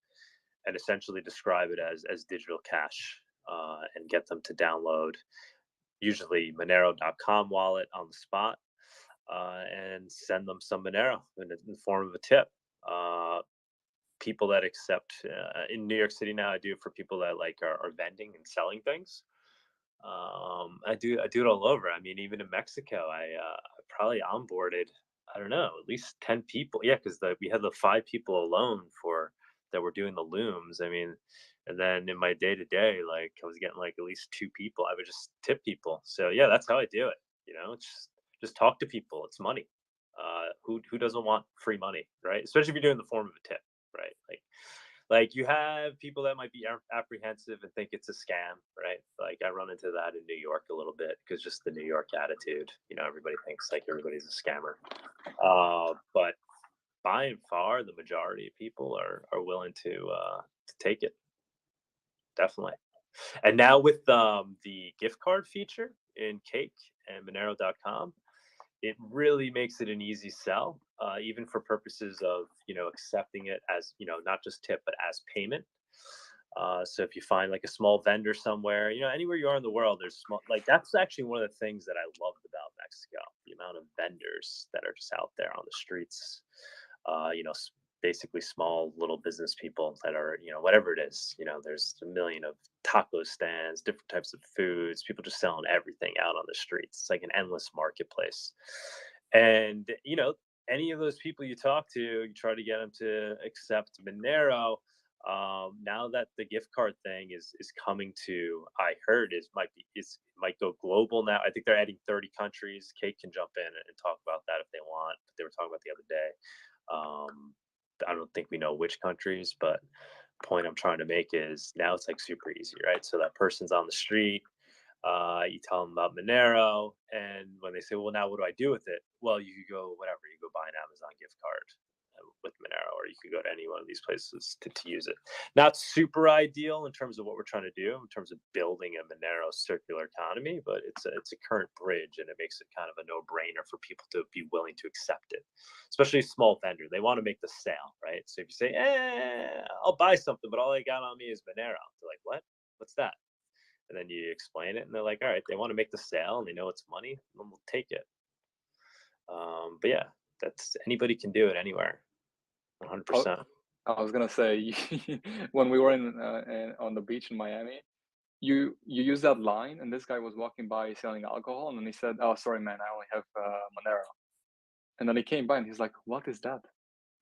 and essentially describe it as digital cash, and get them to download usually Monero.com wallet on the spot, and send them some Monero in the form of a tip. People that accept in New York City now, I do it for people that are vending and selling things. I do it all over. I mean, even in Mexico, I probably onboarded, I don't know, at least 10 people. Yeah, because we had the 5 people alone that were doing the looms. I mean, and then in my day-to-day, I was getting at least 2 people. I would just tip people. So yeah, that's how I do it. It's just talk to people. It's money. Who doesn't want free money, right? Especially if you're doing the form of a tip, right? Like you have people that might be apprehensive and think it's a scam, right? Like I run into that in New York a little bit because just the New York attitude, everybody thinks like everybody's a scammer. But by and far, the majority of people are willing to take it. Definitely. And now with the gift card feature in Cake and Monero.com, it really makes it an easy sell, even for purposes of accepting it as not just tip but as payment. So if you find a small vendor somewhere, anywhere you are in the world, there's small, that's actually one of the things that I loved about Mexico, the amount of vendors that are just out there on the streets, basically small little business people that are, whatever it is, there's a million of taco stands, different types of foods, people just selling everything out on the streets. It's like an endless marketplace. And, any of those people you talk to, you try to get them to accept Monero. Now that the gift card thing is coming to, I heard might go global now. I think they're adding 30 countries. Kate can jump in and talk about that if they want. But they were talking about the other day. I don't think we know which countries, but point I'm trying to make is now it's like super easy, right? So that person's on the street. You tell them about Monero, and when they say, well, now what do I do with it? Well, you could go whatever. You go buy an Amazon gift card with Monero, or you could go to any one of these places to use it. Not super ideal in terms of what we're trying to do, in terms of building a Monero circular economy, but it's a current bridge, and it makes it kind of a no-brainer for people to be willing to accept it, especially a small vendor. They want to make the sale, right? So if you say, I'll buy something, but all I got on me is Monero, they're like, what? What's that? And then you explain it, and they're like, all right, they want to make the sale, and they know it's money, then we'll take it. But yeah, that's anybody can do it anywhere, 100%. I was gonna say, when we were on the beach in Miami, you used that line, and this guy was walking by selling alcohol, and then he said, "Oh, sorry, man, I only have Monero." And then he came by, and he's like, "What is that?"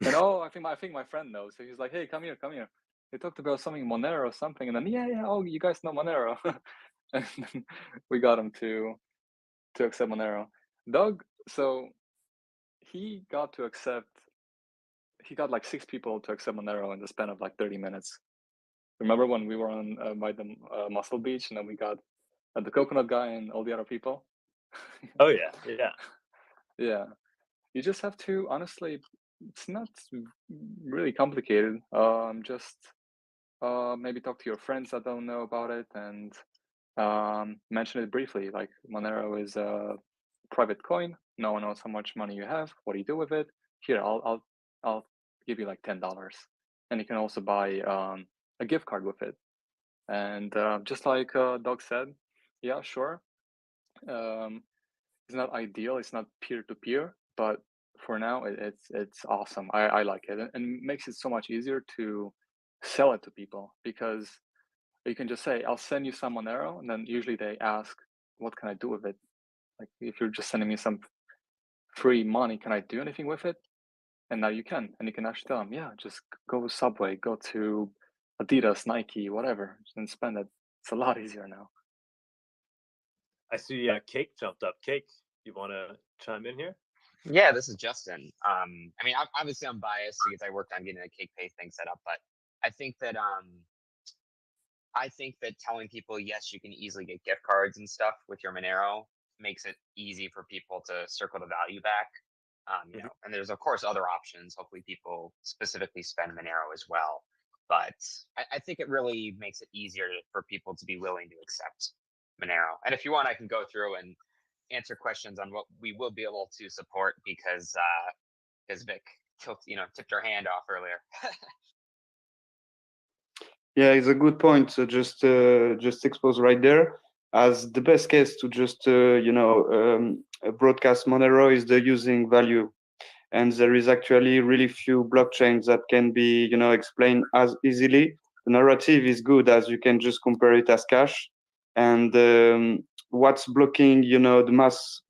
And I think my friend knows. So he's like, "Hey, come here, come here." They talked about something Monero or something, and then yeah, oh, you guys know Monero, and then we got him to accept Monero. Doug, so he got like 6 people to accept Monero in the span of like 30 minutes. Remember when we were on by the Muscle Beach, and then we got the coconut guy and all the other people? Oh yeah. Yeah. You just have to, honestly, it's not really complicated. Just maybe talk to your friends that don't know about it, and mention it briefly. Like, Monero is a private coin. No one knows how much money you have. What do you do with it? Here, I'll give you like $10, and you can also buy a gift card with it. And just like Doug said, yeah, sure. It's not ideal. It's not peer to peer, but for now, it's awesome. I like it, and makes it so much easier to sell it to people, because you can just say, I'll send you some Monero, and then usually they ask, what can I do with it? Like, if you're just sending me some free money, can I do anything with it? And now you can, and you can actually tell them, yeah, just go to Subway, go to Adidas, Nike, whatever, and spend it. It's a lot easier now. I see Cake jumped up. Cake, you want to chime in here? Yeah, this is Justin. I mean, obviously I'm biased because I worked on getting a Cake Pay thing set up, but I think that telling people, yes, you can easily get gift cards and stuff with your Monero makes it easy for people to circle the value back. You know, and there's of course other options. Hopefully people specifically spend Monero as well. But I think it really makes it easier for people to be willing to accept Monero. And if you want, I can go through and answer questions on what we will be able to support, because Vic tipped her hand off earlier. Yeah, it's a good point. So just expose right there as the best case to just broadcast Monero is the using value, and there is actually really few blockchains that can be explained as easily. The narrative is good as you can just compare it as cash, and what's blocking the mass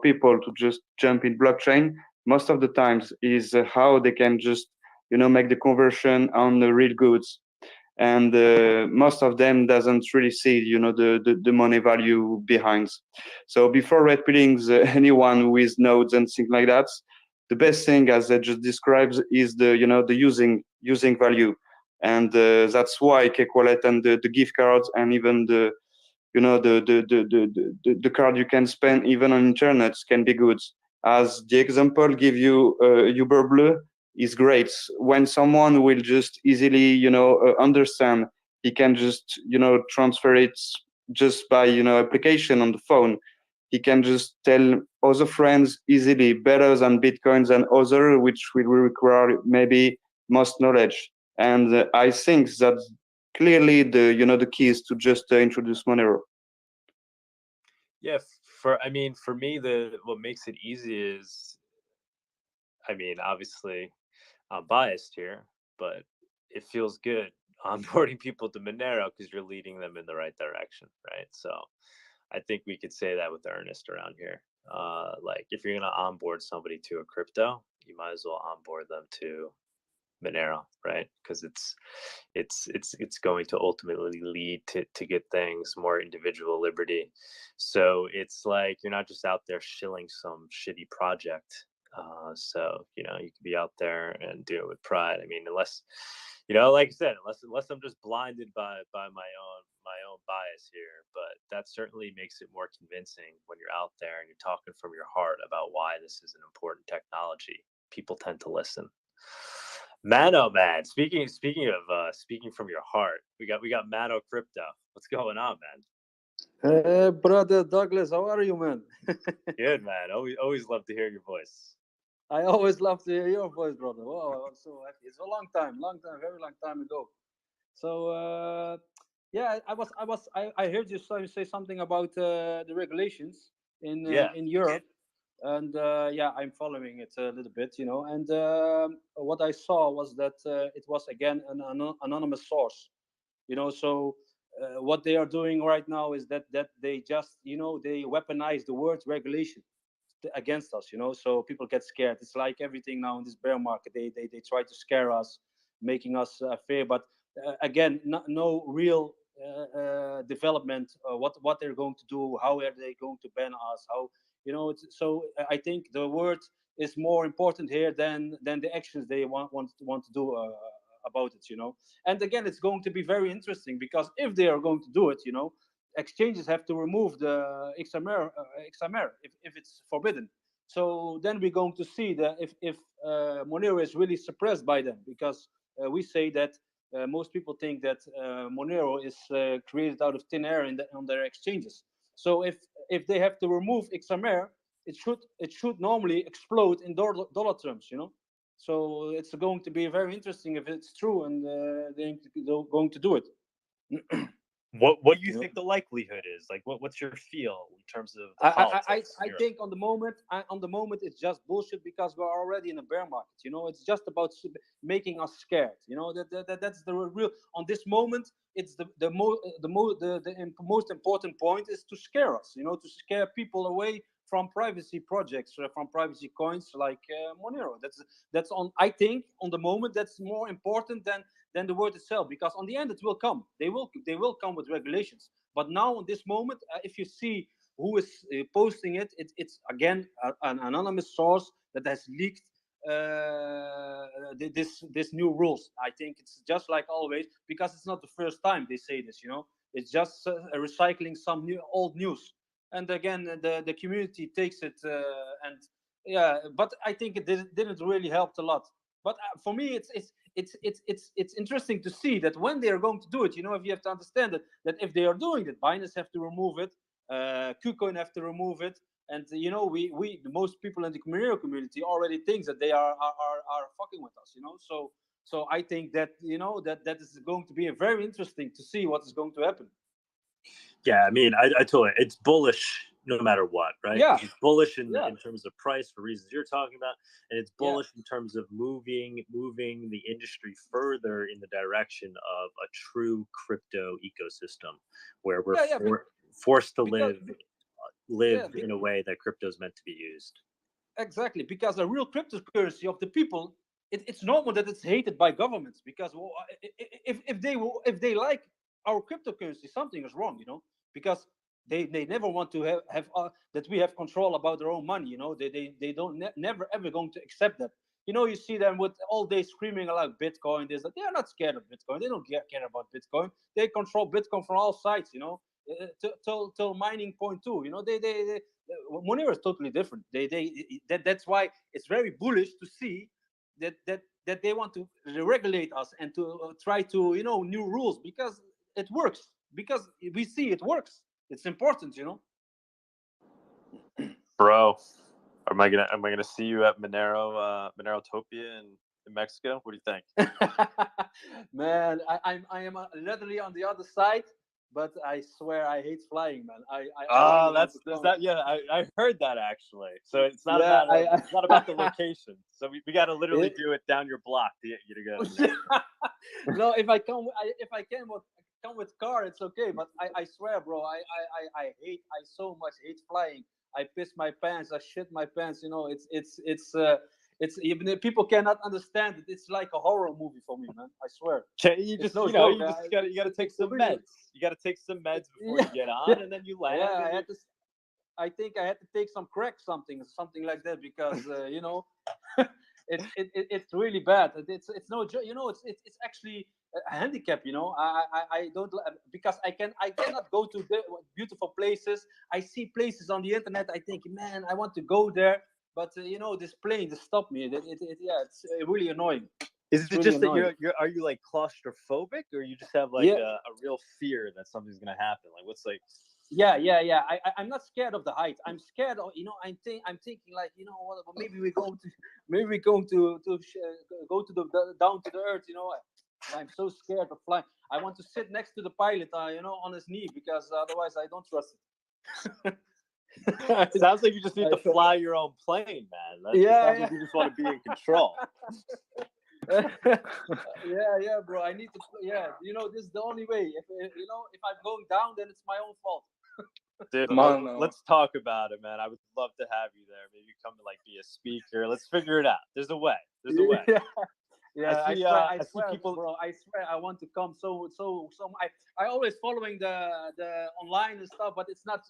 people to just jump in blockchain most of the times is how they can just make the conversion on the real goods. And most of them doesn't really see the money value behind. So before red pilling anyone with nodes and things like that, the best thing, as I just described, is the using value. And that's why Cake Wallet and the gift cards, and even the card you can spend even on internet can be good. As the example give you, Uber Blue is great. When someone will just easily, understand, he can just, transfer it just by, application on the phone. He can just tell other friends easily, better than Bitcoins and other, which will require maybe most knowledge. And I think that clearly the key is to just introduce Monero. Yeah, for me, what makes it easy is, obviously I'm biased here, but it feels good onboarding people to Monero because you're leading them in the right direction, right? So I think we could say that with Ernest around here. Like if you're gonna onboard somebody to a crypto, you might as well onboard them to Monero, right? Because it's going to ultimately lead to good things, more individual liberty. So it's like you're not just out there shilling some shitty project. So you know you can be out there and do it with pride. I mean, unless like I said, unless I'm just blinded by my own bias here, but that certainly makes it more convincing when you're out there and you're talking from your heart about why this is an important technology. People tend to listen. Mano, man. Speaking of speaking from your heart, we got Mano Crypto. What's going on, man? Brother Douglas, how are you, man? Good, man. Always love to hear your voice. I always love to hear your voice, brother. Wow, I'm so happy. It's a long time, very long time ago. So yeah, I heard you say something about the regulations in Europe, and yeah, I'm following it a little bit, And what I saw was that it was again an anonymous source, So what they are doing right now is that they just they weaponize the word regulation against us, So people get scared. It's like everything now in this bear market. They try to scare us, making us fear. But again, no real development. What they're going to do? How are they going to ban us? How so I think the word is more important here than the actions they want to do about it. And again, it's going to be very interesting because if they are going to do it, exchanges have to remove the XMR if it's forbidden. So then we're going to see that if Monero is really suppressed by them, because we say that most people think that Monero is created out of thin air on their exchanges. So if they have to remove XMR, it should normally explode in dollar terms, So it's going to be very interesting if it's true, and they're going to do it. What do you think the likelihood is? Like, what's your feel in terms of the politics? I think on the moment it's just bullshit because we're already in a bear market. It's just about making us scared. That's the real. On this moment, it's the most important point is to scare us. To scare people away from privacy projects, from privacy coins like Monero. That's on. I think on the moment that's more important than the word itself, because on the end it will come. They will come with regulations. But now in this moment, if you see who is posting it, it's again an anonymous source that has leaked this new rules. I think it's just like always, because it's not the first time they say this. It's just recycling some old news. And again, the community takes it and yeah. But I think it didn't really help a lot. But for me, it's interesting to see that when they are going to do it, if you have to understand that if they are doing it, Binance have to remove it, KuCoin have to remove it, and we the most people in the Monero community already thinks that they are fucking with us, So I think that that is going to be very interesting to see what is going to happen. Yeah, I mean, I told you it's bullish no matter what, right? Yeah. It's bullish in terms of price for reasons you're talking about, and it's bullish in terms of moving the industry further in the direction of a true crypto ecosystem where we're forced to live in a way that crypto is meant to be used. Exactly, because the real cryptocurrency of the people, it's normal that it's hated by governments, because if they like our cryptocurrency, something is wrong, because they never want to have that we have control about their own money, they don't never ever going to accept that. You see them with all day screaming about Bitcoin. They are not scared of Bitcoin. They don't care about Bitcoin. They control Bitcoin from all sides, till mining point two. They Monero is totally different. That's why it's very bullish to see that they want to regulate us and to try to new rules, because it works, because we see it works. It's important, Bro, am I gonna see you at Monerotopia in Mexico? What do you think? Man, I am literally on the other side, but I swear I hate flying, man. I heard that actually. So it's not it's not about the location. So we got to literally do it down your block to get you to go. No, if I can come with car, it's okay. But I swear, bro, I so much hate flying. I piss my pants, I shit my pants. You know, it's even people cannot understand it. It's like a horror movie for me, man. I swear. You just, no you know, joke, you gotta take some really- meds. You gotta take some meds before you get on, and then you land. Yeah, I think I had to take some crack, something like that, because you know, it's really bad. It's no joke. You know, it's actually a handicap. You know, I don't, because I cannot go to the beautiful places. I see places on the internet. I think, man, I want to go there, but you know, this plane just stopped me. It's really annoying. Is it really just that annoying. are you like claustrophobic, or you just have like a real fear that something's gonna happen? Like, what's like? Yeah. I'm not scared of the height. I'm scared of, you know, I'm thinking like, you know what, maybe we're going to go to the down to the earth, you know. I'm so scared of flying. I want to sit next to the pilot, you know, on his knee, because otherwise I don't trust it. It sounds like you just need to fly your own plane, man. It sounds like you just want to be in control. yeah, bro. I need to. Yeah, you know, this is the only way. If you know, if I'm going down, then it's my own fault. Dude, let's talk about it, man. I would love to have you there. Maybe come to like be a speaker. Let's figure it out. There's a way. There's a way. Yeah, I swear, people. bro. I swear, I want to come. So. I always following the online and stuff, but it's not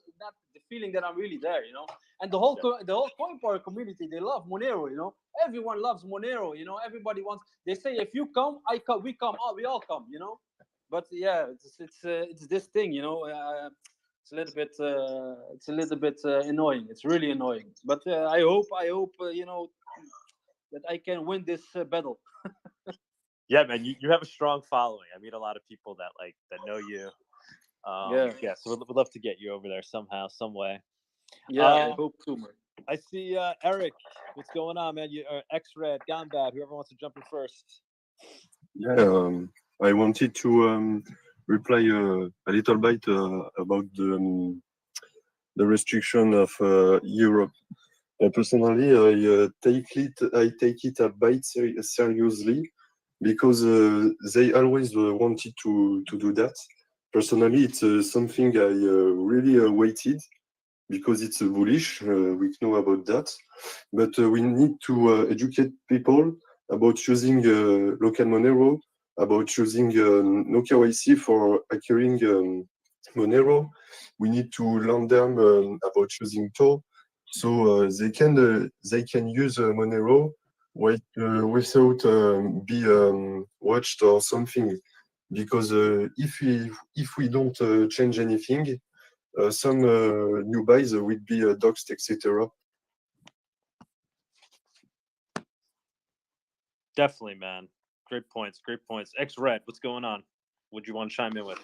the feeling that I'm really there, you know. And the whole CoinPower community, they love Monero, you know. Everyone loves Monero, you know. Everybody wants. They say if you come, I come. We come. We all come, you know. But yeah, it's this thing, you know. It's a little bit annoying. It's really annoying. But I hope you know, that I can win this battle. Yeah, man, you have a strong following. I meet a lot of people that know you. So we'd love to get you over there somehow, some way. Yeah, I hope too, man. I see Éric. What's going on, man? You X-Red, Gambad, whoever wants to jump in first. Yeah, I wanted to reply a little bit about the restriction of Europe. Personally, I take it a bit seriously, because they always wanted to do that. Personally, it's something I really waited, because it's bullish. We know about that, but we need to educate people about using local Monero, about using no KYC for acquiring Monero. We need to learn them about using TOR, so they can use Monero without be watched or something. Because if we don't change anything, some new buys will be doxed, etc. Definitely, man. Great points. X-Red, what's going on? What do you want to chime in with?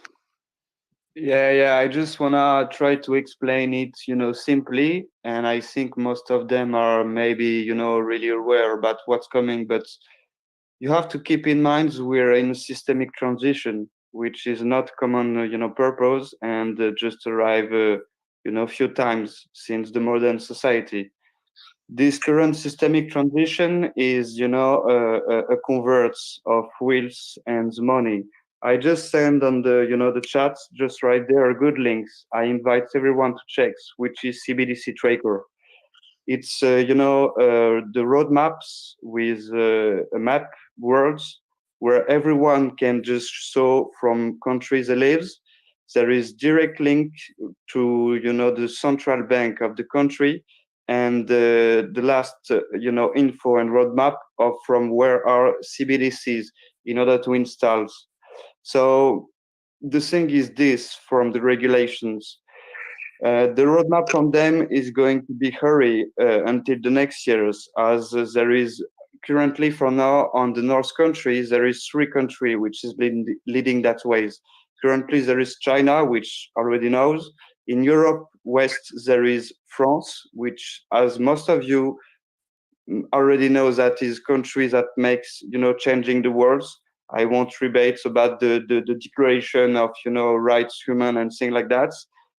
Yeah. I just wanna try to explain it, you know, simply, and I think most of them are maybe, you know, really aware about what's coming. But you have to keep in mind we're in a systemic transition, which is not common, you know, purpose, and just arrive, you know, a few times since the modern society. This current systemic transition is, you know, a converts of wheels and money. I just send on the, you know, the chats just right there good links. I invite everyone to check, which is CBDC Tracker. It's you know, the roadmaps with a map worlds where everyone can just show from countries they lives. There is direct link to, you know, the central bank of the country, and the last you know, info and roadmap of from where are CBDCs in order to install. So the thing is this from the regulations. The roadmap from them is going to be hurry until the next years, as there is currently for now on the North countries, there is 3 countries which is leading that ways. Currently there is China, which already knows. In Europe West, there is France, which, as most of you already know, that is country that makes, you know, changing the world. I won't rebate about the declaration of, you know, rights, human and things like that.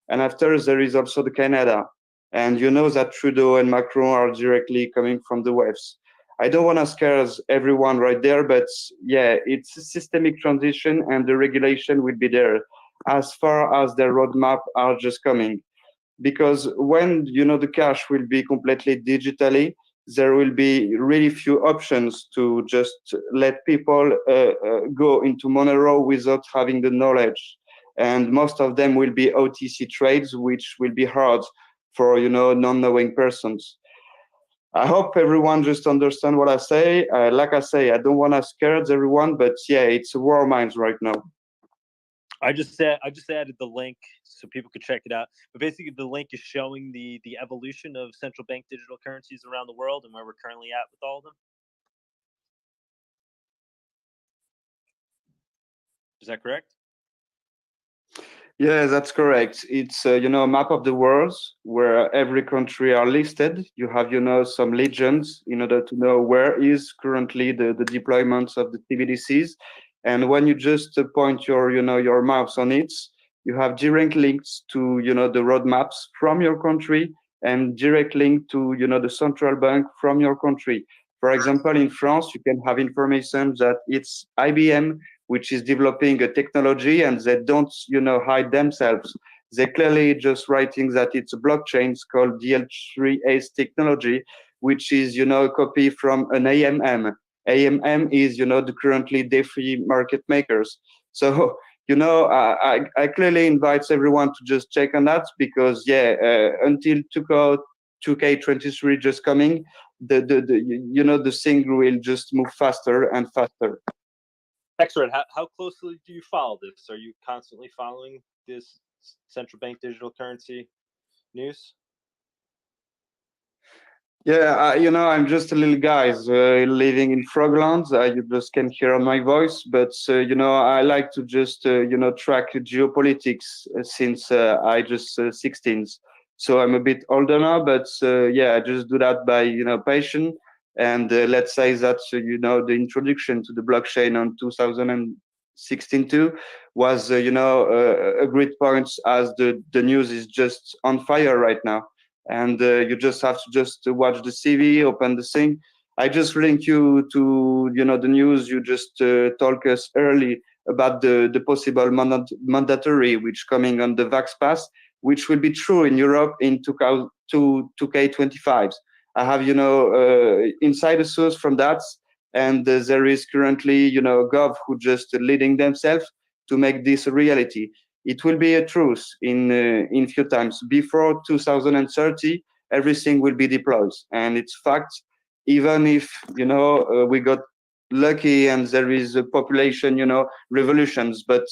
And after there is also the Canada. And you know that Trudeau and Macron are directly coming from the West. I don't want to scare everyone right there, but yeah, it's a systemic transition and the regulation will be there as far as the roadmap are just coming. because when the cash will be completely digitally, there will be really few options to just let people go into Monero without having the knowledge. And most of them will be OTC trades, which will be hard for non-knowing persons. I hope everyone just understand what I say. Like I say, I don't want to scare everyone, but yeah, it's a war minds right now. I just added the link so people could check it out. But basically, the link is showing the evolution of central bank digital currencies around the world and where we're currently at with all of them. Is that correct? Yeah, that's correct. It's a map of the world where every country are listed. You have some legends in order to know where is currently the deployments of the CBDCs. And when you just point your mouse on it, you have direct links to the roadmaps from your country and direct link to the central bank from your country. For example, in France, you can have information that it's IBM which is developing a technology, and they don't hide themselves. They clearly just writing that it's a blockchain called DL3ACE technology, which is a copy from an AMM. AMM is the currently DeFi market makers. So I clearly invite everyone to just check on that, because until 2K23 just coming, the thing will just move faster and faster. Excellent. How closely do you follow this? Are you constantly following this central bank digital currency news? Yeah, I'm just a little guy living in Frogland. You just can hear on my voice, but I like to just track geopolitics since I just 16. So I'm a bit older now, but I just do that by passion. And let's say that the introduction to the blockchain on 2016 too was a great point, as the news is just on fire right now. And you just have to just watch the CV, open the thing. I just link you to the news you just told us early about the possible mandatory which coming on the Vax Pass, which will be true in Europe in 2K25. I have insider source from that, and there is currently Gov who just leading themselves to make this a reality. It will be a truth in few times. Before 2030, everything will be deployed, and it's fact. Even if we got lucky and there is a population revolutions, but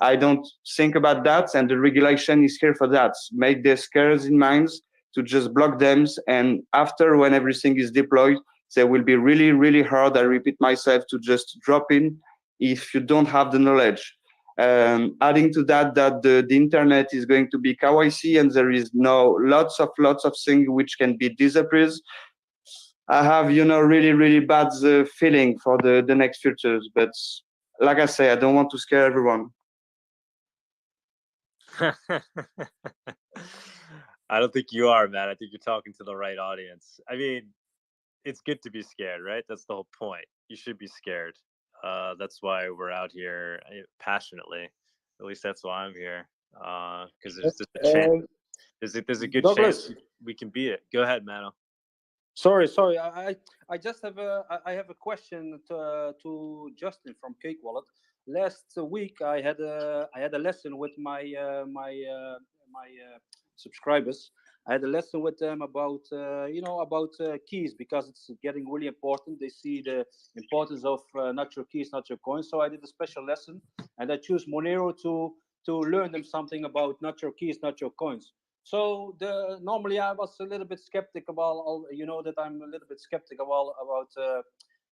I don't think about that, and the regulation is here for that. Make the scares in minds to just block them, and after, when everything is deployed, they will be really, really hard. I repeat myself, to just drop in if you don't have the knowledge. Adding to that the internet is going to be KYC, and there is lots of things which can be disappeared. I have really, really bad feeling for the next futures, but like I say, I don't want to scare everyone. I don't think you are, man. I think you're talking to the right audience. I mean, it's good to be scared, right? That's the whole point. You should be scared. That's why we're out here passionately. At least that's why I'm here. Because there's a chance. There's a good Douglas, chance we can beat it. Go ahead, Mano. Sorry. I just have a question to Justin from Cake Wallet. Last week I had a lesson with my subscribers. I had a lesson with them about keys, because it's getting really important. They see the importance of not your keys, not your coins. So I did a special lesson, and I choose Monero to learn them something about not your keys, not your coins. So normally I was a little bit skeptical about, that I'm a little bit skeptical about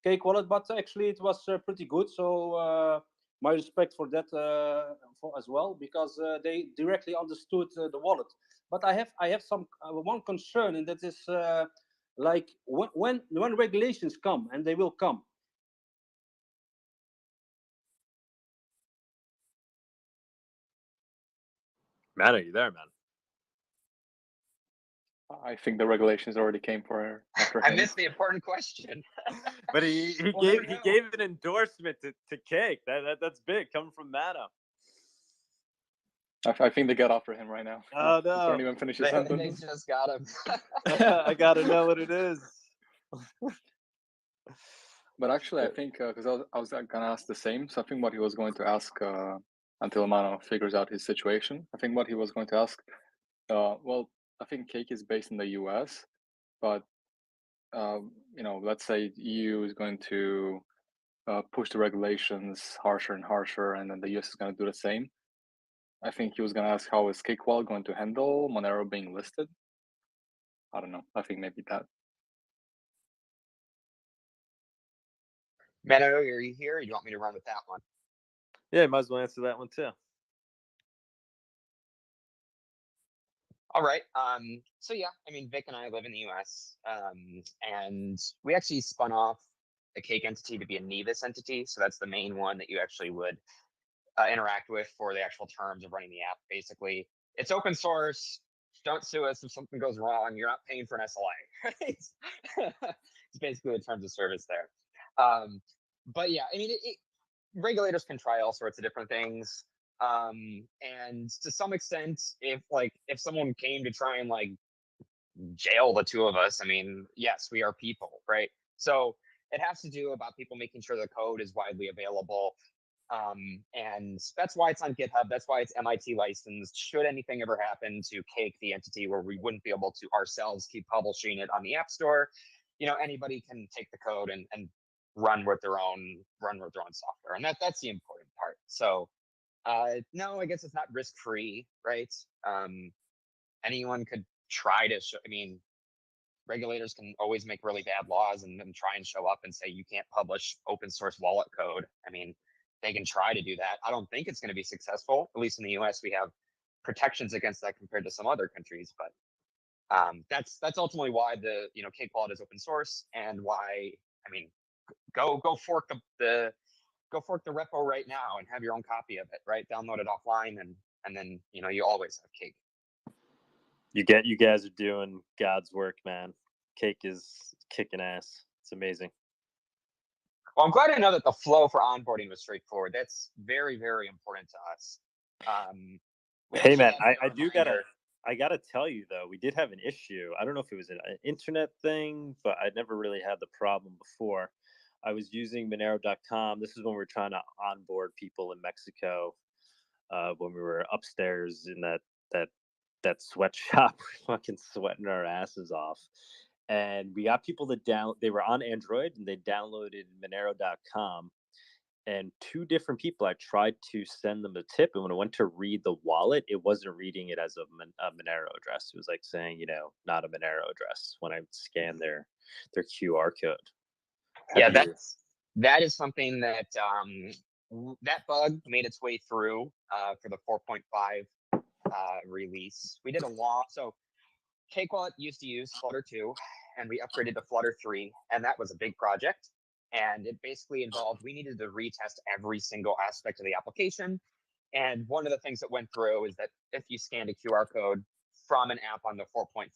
Cake Wallet, but actually it was pretty good. So my respect for that as well, because they directly understood the wallet. But I have some one concern, and that is like when regulations come, and they will come. Man, are you there, man? I think the regulations already came for after I him. missed the important question. But he gave an endorsement to Cake. That's big, coming from Mano. I think they got after him right now. Oh Don't no! even finish his They sentence. just got him. I gotta know what it is. But actually, I think because I was gonna ask the same. So I think what he was going to ask until Mano figures out his situation. I think what he was going to ask. Well, I think Cake is based in the U.S., but let's say EU is going to push the regulations harsher and harsher, and then the US is going to do the same. I think he was going to ask how is Cakewell going to handle Monero being listed. I don't know. I think maybe that. Monero, are you here? Or do you want me to run with that one? Yeah, might as well answer that one too. All right. So yeah, I mean, Vic and I live in the U.S. And we actually spun off a Cake entity to be a Nevis entity. So that's the main one that you actually would interact with for the actual terms of running the app. Basically, it's open source. Don't sue us if something goes wrong. You're not paying for an SLA, right? It's basically the terms of service there. But yeah, I mean, regulators can try all sorts of different things. And to some extent, if someone came to try and like jail the two of us, I mean, yes, we are people, right? So it has to do about people making sure the code is widely available. And that's why it's on GitHub. That's why it's MIT licensed. Should anything ever happen to Cake, the entity, where we wouldn't be able to ourselves keep publishing it on the App Store, anybody can take the code and run with their own software, and that's the important part. So no, I guess it's not risk-free, right? Anyone could try to show, I mean, regulators can always make really bad laws and then try and show up and say you can't publish open source wallet code. I mean, they can try to do that. I don't think it's going to be successful. At least in the US, we have protections against that compared to some other countries. But that's ultimately why the Cake wallet is open source, and why, I mean, go fork the repo right now and have your own copy of it, right? Download it offline, and then you always have Cake. You guys are doing God's work, man. Cake is kicking ass. It's amazing. Well, I'm glad to know that the flow for onboarding was straightforward. That's very, very important to us. Hey man, I gotta tell you though, we did have an issue. I don't know if it was an internet thing, but I never really had the problem before. I was using Monero.com. This is when we were trying to onboard people in Mexico, when we were upstairs in that sweatshop, fucking sweating our asses off. And we got people to they were on Android and they downloaded Monero.com. And two different people, I tried to send them a tip, and when I went to read the wallet, it wasn't reading it as a Monero address. It was like saying, not a Monero address when I scanned their QR code. Yeah, that is something that that bug made its way through for the 4.5 release. We did a lot. So Cake Wallet used to use Flutter 2, and we upgraded to Flutter 3, and that was a big project. And it basically involved, we needed to retest every single aspect of the application. And one of the things that went through is that if you scanned a QR code from an app on the 4.5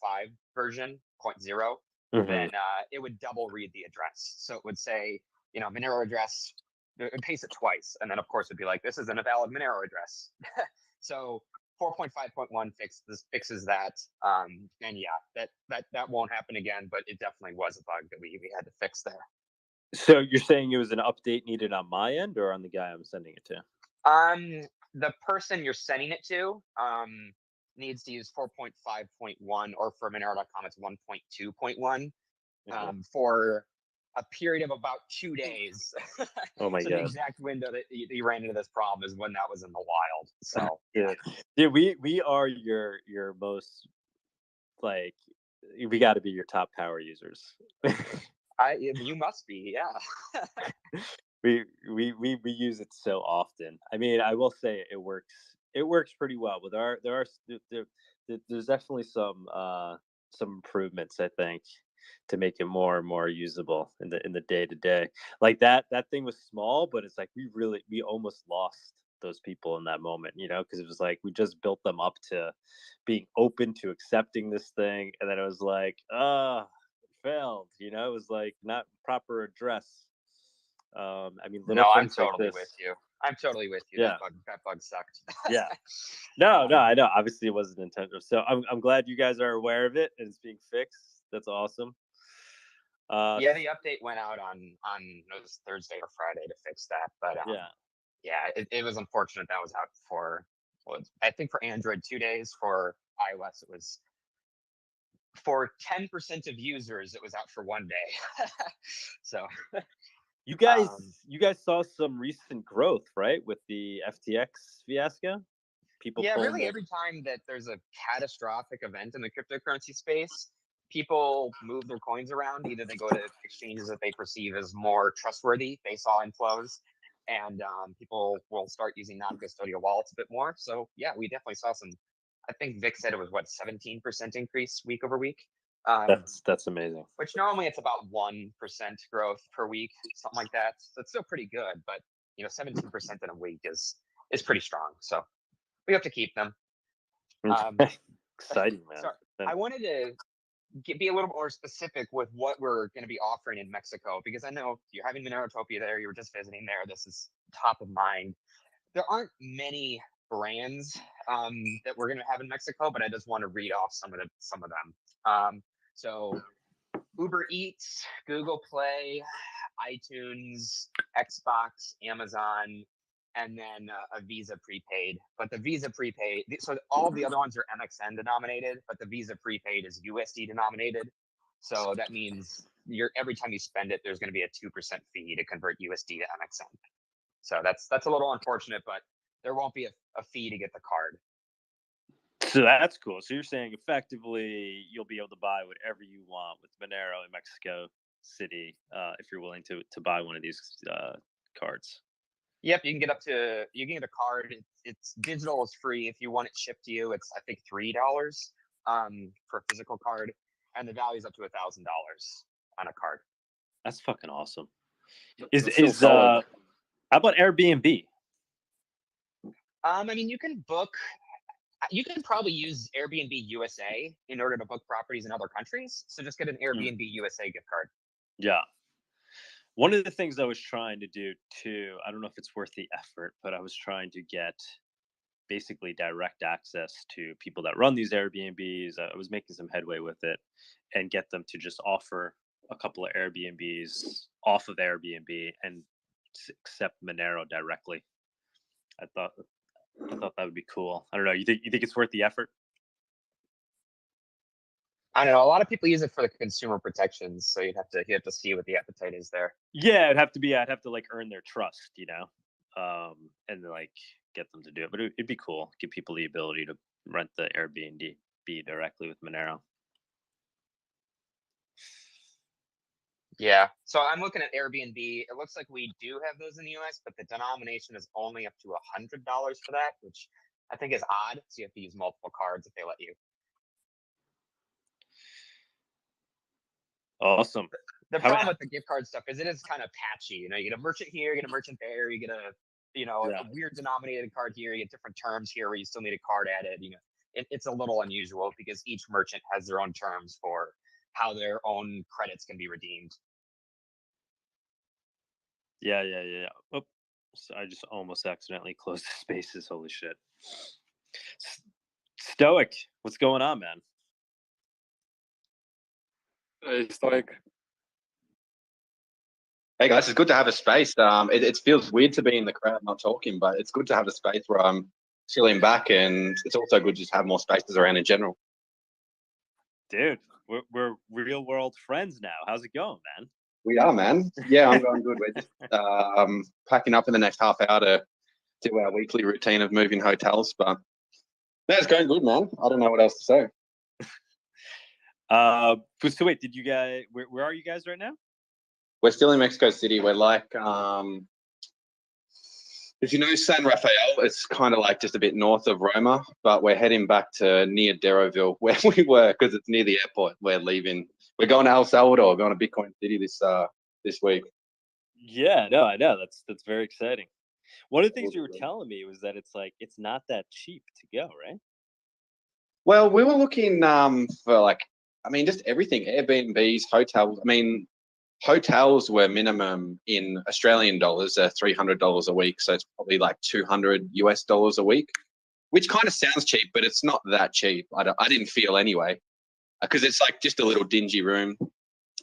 version, 0.0, then it would double read the address. So it would say, Monero address, it would paste it twice. And then of course it'd be like, this is an invalid Monero address. So 4.5.1 fixes that. And yeah, that won't happen again, but it definitely was a bug that we had to fix there. So you're saying it was an update needed on my end or on the guy I'm sending it to? The person you're sending it to needs to use 4.5.1, or for Monero.com, it's 1.2.1 for a period of about 2 days. Oh my so God. The exact window that you ran into this problem is when that was in the wild. So yeah, we are your most, like, we got to be your top power users. You must be, yeah. we use it so often. I mean, I will say it works pretty well. But there's definitely some improvements, I think, to make it more and more usable in the day-to-day. Like that thing was small, but it's like we almost lost those people in that moment, because it was like we just built them up to being open to accepting this thing, and then it was like, failed, it was like not proper address. I mean, little no, I'm things like totally this, with you. I'm totally with you. Yeah. That bug sucked. Yeah. No, I know. Obviously, it wasn't intentional. So I'm glad you guys are aware of it and it's being fixed. That's awesome. Yeah, the update went out on it was Thursday or Friday to fix that. But yeah, it was unfortunate that was out for, I think for Android 2 days. For iOS, it was for 10% of users. It was out for 1 day. So you guys saw some recent growth, right, with the FTX fiasco? People really every time that there's a catastrophic event in the cryptocurrency space, people move their coins around. Either they go to exchanges that they perceive as more trustworthy. They saw inflows, and people will start using non-custodial wallets a bit more. So yeah, we definitely saw some. I think Vic said it was 17% increase week over week. That's amazing. Which normally it's about 1% growth per week, something like that. So it's still pretty good, but 17% in a week is pretty strong. So we have to keep them. Exciting, man. So I wanted to be a little more specific with what we're going to be offering in Mexico, because I know you're having Monerotopia there. You were just visiting there. This is top of mind. There aren't many brands that we're going to have in Mexico, but I just want to read off some of them. So Uber Eats, Google Play, iTunes, Xbox, Amazon, and then a Visa prepaid. But the Visa prepaid, so all the other ones are MXN denominated, but the Visa prepaid is USD denominated. So that means every time you spend it, there's going to be a 2% fee to convert USD to MXN. So that's a little unfortunate, but there won't be a fee to get the card. So that's cool. So you're saying effectively you'll be able to buy whatever you want with Monero in Mexico City if you're willing to buy one of these cards. Yep, you can get a card. It's digital, is free. If you want it shipped to you, it's I think $3 for a physical card, and the value is up to $1,000 on a card. That's fucking awesome. How about Airbnb? I mean, you can probably use Airbnb USA in order to book properties in other countries. So just get an Airbnb USA gift card. Yeah. One of the things I was trying to do too, I don't know if it's worth the effort, but I was trying to get basically direct access to people that run these Airbnbs. I was making some headway with it and get them to just offer a couple of Airbnbs off of Airbnb and accept Monero directly. I thought that would be cool. I don't know. You think it's worth the effort? I don't know. A lot of people use it for the consumer protections, so you'd have to see what the appetite is there. Yeah, I'd have to like earn their trust, and like get them to do it. But it'd be cool. Give people the ability to rent the Airbnb directly with Monero. Yeah. So I'm looking at Airbnb. It looks like we do have those in the US, but the denomination is only up to $100 for that, which I think is odd. So you have to use multiple cards if they let you. Awesome. The problem with the gift card stuff is it is kind of patchy. You get a merchant here, you get a merchant there, you get a weird denominated card here, you get different terms here where you still need a card added. It's a little unusual because each merchant has their own terms for how their own credits can be redeemed. Yeah. Oops, I just almost accidentally closed the spaces. Holy shit. Stoic, what's going on, man? Hey, Stoic. Hey guys, it's good to have a space. It feels weird to be in the crowd not talking, but it's good to have a space where I'm chilling back, and it's also good to just have more spaces around in general. Dude, we're real world friends now. How's it going, man? We are, man. Yeah, I'm going good. We're just packing up in the next half hour to do our weekly routine of moving hotels, but no, it's going good, man. I don't know what else to say. So wait, did you guys? Where are you guys right now? We're still in Mexico City. We're like, if you know San Rafael, it's kind of like just a bit north of Roma, but we're heading back to near Deroville where we were because it's near the airport. We're leaving. We're going to El Salvador, going to Bitcoin City this week. Yeah, no, I know. That's very exciting. One of the things you were telling me was that it's not that cheap to go, right? Well, we were looking for just everything, Airbnbs, hotels. I mean, hotels were minimum in Australian dollars, $300 a week. So it's probably like $200 a week, which kind of sounds cheap, but it's not that cheap. I didn't feel anyway, because it's like just a little dingy room.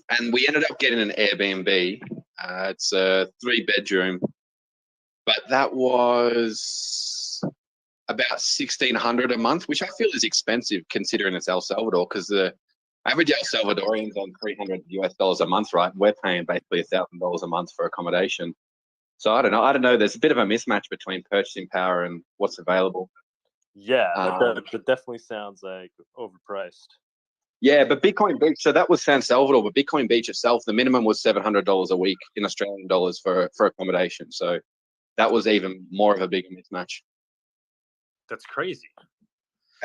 And we ended up getting an Airbnb. It's a 3-bedroom, but that was about $1,600 a month, which I feel is expensive considering it's El Salvador, because the average El Salvadorian's on $300 a month, right? We're paying basically $1,000 a month for accommodation. So I don't know. There's a bit of a mismatch between purchasing power and what's available. Yeah, that definitely sounds like overpriced. Yeah, but Bitcoin Beach, so that was San Salvador, but Bitcoin Beach itself, the minimum was $700 a week in Australian dollars for accommodation. So that was even more of a bigger mismatch. That's crazy.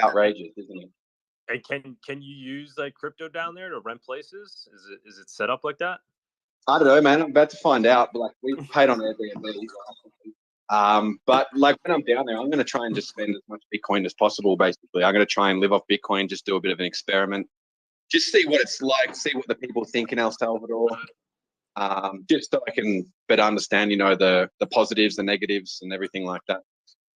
Outrageous, isn't it? And can you use like crypto down there to rent places? Is it set up like that? I don't know, man. I'm about to find out. But like, we paid on Airbnb. But like when I'm down there, I'm going to try and just spend as much Bitcoin as possible. Basically, I'm going to try and live off Bitcoin, just do a bit of an experiment, just see what it's like, see what the people think in El Salvador, just so I can better understand, the positives, the negatives, and everything like that.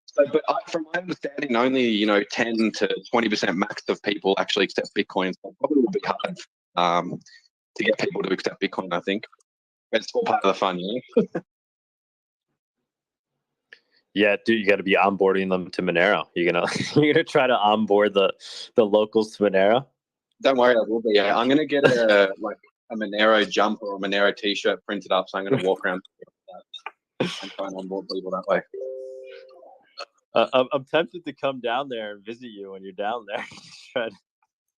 So, but from my understanding, only 10 to 20% max of people actually accept Bitcoin. So it probably will be hard to get people to accept Bitcoin, I think. But it's all part of the fun, Yeah, dude, you got to be onboarding them to Monero. You're gonna try to onboard the locals to Monero. Don't worry, I will be. Yeah, I'm gonna get a Monero jumper or a Monero t-shirt printed up, so I'm gonna walk around and try and onboard people that way. I'm tempted to come down there and visit you when you're down there.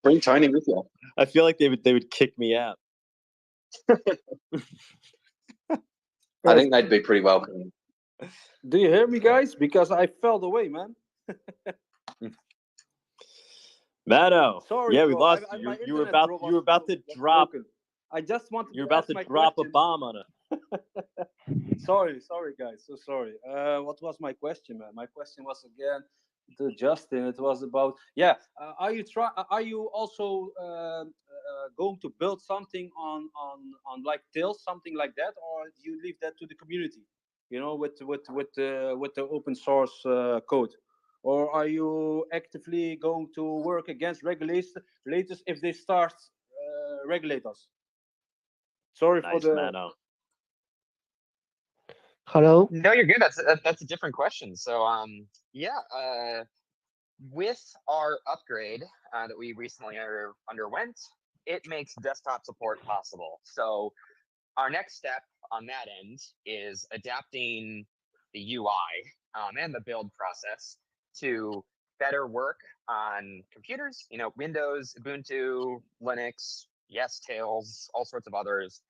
Bring Tony with you. I feel like they would kick me out. I think they'd be pretty welcoming. Do you hear me, guys? Because I fell away, man. Mano, Sorry, yeah, we bro. lost My you. You internet were about to drop. broken. I just wanted. You're to about ask to my drop question. a bomb on it. Sorry, guys. So sorry. What was my question, man? My question was again to Justin. It was about are you also going to build something on like Tails, something like that, or do you leave that to the community? With the open source code, or are you actively going to work against regulators if they start regulate us? Sorry nice, for the. Mano. Hello. No, you're good. That's a different question. So with our upgrade that we recently underwent, it makes desktop support possible. So our next step on that end is adapting the UI and the build process to better work on computers, Windows, Ubuntu, Linux, Tails, all sorts of others.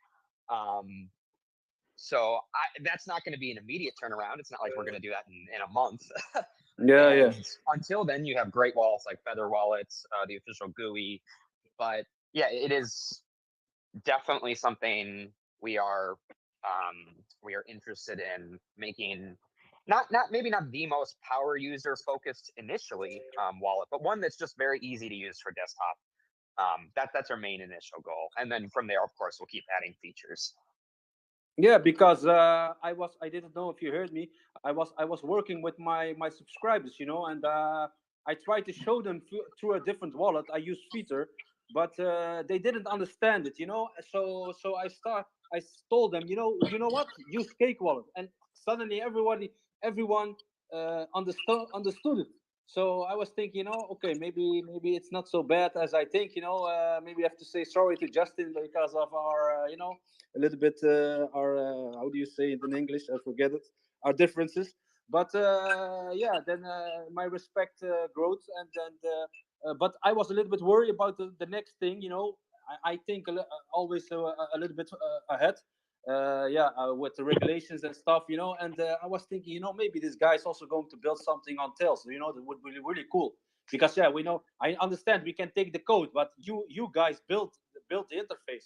So that's not going to be an immediate turnaround. It's not like we're going to do that in a month. Yeah. Until then, you have great wallets like Feather Wallets, the official GUI. But yeah, it is definitely something we are interested in making. Maybe not the most power user focused initially wallet, but one that's just very easy to use for desktop. That's our main initial goal, and then from there, of course, we'll keep adding features. Yeah, because I didn't know if you heard me. I was working with my subscribers, and I tried to show them through a different wallet. I use Feeder, but they didn't understand it, So I told them, you know what? Use Cake Wallet, and suddenly everyone understood it. So I was thinking, okay, maybe it's not so bad as I think, maybe I have to say sorry to Justin because of our, a little bit our how do you say it in English? I forget it. Our differences, but then my respect grows, and then but I was a little bit worried about the next thing. I think always a little bit ahead. With the regulations and stuff, and I was thinking, maybe this guy's also going to build something on Tails, that would be really cool. Because we know, I understand we can take the code, but you guys built the interface,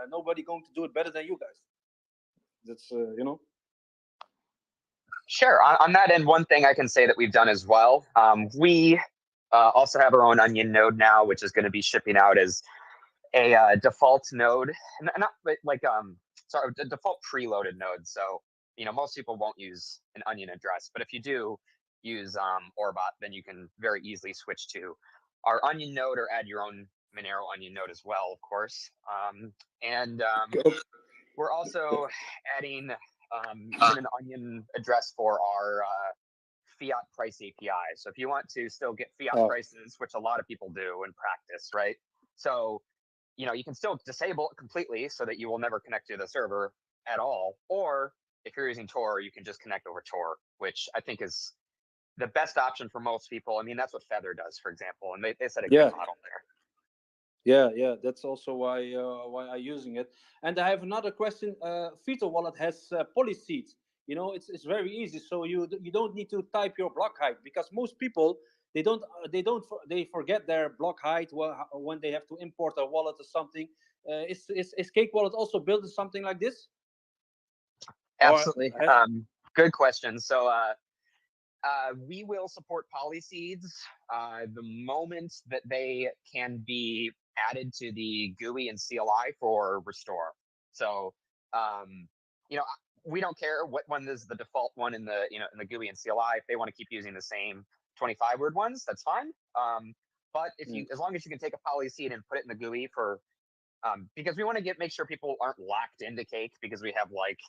nobody going to do it better than you guys. That's Sure. On that end, one thing I can say that we've done as well, we also have our own Onion node now, which is going to be shipping out as a default node, not like sorry, a default preloaded node. So most people won't use an onion address, but if you do use Orbot, then you can very easily switch to our onion node or add your own Monero onion node as well, of course. And we're also adding even an onion address for our fiat price API. So if you want to still get fiat prices, which a lot of people do in practice, right? So you can still disable it completely so that you will never connect to the server at all. Or if you're using Tor, you can just connect over Tor, which I think is the best option for most people. I mean, that's what Feather does, for example, and they set a good model there. Yeah, that's also why I'm using it. And I have another question. Vito Wallet has polyseed. It's very easy. So you don't need to type your block height, because most people they forget their block height when they have to import a wallet or something. Is Cake Wallet also built something like this? Absolutely. Good question. So we will support polyseeds the moment that they can be added to the GUI and CLI for restore. So we don't care what one is the default one in the in the GUI and CLI. If they want to keep using the same 25-word ones, that's fine. But if as long as you can take a polyseed and put it in the GUI for because we want to make sure people aren't locked into Cake because we have like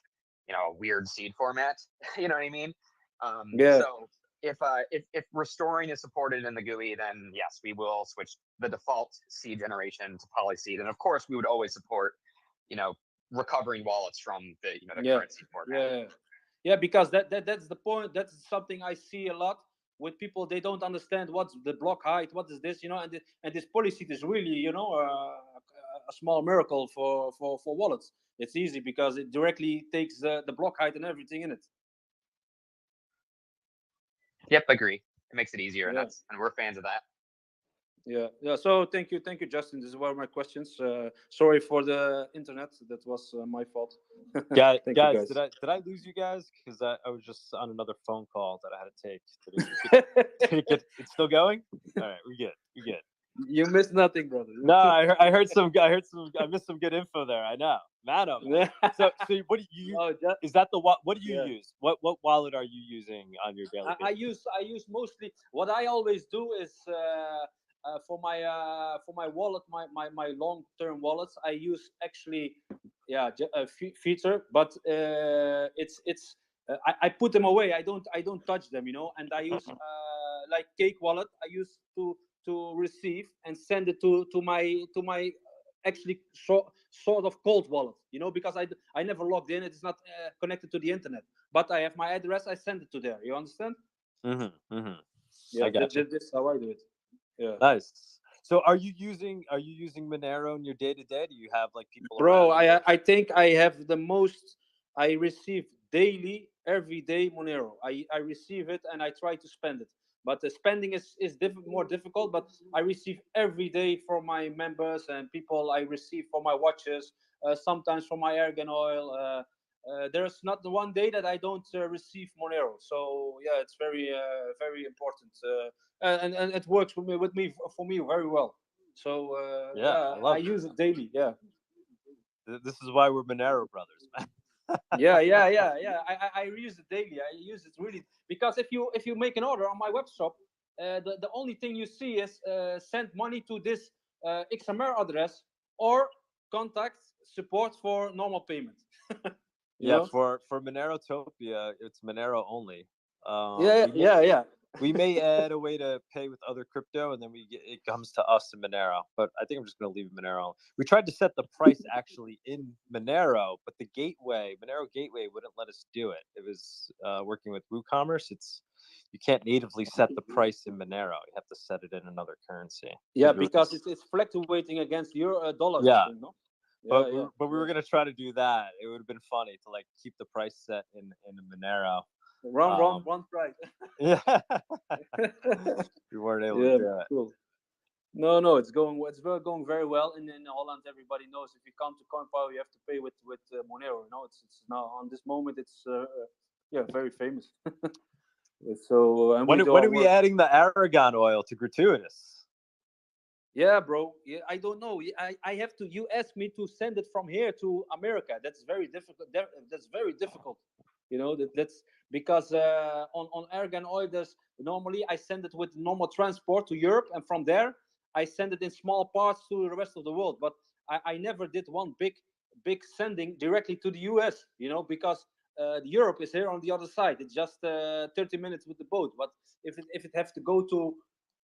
a weird seed format. You know what I mean? So if restoring is supported in the GUI, then yes, we will switch the default seed generation to polyseed, and of course we would always support recovering wallets from the the current seed format. Yeah, because that's the point. That's something I see a lot with people. They don't understand what's the block height, what is this, and this polyseed is really a small miracle for wallets. It's easy because it directly takes the block height and everything in it. Yep, agree. It makes it easier, and we're fans of that. Yeah. So thank you, Justin. These were my questions. Sorry for the internet. That was my fault. Guys, Thank you, guys. did I lose you guys? Because I was just on another phone call that I had to take. It's still going? All right, we're good. You missed nothing, brother. No, I missed some good info there. I know, madam. So what do you use? Is that the what do you use? What wallet are you using on your daily basis? I use mostly what I always do is for my wallet, my long-term wallets, I use actually a feature, but I put them away. I don't touch them, and I use like Cake Wallet. I use to receive and send it to my actually sort of cold wallet, because I never logged in. It's not connected to the internet, but I have my address. I send it to there. You understand? Yeah, I got you. This is how I do it. Yeah. Nice. So are you using Monero in your day-to-day? Do you have like people? Bro, I think I have the most. I receive daily, every day Monero. I receive it and I try to spend it. But the spending is more difficult. But I receive every day from my members and people. I receive for my watches, sometimes from my argan oil. There's not the one day that I don't receive Monero. So yeah, it's very very important, and it works for me very well. So I use it daily. Yeah. This is why we're Monero brothers, man. Yeah. I use it daily. I use it really because if you make an order on my web shop, the only thing you see is send money to this XMR address or contact support for normal payment. Yeah, for Monerotopia, it's Monero only. Yeah. We may add a way to pay with other crypto, and then it comes to us in Monero. But I think I'm just going to leave Monero. We tried to set the price actually in Monero, but the Monero Gateway wouldn't let us do it. It was working with WooCommerce. You can't natively set the price in Monero. You have to set it in another currency. Yeah, because it's fluctuating against your dollar. Yeah. No? But we were gonna try to do that. It would have been funny to like keep the price set in Monero. Run price. Yeah. We weren't able to do it. Cool. No, it's going very well. And in Holland, everybody knows if you come to Confer, you have to pay with Monero. It's now on this moment, it's very famous. So when are we adding the argan oil to gratuitous? Yeah, bro. Yeah, I don't know. I have to. You ask me to send it from here to America. That's very difficult. That's very difficult. That's because on argan oil, there's normally I send it with normal transport to Europe, and from there I send it in small parts to the rest of the world. But I never did one big sending directly to the US. Because Europe is here on the other side. It's just 30 minutes with the boat. But if it has to go to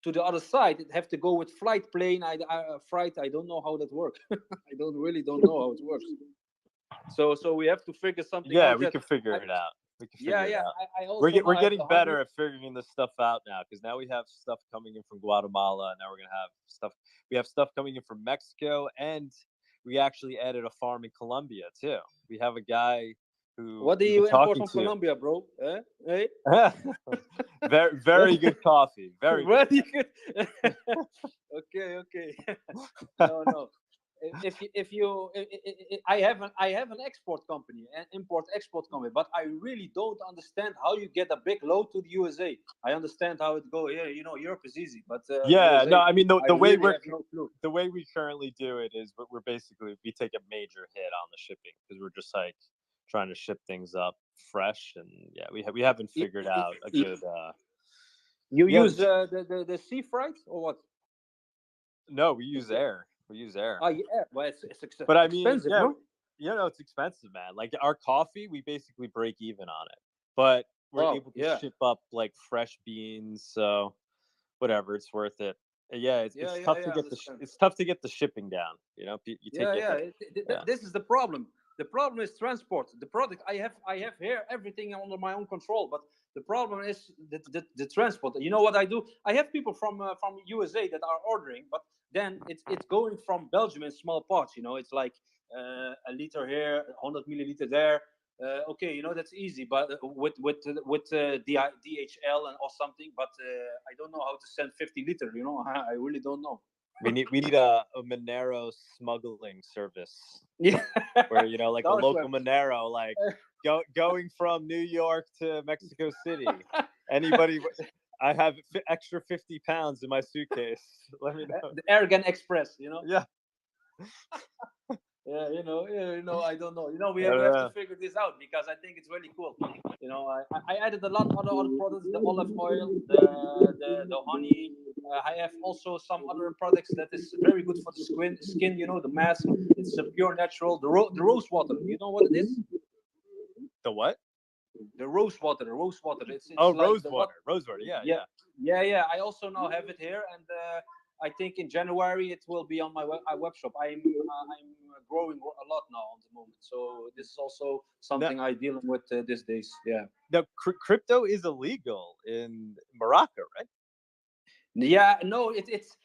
the other side, it have to go with flight plane. I don't know how that works. I don't know how it works. So we have to figure something Yeah, out. we can figure it out. We can Yeah, figure it yeah. out. I also We're now have getting the better honey. at figuring this stuff out now, because now we have stuff coming in from Guatemala, and now we're gonna have stuff. We have stuff coming in from Mexico, and we actually added a farm in Colombia too. We have a guy who What do we've you been import talking from to. Colombia, bro? Hey? Very good coffee. Very good. Very good. Okay. No. I have an export company, an import-export company, but I really don't understand how you get a big load to the USA. I understand how it goes here. Europe is easy, but Yeah, USA, no, I mean I really have no clue. the way we currently do it is we're basically, we take a major hit on the shipping, because we're just like trying to ship things up fresh, and yeah, we haven't figured out a good. You Yeah, use the sea freight or what? no, we use air. We use air. Oh yeah, well it's But I mean, expensive, yeah, no? it's expensive, man. Like our coffee, we basically break even on it, but we're Wow, able to yeah. ship up like fresh beans, so whatever, it's worth it. Yeah, it's Yeah, tough to I get understand. it's tough to get the shipping down. You take a hit. Yeah. This is the problem. The problem is transport. The product I have here everything under my own control, but the problem is the transport. You know what I do? I have people from USA that are ordering, but then it's going from Belgium in small parts. It's like a liter here, 100 milliliter there. Okay, that's easy, but with DHL and or something. But I don't know how to send 50 liter. I really don't know. We need a Monero smuggling service. Yeah, where like a Dark local web. Monero, like going from New York to Mexico City. Anybody? I have extra 50 pounds in my suitcase. Let me know. The Argan Express. Yeah. Yeah, I don't know. We have to figure this out, because I think it's really cool. I added a lot of other products, the olive oil, the honey. I have also some other products that is very good for the skin. The mask. It's a pure natural. The rose water. You know what it is? The what? The rose water. It's oh, like rose water. Rose water. Yeah. I also now have it here, and I think in January it will be on my web shop. I'm growing a lot now on the moment, so this is also something I dealing with these days. Yeah. Now, crypto is illegal in Morocco, right? Yeah. No, it's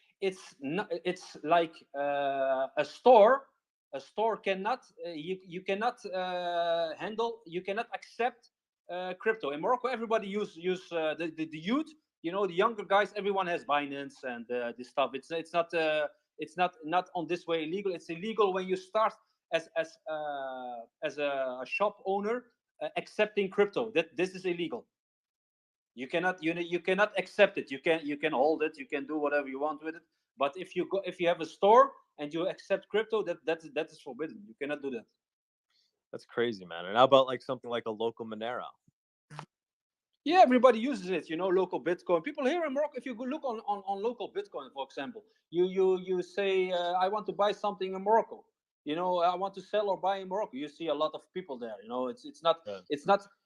not. It's like a store. A store cannot. You cannot handle. You cannot accept crypto in Morocco. Everybody use the youth. The younger guys. Everyone has Binance and this stuff. It's not on this way illegal. It's illegal when you start as a shop owner accepting crypto. This is illegal. You cannot accept it. You can hold it. You can do whatever you want with it. But if you have a store and you accept crypto, that is forbidden. You cannot do that. That's crazy, man. And how about like something like a local Monero? Yeah, everybody uses it. Local Bitcoin. People here in Morocco, if you go look on local Bitcoin, for example, you say I want to buy something in Morocco. I want to sell or buy in Morocco. You see a lot of people there.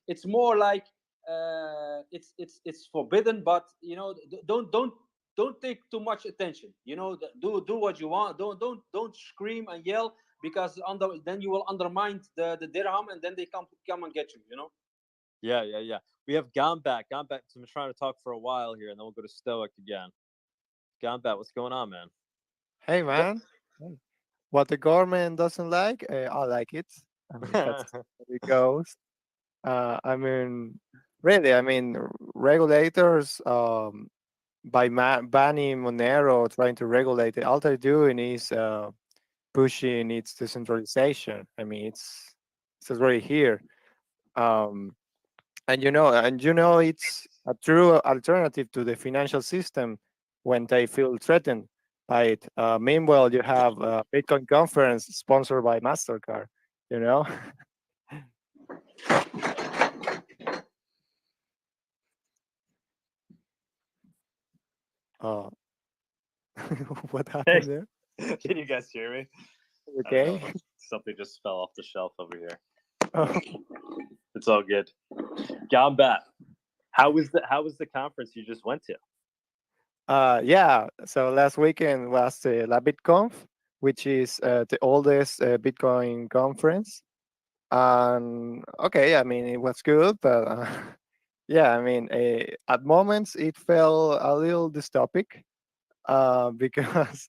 It's more like it's forbidden, but don't take too much attention. Do what you want. Don't scream and yell, because then you will undermine the dirham, and then they come and get you. Yeah. We have Gombat. Gombat's been trying to talk for a while here, and then we'll go to Stoic again. Gombat, what's going on, man? Hey, man. What the government doesn't like, I like it. I mean, that's how it goes. Really, regulators, by banning Monero, trying to regulate it, all they're doing is pushing its decentralization. It's already here. And it's a true alternative to the financial system when they feel threatened. by it. Meanwhile, you have Bitcoin conference sponsored by Mastercard. You know. Oh, what happened Hey, there? can you guys hear me? I don't Okay. know. Something just fell off the shelf over here. Oh. It's all good. Yeah, I'm back. How was the conference you just went to? Yeah. So last weekend was the La BitConf, which is the oldest Bitcoin conference. And okay, I mean it was good, but yeah, I mean at moments it felt a little dystopic because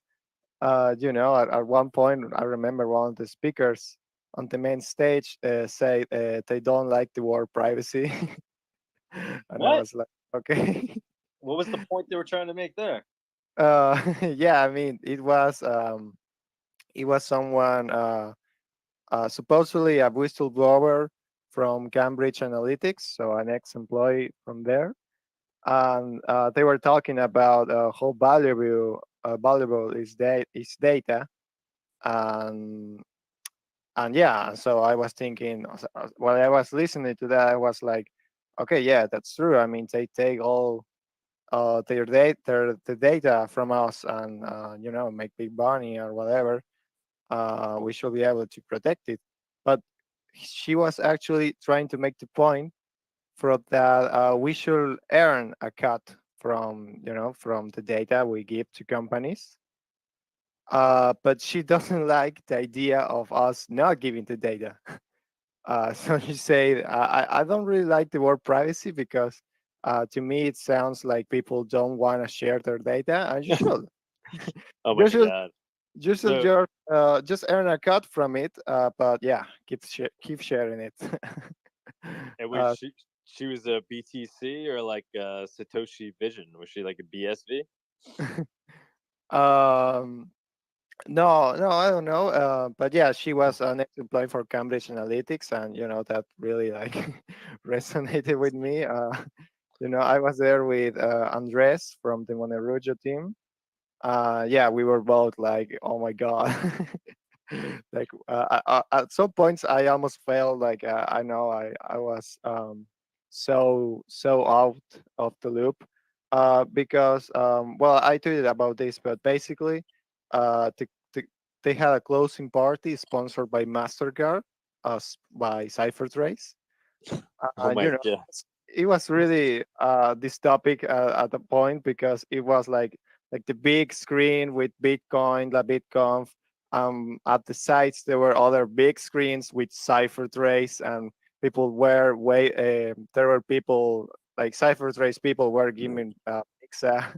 you know at one point I remember one of the speakers on the main stage say they don't like the word privacy, and I What? was like, okay. What was the point they were trying to make there? Yeah, I mean it was someone supposedly a whistleblower from Cambridge Analytics, so an ex-employee from there, and they were talking about how valuable is data, and yeah, so I was thinking while I was listening to that, I was like, okay, yeah, that's true. I mean, they take all the data from us and you know, make big money or whatever. We should be able to protect it. But she was actually trying to make the point for that we should earn a cut from, you know, from the data we give to companies. But she doesn't like the idea of us not giving the data. So she said, I don't really like the word privacy because to me it sounds like people don't want to share their data, and you should. Oh my You should god. just So just earn a cut from it, but yeah, keep sharing it. it uh, was she was a BTC or like Satoshi Vision? Was she like a BSV? um, no, I don't know. But yeah, she was an ex-employee for Cambridge Analytics, and you know that really like resonated with me. You know, I was there with Andres from the Monerotopia team. Yeah, we were both like, oh my god. Like at some points I almost felt like I know I was so out of the loop because well, I tweeted about this, but basically the, they had a closing party sponsored by Mastercard, by CipherTrace. Oh my You know, god. it was really this topic at the point because it was like the big screen with Bitcoin, La BitConf. At the sites there were other big screens with CipherTrace, and people were there were people like CipherTrace people were giving pizza.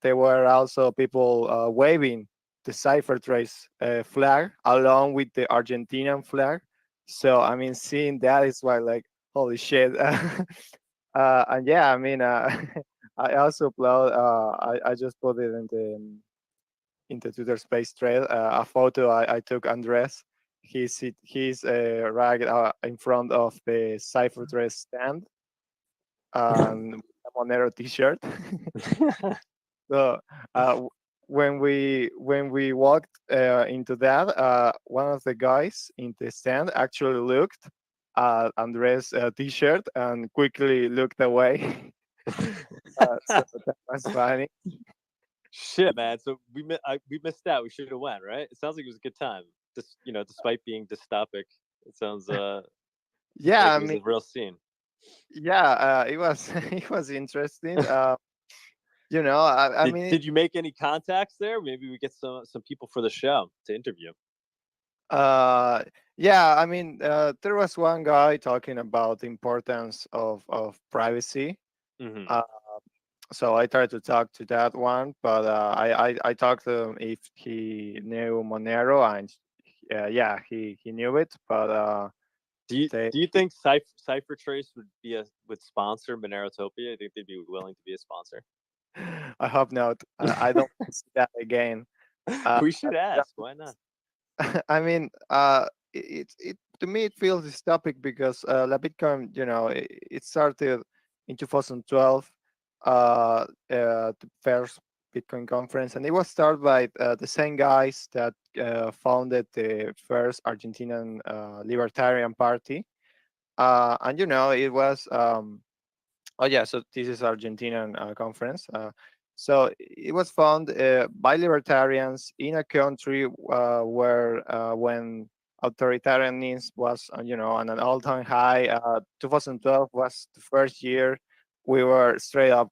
There were also people waving the CipherTrace flag along with the Argentinian flag. So I mean, seeing that is why like holy shit. And yeah, I mean, I also upload. I just put it in the Twitter space trail. A photo I took Andres. He's right in front of the CipherTrace stand and a Monero T-shirt. So when we walked into that, one of the guys in the stand actually looked at Andres' T-shirt and quickly looked away. So that was funny. Shit, man. So we missed out. We should have went, right? It sounds like it was a good time. Just you know, despite being dystopic, it sounds Yeah, like I it was mean, a real scene. yeah, it was it was interesting. You know, I mean, Did you make any contacts there? Maybe we get some people for the show to interview. uh, yeah, I mean, there was one guy talking about the importance of privacy. Mm-hmm. So I tried to talk to that one, but I talked to him if he knew Monero, and yeah, he knew it. But Do you think CipherTrace would sponsor Monerotopia? I think they'd be willing to be a sponsor. I hope not. I don't want to see that again. We should ask. Why not? I mean, it to me it feels this topic because La Bitcoin, you know, it started in 2012. The first Bitcoin conference, and it was started by the same guys that founded the first Argentinian Libertarian Party. And it was oh yeah, so this is Argentinian conference. So it was founded by libertarians in a country where when authoritarianism was on an all-time high. 2012 was the first year we were straight up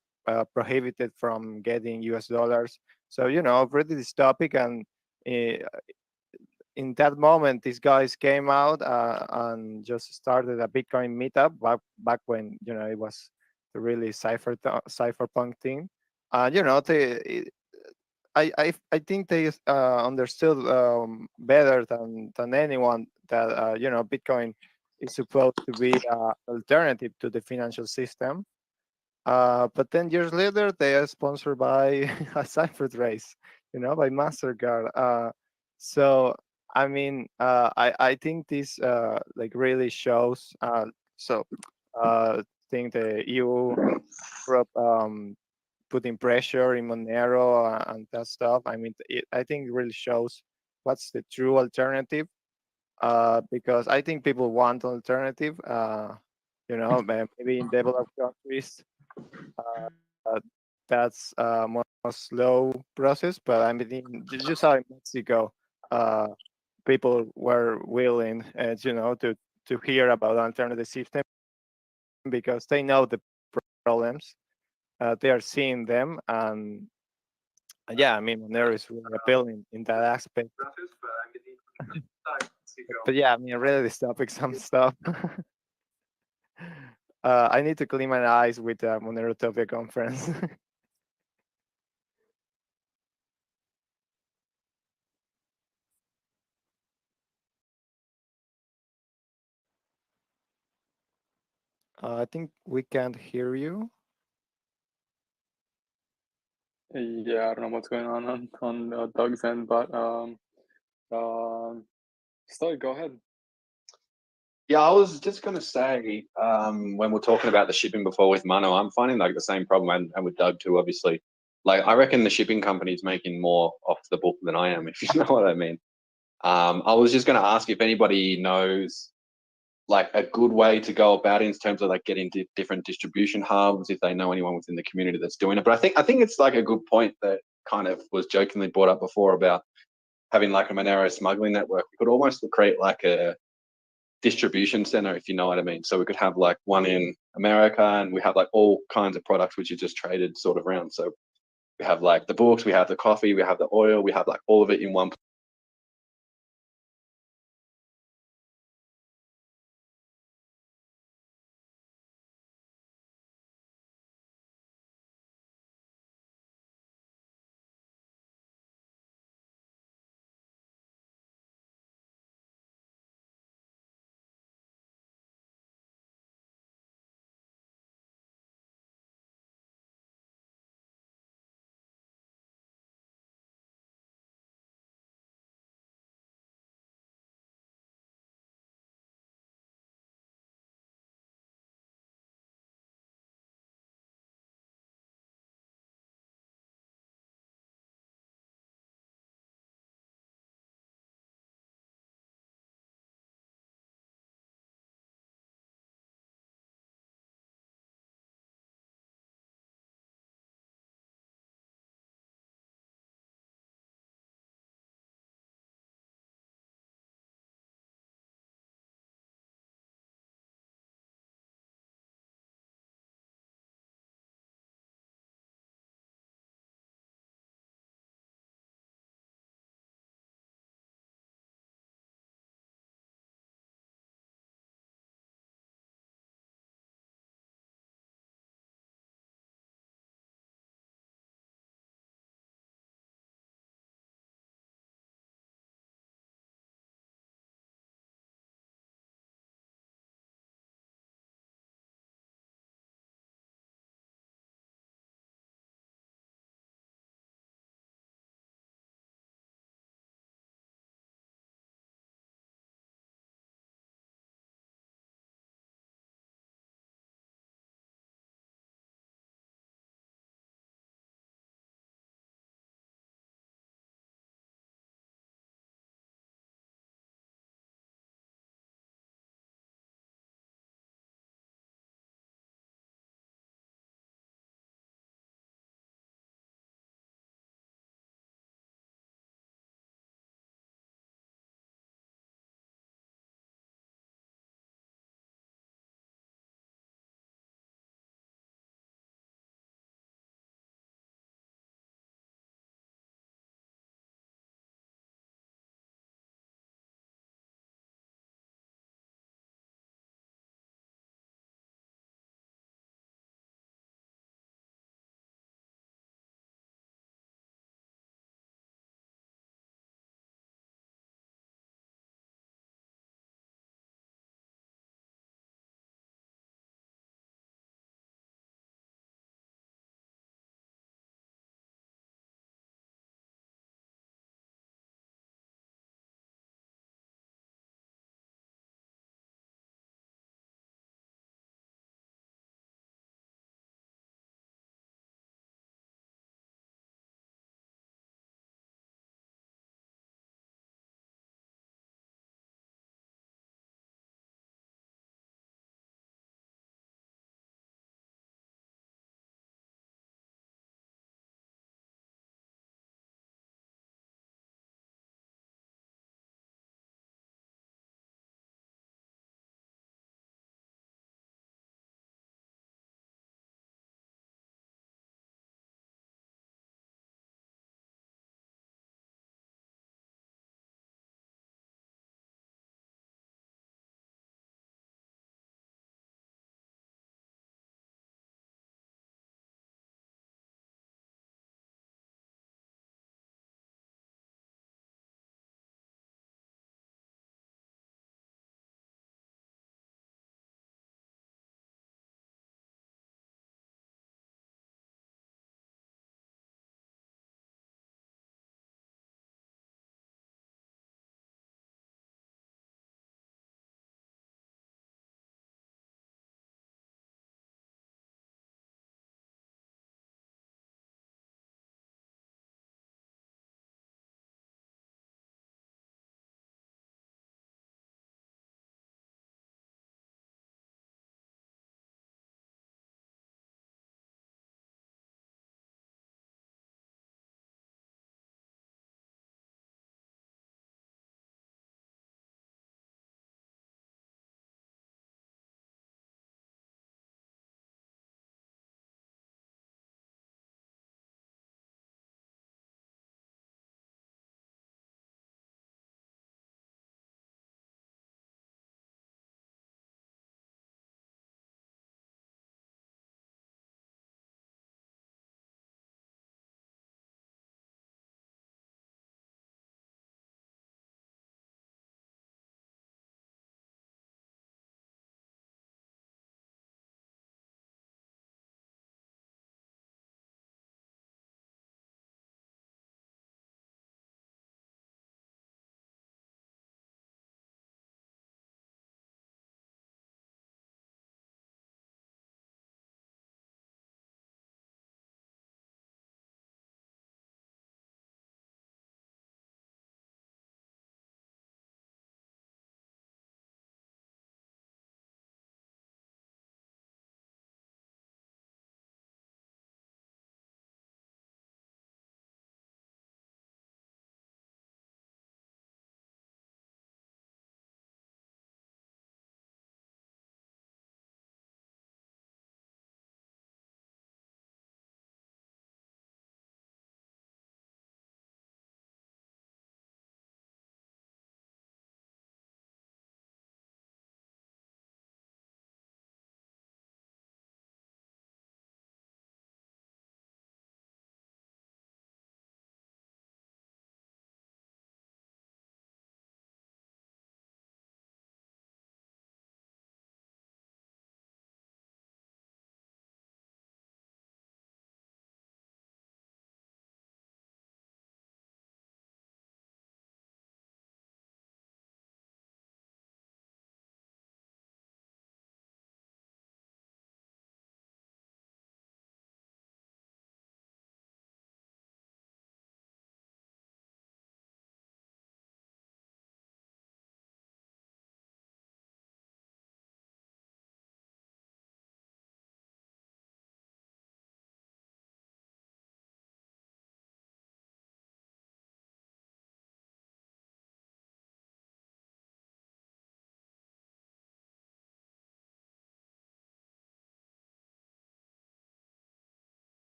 prohibited from getting US dollars. So pretty dystopic, and in that moment, these guys came out and just started a Bitcoin meetup back when it was the really cypherpunk thing. I think they understood better than anyone that Bitcoin is supposed to be an alternative to the financial system. But then years later, they are sponsored by a cipher trace, by Mastercard. So I mean, I think this like really shows. Think the EU Europe putting pressure in Monero and that stuff. I mean, I think it really shows what's the true alternative. Because I think people want alternative. Maybe in developed countries, that's a more slow process. But I mean, just how in Mexico, people were willing, to hear about alternative system because they know the problems. They are seeing them, and yeah, I mean, Monero is really appealing in that aspect. But yeah, I mean, really dystopic some stuff. I need to clean my eyes with the Monerotopia conference. I think we can't hear you. Yeah, I don't know what's going on Doug's end, but Stoy, go ahead. Yeah, I was just going to say, when we're talking about the shipping before with Mono, I'm finding like the same problem, and with Doug too, obviously. Like, I reckon the shipping company's making more off the book than I am, if you know what I mean. I was just going to ask if anybody knows like a good way to go about it in terms of like getting to different distribution hubs, if they know anyone within the community that's doing it. But I think it's like a good point that kind of was jokingly brought up before about having like a Monero smuggling network. We could almost create like a distribution center, if you know what I mean. So we could have like one in America, and we have like all kinds of products which are just traded sort of around. So we have like the books, we have the coffee, we have the oil, we have like all of it in one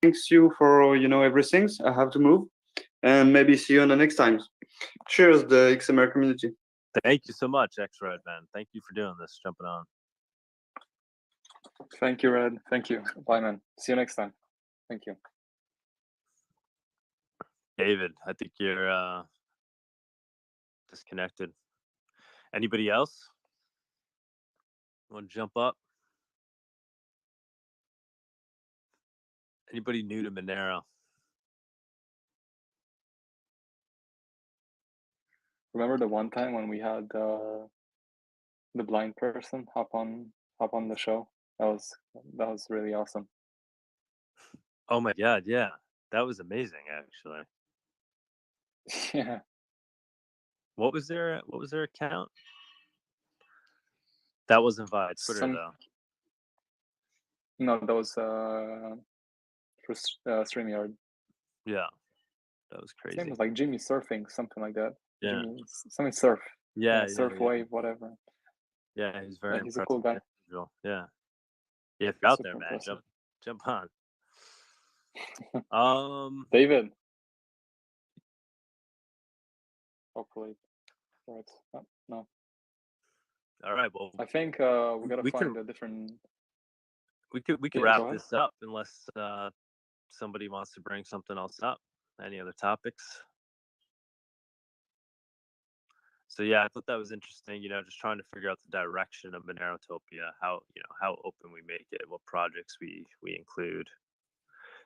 Thanks you for everything. I have to move, and maybe see you on the next time. Cheers, the XMR community. Thank you so much, X-Red, man. Thank you for doing this, jumping on. Thank you, Red. Thank you. Bye, man. See you next time. Thank you. David, I think you're disconnected. Anybody else want to jump up? Anybody new to Monero? Remember the one time when we had the blind person hop on the show? That was really awesome. Oh my God, yeah. That was amazing, actually. Yeah. What was their account? That wasn't via Twitter though. No, that was for StreamYard. Yeah. That was crazy. His name was like Jimmy Surfing, something like that. Yeah. Jimmy, something surf. Yeah, Surf yeah. wave, whatever. Yeah, he's very He's a impressive cool guy. individual. Yeah. Yeah, if you're out Super there, man, impressive. jump on. David. Hopefully. Right. No. All right. Well, I think we gotta we find can- a different. we could Yeah, wrap go ahead. this up unless somebody wants to bring something else up. Any other topics? So yeah, I thought that was interesting. Just trying to figure out the direction of Monerotopia, how open we make it, what projects we include.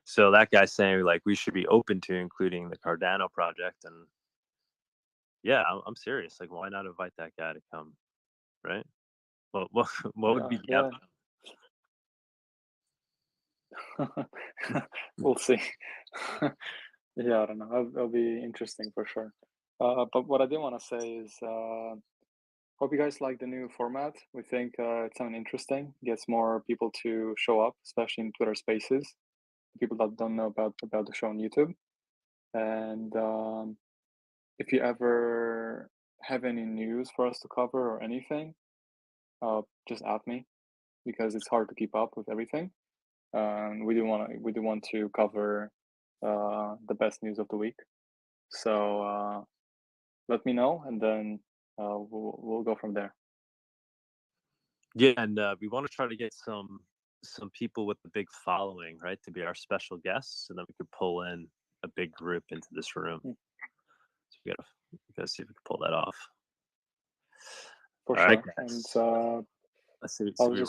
So that guy's saying like we should be open to including the Cardano project, and yeah, I'm serious. Like, why not invite that guy to come, right? What would be the outcome? We'll see. Yeah, I don't know. That'll be interesting for sure. But what I did want to say is, hope you guys like the new format. We think it's something interesting. Gets more people to show up, especially in Twitter Spaces. People that don't know about the show on YouTube. And if you ever have any news for us to cover or anything, just add me, because it's hard to keep up with everything. We do want to cover the best news of the week. So let me know, and then we'll go from there. Yeah, and we want to try to get some people with a big following, right, to be our special guests, and then we could pull in a big group into this room. So we gotta see if we can pull that off. For All sure. right, And let's see. I was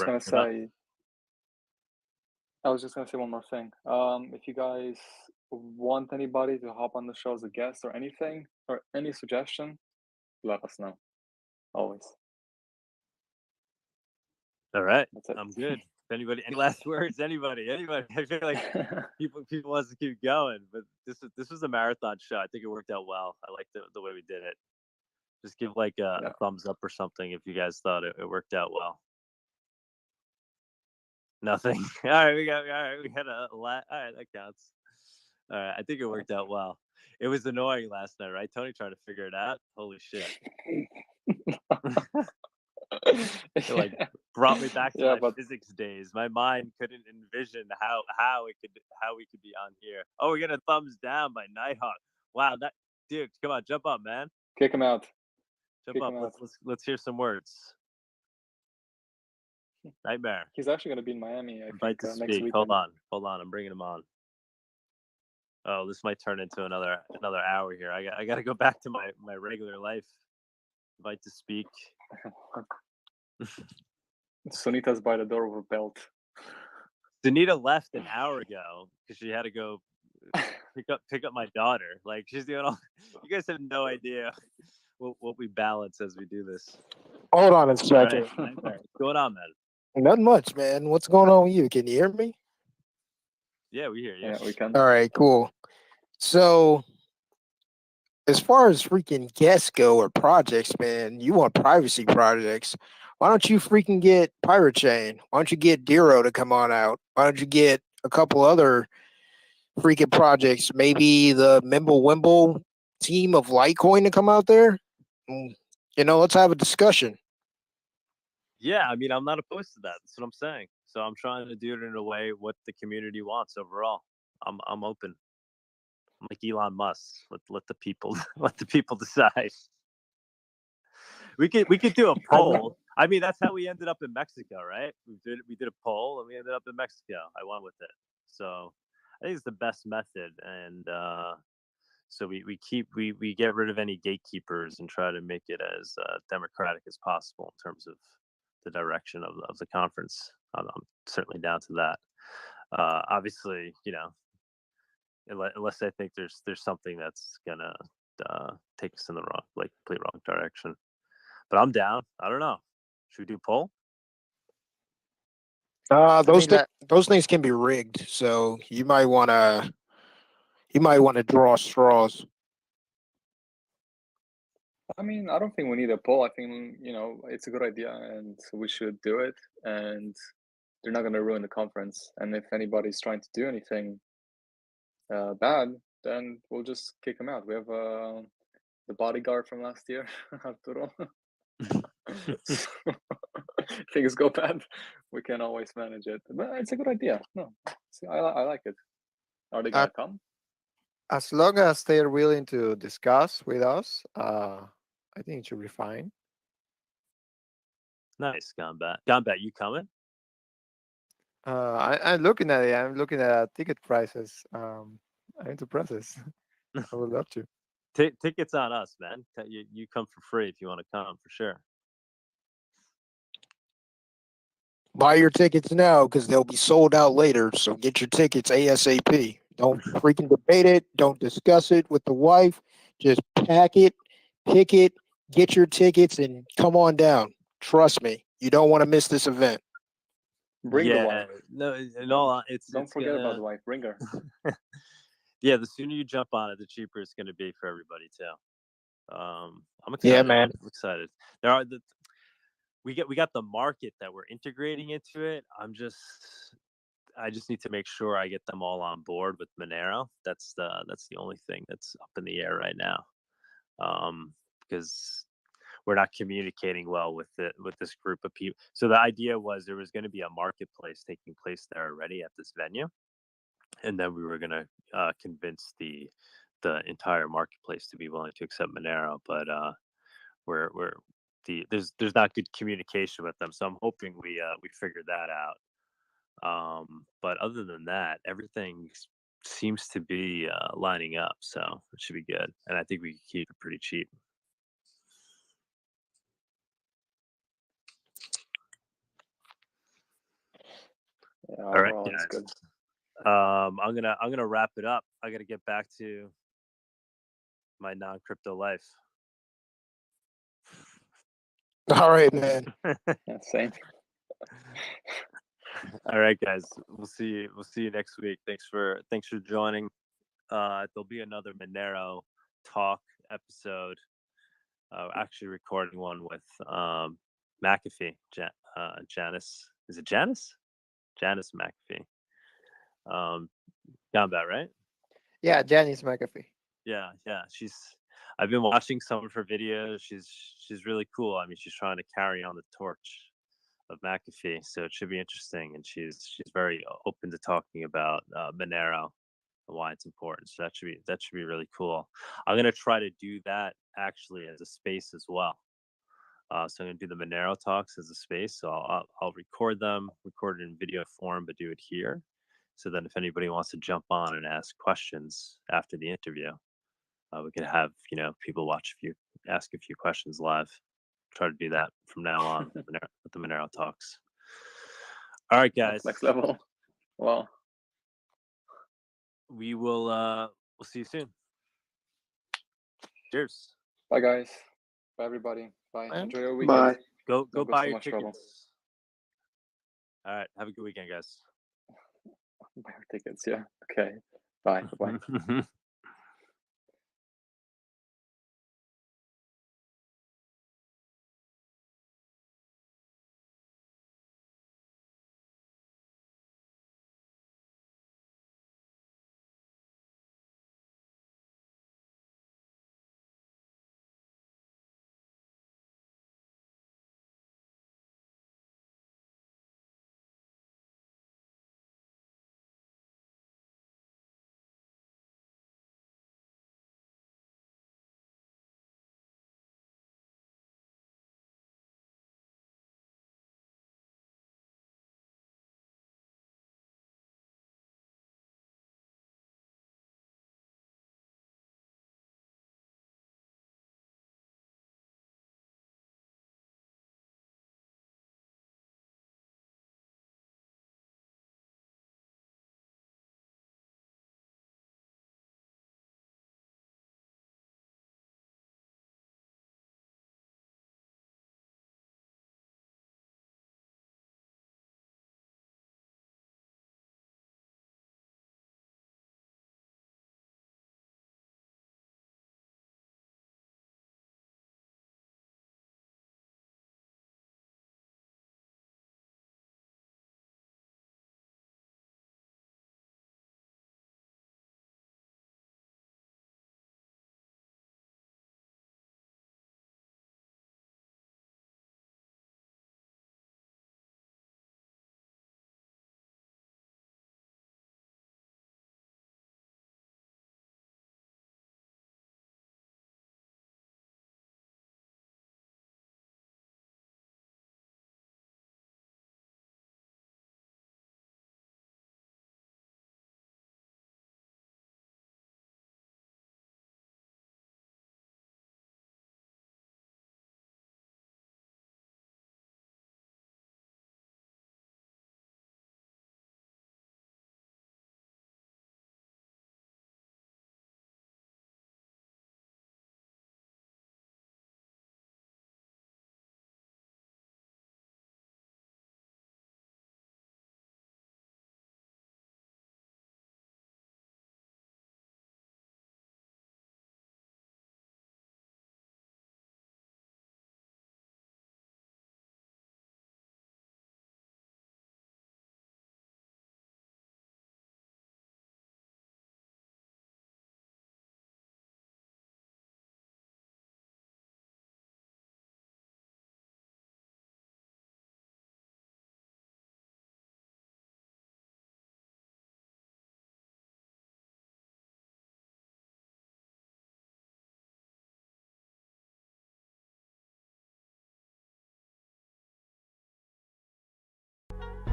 just gonna say one more thing. If you guys want anybody to hop on the show as a guest or anything, or any suggestion, let us know. Always. All right, That's it. I'm good. If anybody, any last words? Anybody? I feel like people wants to keep going, but this was a marathon show. I think it worked out well. I like the way we did it. Just give like a thumbs up or something if you guys thought it worked out well. Nothing. All right, we had a lot. All right, that counts. All right, I think it worked out well. It was annoying last night, right, Tony? Trying to figure it out. Holy shit! It like brought me back to my physics days. My mind couldn't envision how we could be on here. Oh, we're getting a thumbs down by Nighthawk. Wow, that dude, come on, jump up, man. Kick him out. Jump up. Let's hear some words. Nightmare. He's actually going to be in Miami, I Invite think, to next speak. week. Hold on. I'm bringing him on. Oh, this might turn into another hour here. I got to go back to my regular life. Invite to speak. Sunita's by the door with a belt. Sunita left an hour ago because she had to go pick up my daughter. Like, she's doing all. You guys have no idea what we balance as we do this. Hold on a second. Right. What's going on, man? Nothing much, man. What's going on with you? Can you hear me? Yeah, we hear you. Yeah, we can. All right, cool. So, as far as freaking guests go or projects, man, you want privacy projects. Why don't you freaking get Pirate Chain? Why don't you get Dero to come on out? Why don't you get a couple other freaking projects? Maybe the Mimblewimble team of Litecoin to come out there? Let's have a discussion. Yeah, I mean, I'm not opposed to that. That's what I'm saying. So I'm trying to do it in a way what the community wants overall. I'm open. I'm like Elon Musk. Let the people let the people decide. We could do a poll. I mean, that's how we ended up in Mexico, right? We did a poll and we ended up in Mexico. I went with it. So I think it's the best method. And so we get rid of any gatekeepers and try to make it as democratic as possible in terms of the direction of the conference. I'm certainly down to that. Obviously, unless I think there's something that's gonna take us in the complete wrong direction. But I'm down. I don't know. Should we do poll? Those things can be rigged, so you might want to draw straws. I mean, I don't think we need a poll. I think, it's a good idea and we should do it. And they're not going to ruin the conference. And if anybody's trying to do anything bad, then we'll just kick them out. We have the bodyguard from last year, Arturo. So, things go bad, we can always manage it. But it's a good idea. No, I like it. Are they going to come? As long as they're willing to discuss with us, I think it should be fine. Nice, Combat. Combat, you coming? I'm looking at it. I'm looking at ticket prices. I need to process. I would love to. Tickets on us, man. You come for free if you want to come, for sure. Buy your tickets now because they'll be sold out later. So get your tickets ASAP. Don't freaking debate it. Don't discuss it with the wife. Just pack it, pick it, get your tickets, and come on down. Trust me, you don't want to miss this event. Bring the wife. No, in all, Don't forget about the wife. Bring her. Yeah, the sooner you jump on it, the cheaper it's going to be for everybody too. I'm excited. Yeah, man. I'm excited. We got the market that we're integrating into it. I just need to make sure I get them all on board with Monero. That's the only thing that's up in the air right now, because we're not communicating well with this group of people. So the idea was there was going to be a marketplace taking place there already at this venue, and then we were going to convince the entire marketplace to be willing to accept Monero. But there's not good communication with them, so I'm hoping we figured that out. But other than that, everything seems to be lining up, so it should be good, and I think we can keep it pretty cheap. Yeah, All right, overall, it's guys. good. I'm gonna wrap it up. I gotta get back to my non-crypto life. All right, man. Yeah, same. All right, guys. We'll see you next week. Thanks for joining. There'll be another Monero Talk episode. Actually recording one with McAfee. Janice. Is it Janice? Janice McAfee. Combat, right? Yeah, Janice McAfee. Yeah. I've been watching some of her videos. She's really cool. I mean, she's trying to carry on the torch of McAfee, so it should be interesting. And she's very open to talking about Monero and why it's important. So that should be really cool. I'm gonna try to do that actually as a space as well. So I'm gonna do the Monero talks as a space. So I'll record it in video form, but do it here. So then if anybody wants to jump on and ask questions after the interview, we could have people ask a few questions live. Try to do that from now on with the Monero talks. All right, guys. Next level. Wow. We will we'll see you soon. Cheers. Bye, guys. Bye, everybody. Bye. Enjoy your weekend. Bye. Go Don't buy so your much tickets. trouble. All right. Have a good weekend, guys. Buy your tickets. Yeah. Okay. Bye. Bye.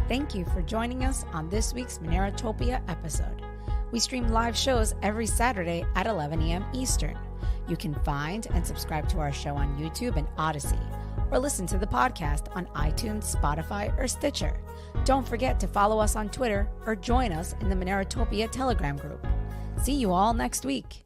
Thank you for joining us on this week's Monerotopia episode. We stream live shows every Saturday at 11 a.m. Eastern. You can find and subscribe to our show on YouTube and Odyssey, or listen to the podcast on iTunes, Spotify, or Stitcher. Don't forget to follow us on Twitter or join us in the Monerotopia Telegram group. See you all next week.